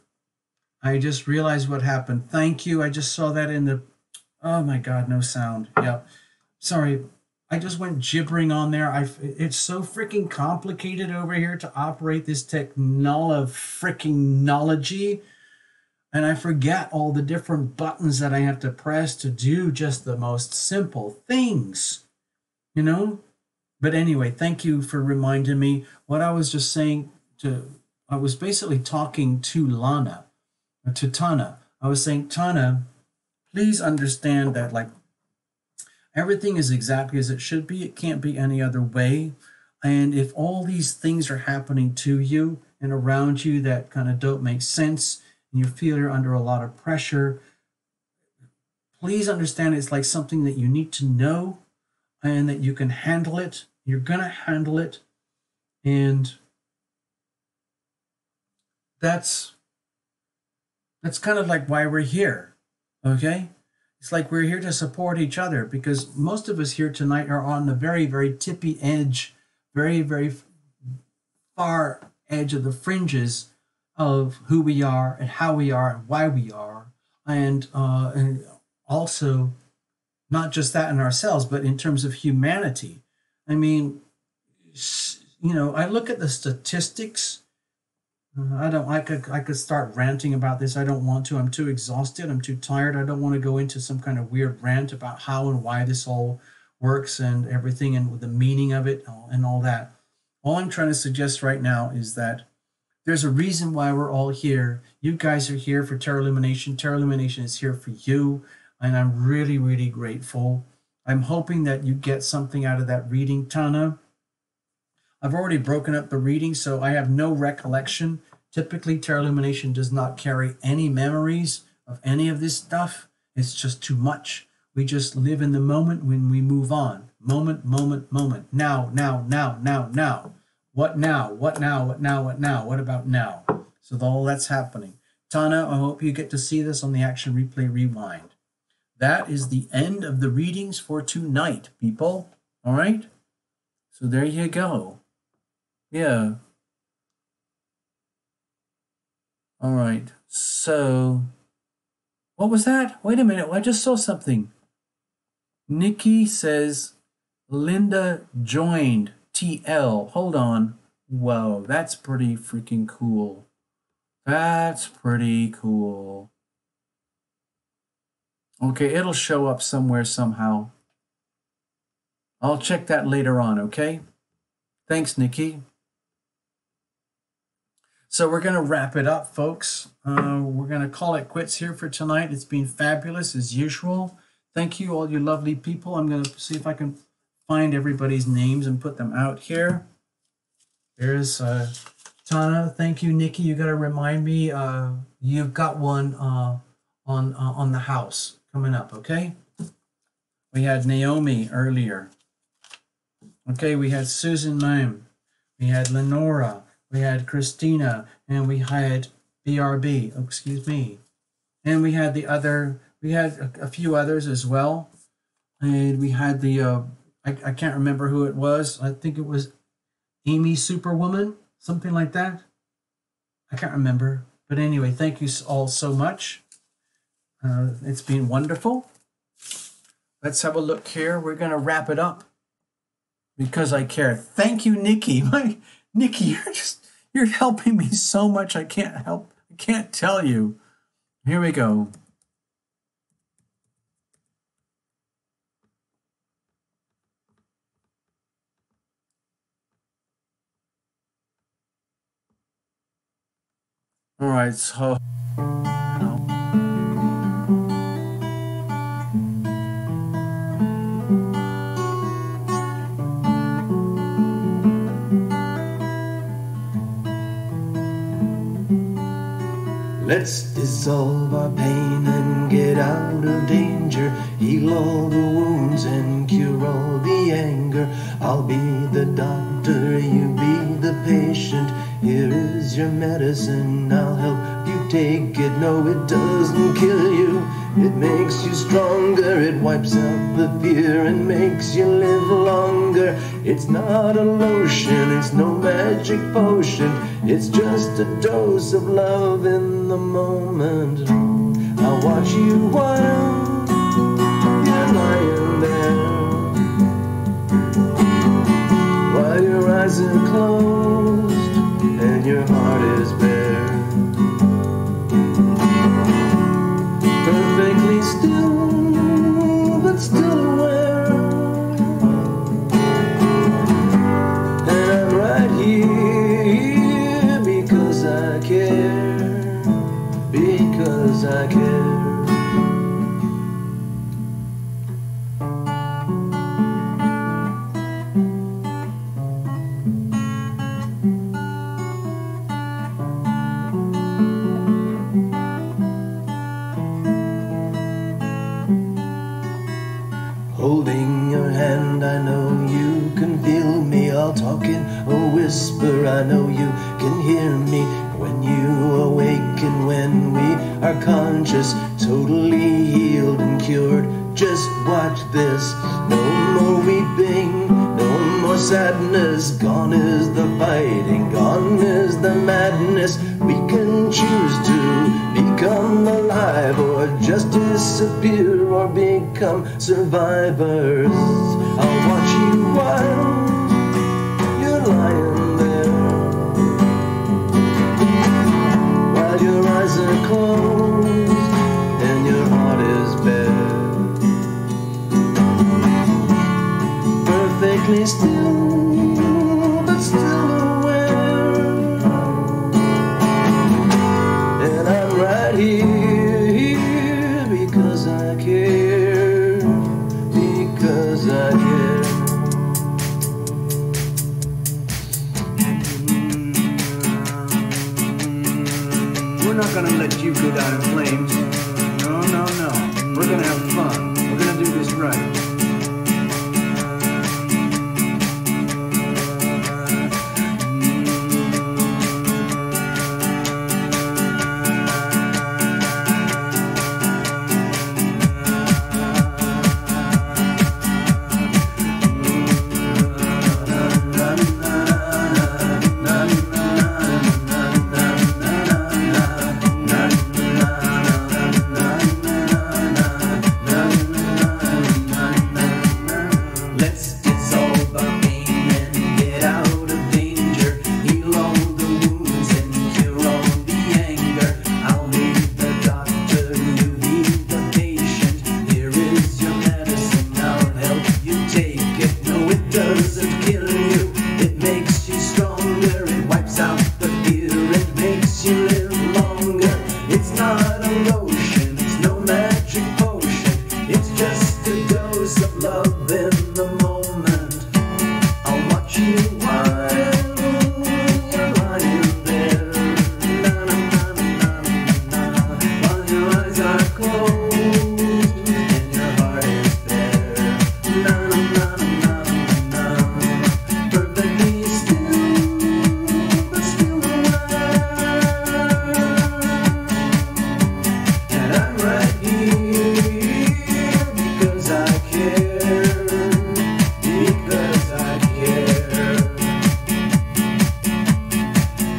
I just realized what happened. Thank you. I just saw that in the, oh my God, no sound. Yeah. Sorry. I just went gibbering on there. It's so freaking complicated over here to operate this freaking-nology. And I forget all the different buttons that I have to press to do just the most simple things, you know? But anyway, thank you for reminding me. What I was just saying I was basically talking to Tana. I was saying, Tana, please understand that, like, everything is exactly as it should be. It can't be any other way. And if all these things are happening to you and around you that kind of don't make sense, and you feel you're under a lot of pressure, please understand it's like something that you need to know and that you can handle it. You're going to handle it. And that's kind of like why we're here, okay? It's like we're here to support each other, because most of us here tonight are on the very, very tippy edge, very, very far edge of the fringes of who we are and how we are and why we are. And also, not just that in ourselves, but in terms of humanity. I mean, you know, I look at the statistics. I could start ranting about this. I don't want to. I'm too exhausted. I'm too tired. I don't want to go into some kind of weird rant about how and why this all works and everything and the meaning of it and all that. All I'm trying to suggest right now is that there's a reason why we're all here. You guys are here for Tarot Illumination. Tarot Illumination is here for you. And I'm really, really grateful. I'm hoping that you get something out of that reading, Tana. I've already broken up the reading, so I have no recollection. Typically, Tarot Illumination does not carry any memories of any of this stuff. It's just too much. We just live in the moment when we move on. Moment, moment, moment. Now, now, now, now, now. What now? What now? What now? What now? What about now? So all that's happening. Tana, I hope you get to see this on the Action Replay Rewind. That is the end of the readings for tonight, people. All right? So there you go. Yeah. All right. So, what was that? Wait a minute. I just saw something. Nikki says, Linda joined TL. Hold on. Whoa, that's pretty freaking cool. That's pretty cool. Okay, it'll show up somewhere somehow. I'll check that later on, okay? Thanks, Nikki. So we're going to wrap it up, folks. We're going to call it quits here for tonight. It's been fabulous as usual. Thank you, all you lovely people. I'm going to see if I can find everybody's names and put them out here. There's Tana. Thank you, Nikki. You got to remind me. You've got one on the house coming up. Okay. We had Naomi earlier. Okay. We had Susan Mime. We had Lenora. We had Christina, and we had BRB. Oh, excuse me. And we had the other. We had a few others as well. And we had the, I can't remember who it was. I think it was Amy Superwoman, something like that. I can't remember. But anyway, thank you all so much. It's been wonderful. Let's have a look here. We're going to wrap it up because I care. Thank you, Nikki. Nikki, you're helping me so much. I can't tell you. Here we go. All right, so let's dissolve our pain and get out of danger, heal all the wounds and cure all the anger. I'll be the doctor, you be the patient. Here is your medicine, I'll help you take it. No, it doesn't kill you, it makes you stronger. It wipes out the fear and makes you live longer. It's not a lotion, it's no magic potion. It's just a dose of love in the moment. I'll watch you while you're lying there, while your eyes are closed and your heart is bare. Perfectly still, but still aware. And I'm right here because I care, because I care. Holding your hand, I know you can feel me. I'll talk in a whisper, I know you can hear me. When you awaken, when we are conscious, totally healed and cured, just watch this. No more weeping, no more sadness. Gone is the fighting, gone is the madness. We can choose to become alive, or just disappear, or become survivors. I'll watch you while you're lying there, while your eyes are closed and your heart is bare. Perfectly still, but still aware. And I'm right here because I care, because I care. We're not gonna let you go down in flames. No, no, no. We're gonna have fun. We're gonna do this right. love in the moment. I'll watch you while you're lying there. Na na na na na na. While your eyes are closed and your heart is there. Na na na na na na. Perfectly still, but still aware. And I'm right here because I care. Because I care.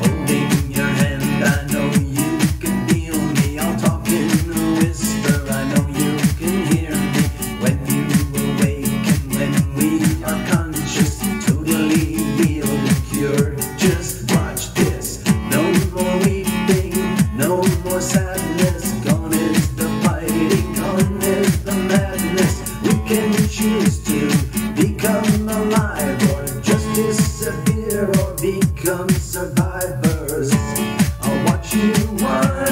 Holding your hand, I know you can feel me. I'll talk in a whisper, I know you can hear me. When you awaken, when we are conscious, totally healed and cured. Just watch this. No more weeping, no more sadness. Gone is the fighting, gone is the madness. We can choose to become alive or just disappear or become survivors. I'll watch you while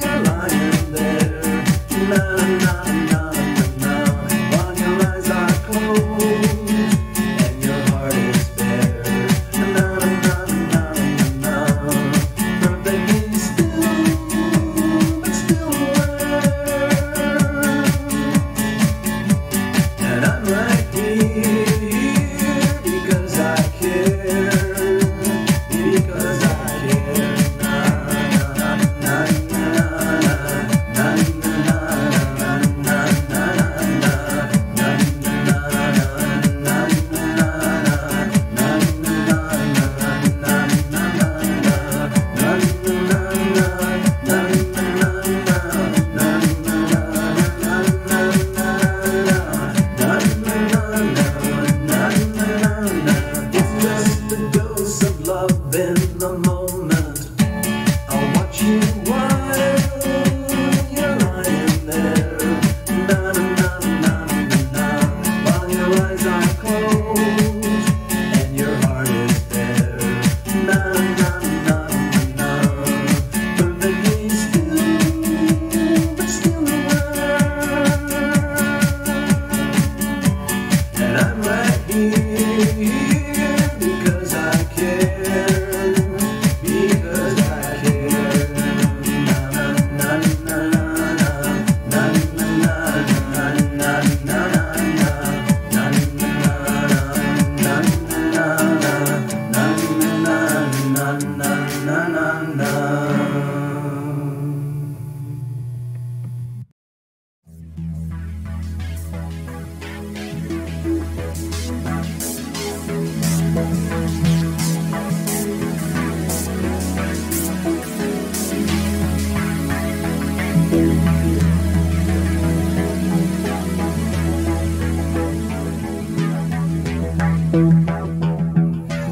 you're lying there. Na na na na na. While your eyes are closed and your heart is bare. Na na na na na. Perfectly still, but still aware. And I'm right here because I care. Because I care. Na na na na na na na na na It's just the dose of love in the moment. I'll watch you while you're lying there. Na na na na na. While your eyes are closed and your heart is there. Na na na na. Perfectly still, but still aware. And I'm right here because I care. Because I care. Na na na na na na na na na na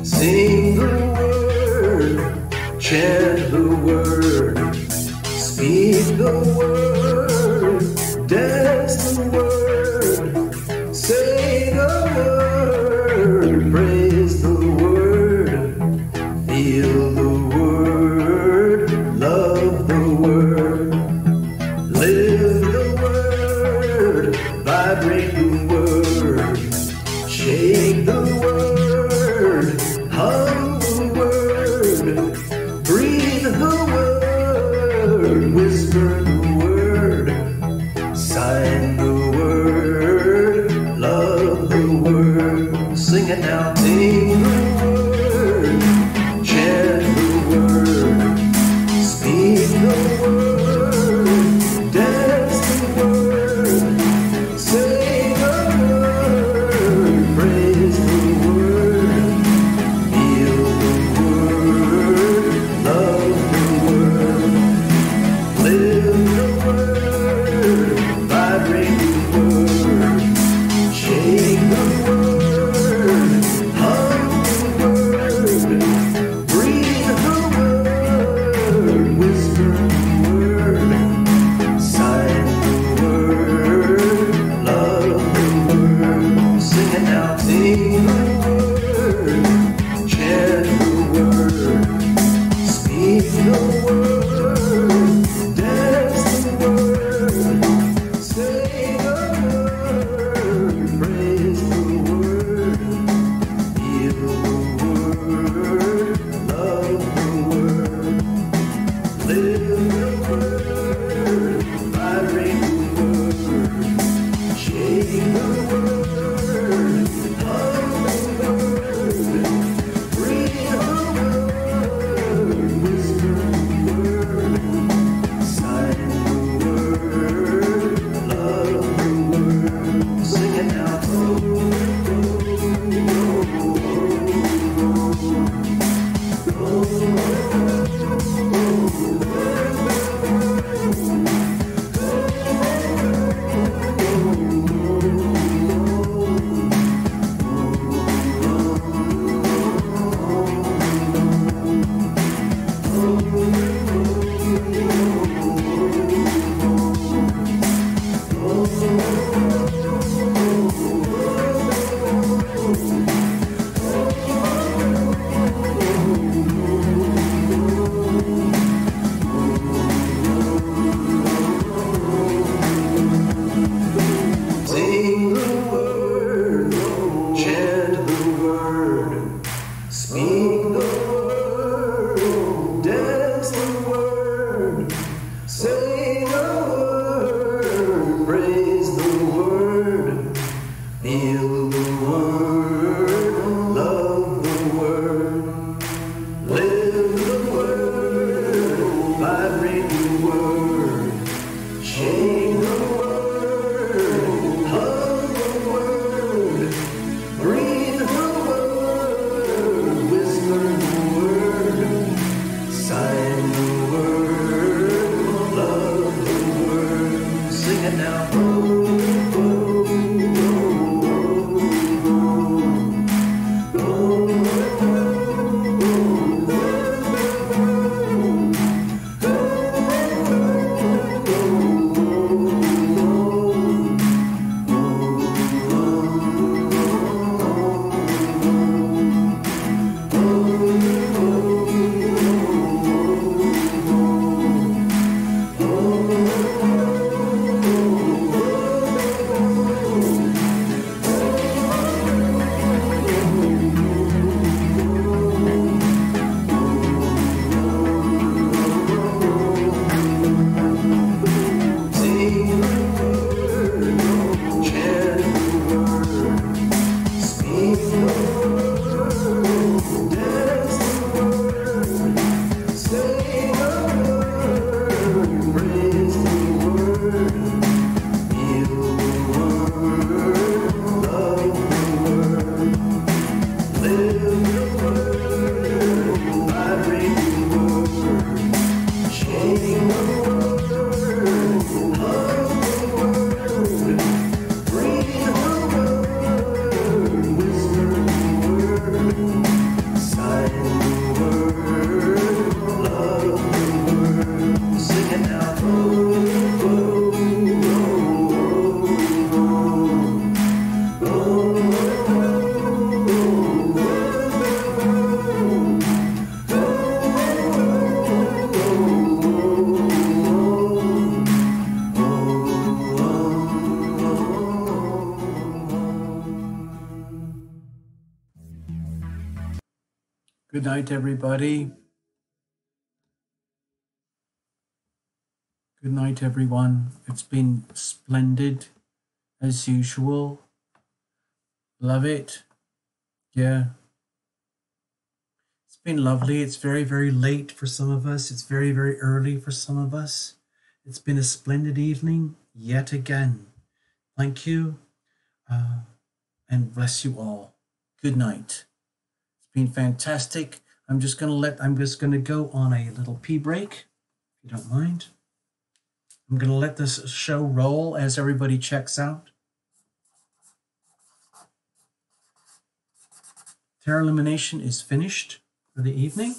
Sing the word, chant the word, speak the word, dance the word, say the word, praise the word, feel the word, love the word, live the word, vibrate the word, shake the word, hum the word, breathe the word, whisper the word, sign the word, love the word. Sing it now. Sing the word, chant the word, speak the word, dance the word, say the word, praise the word, feel the word, love the word, live the word, vibrate the word, shake the word, Good night, everybody. Good night, everyone. It's been splendid, as usual. Love it. Yeah. It's been lovely. It's very, very late for some of us. It's very, very early for some of us. It's been a splendid evening yet again. Thank you, and bless you all. Good night. It's been fantastic. I'm just gonna go on a little pee break, if you don't mind. I'm gonna let this show roll as everybody checks out. Terra Lumination is finished for the evening.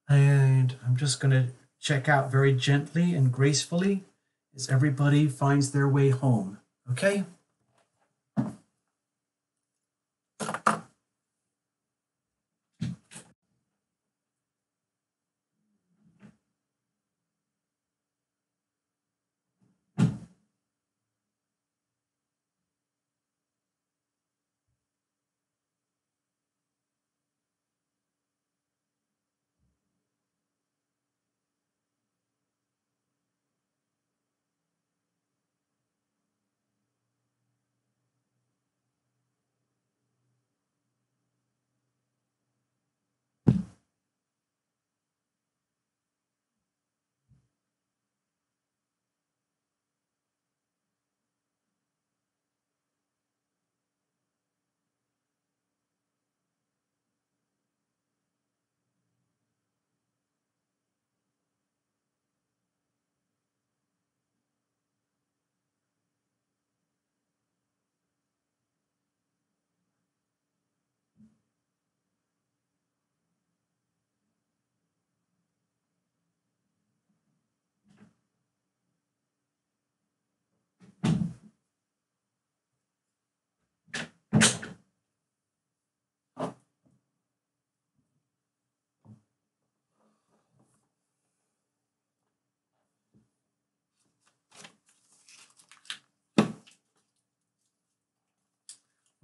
And I'm just gonna check out very gently and gracefully as everybody finds their way home. Okay?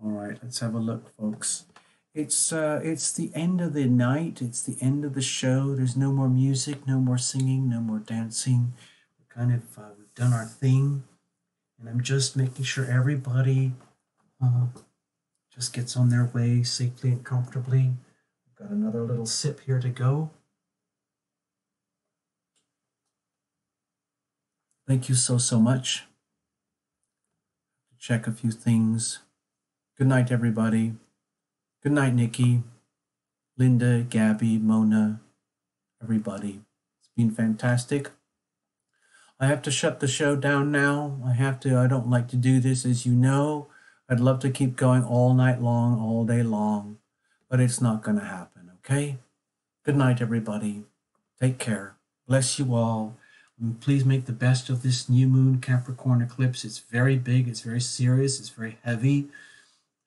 All right, let's have a look, folks. It's the end of the night. It's the end of the show. There's no more music, no more singing, no more dancing. We're kind of we've done our thing, and I'm just making sure everybody just gets on their way safely and comfortably. Got another little sip here to go. Thank you so much. Check a few things. Good night, everybody. Good night, Nikki, Linda, Gabby, Mona, everybody. It's been fantastic. I have to shut the show down now. I don't like to do this, as you know. I'd love to keep going all night long, all day long, but it's not going to happen, okay? Good night, everybody. Take care. Bless you all. And please make the best of this new moon Capricorn eclipse. It's very big, it's very serious, it's very heavy,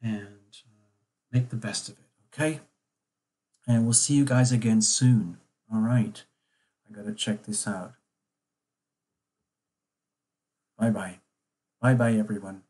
and make the best of it, okay? And we'll see you guys again soon. All right. I got to check this out. Bye-bye. Bye-bye, everyone.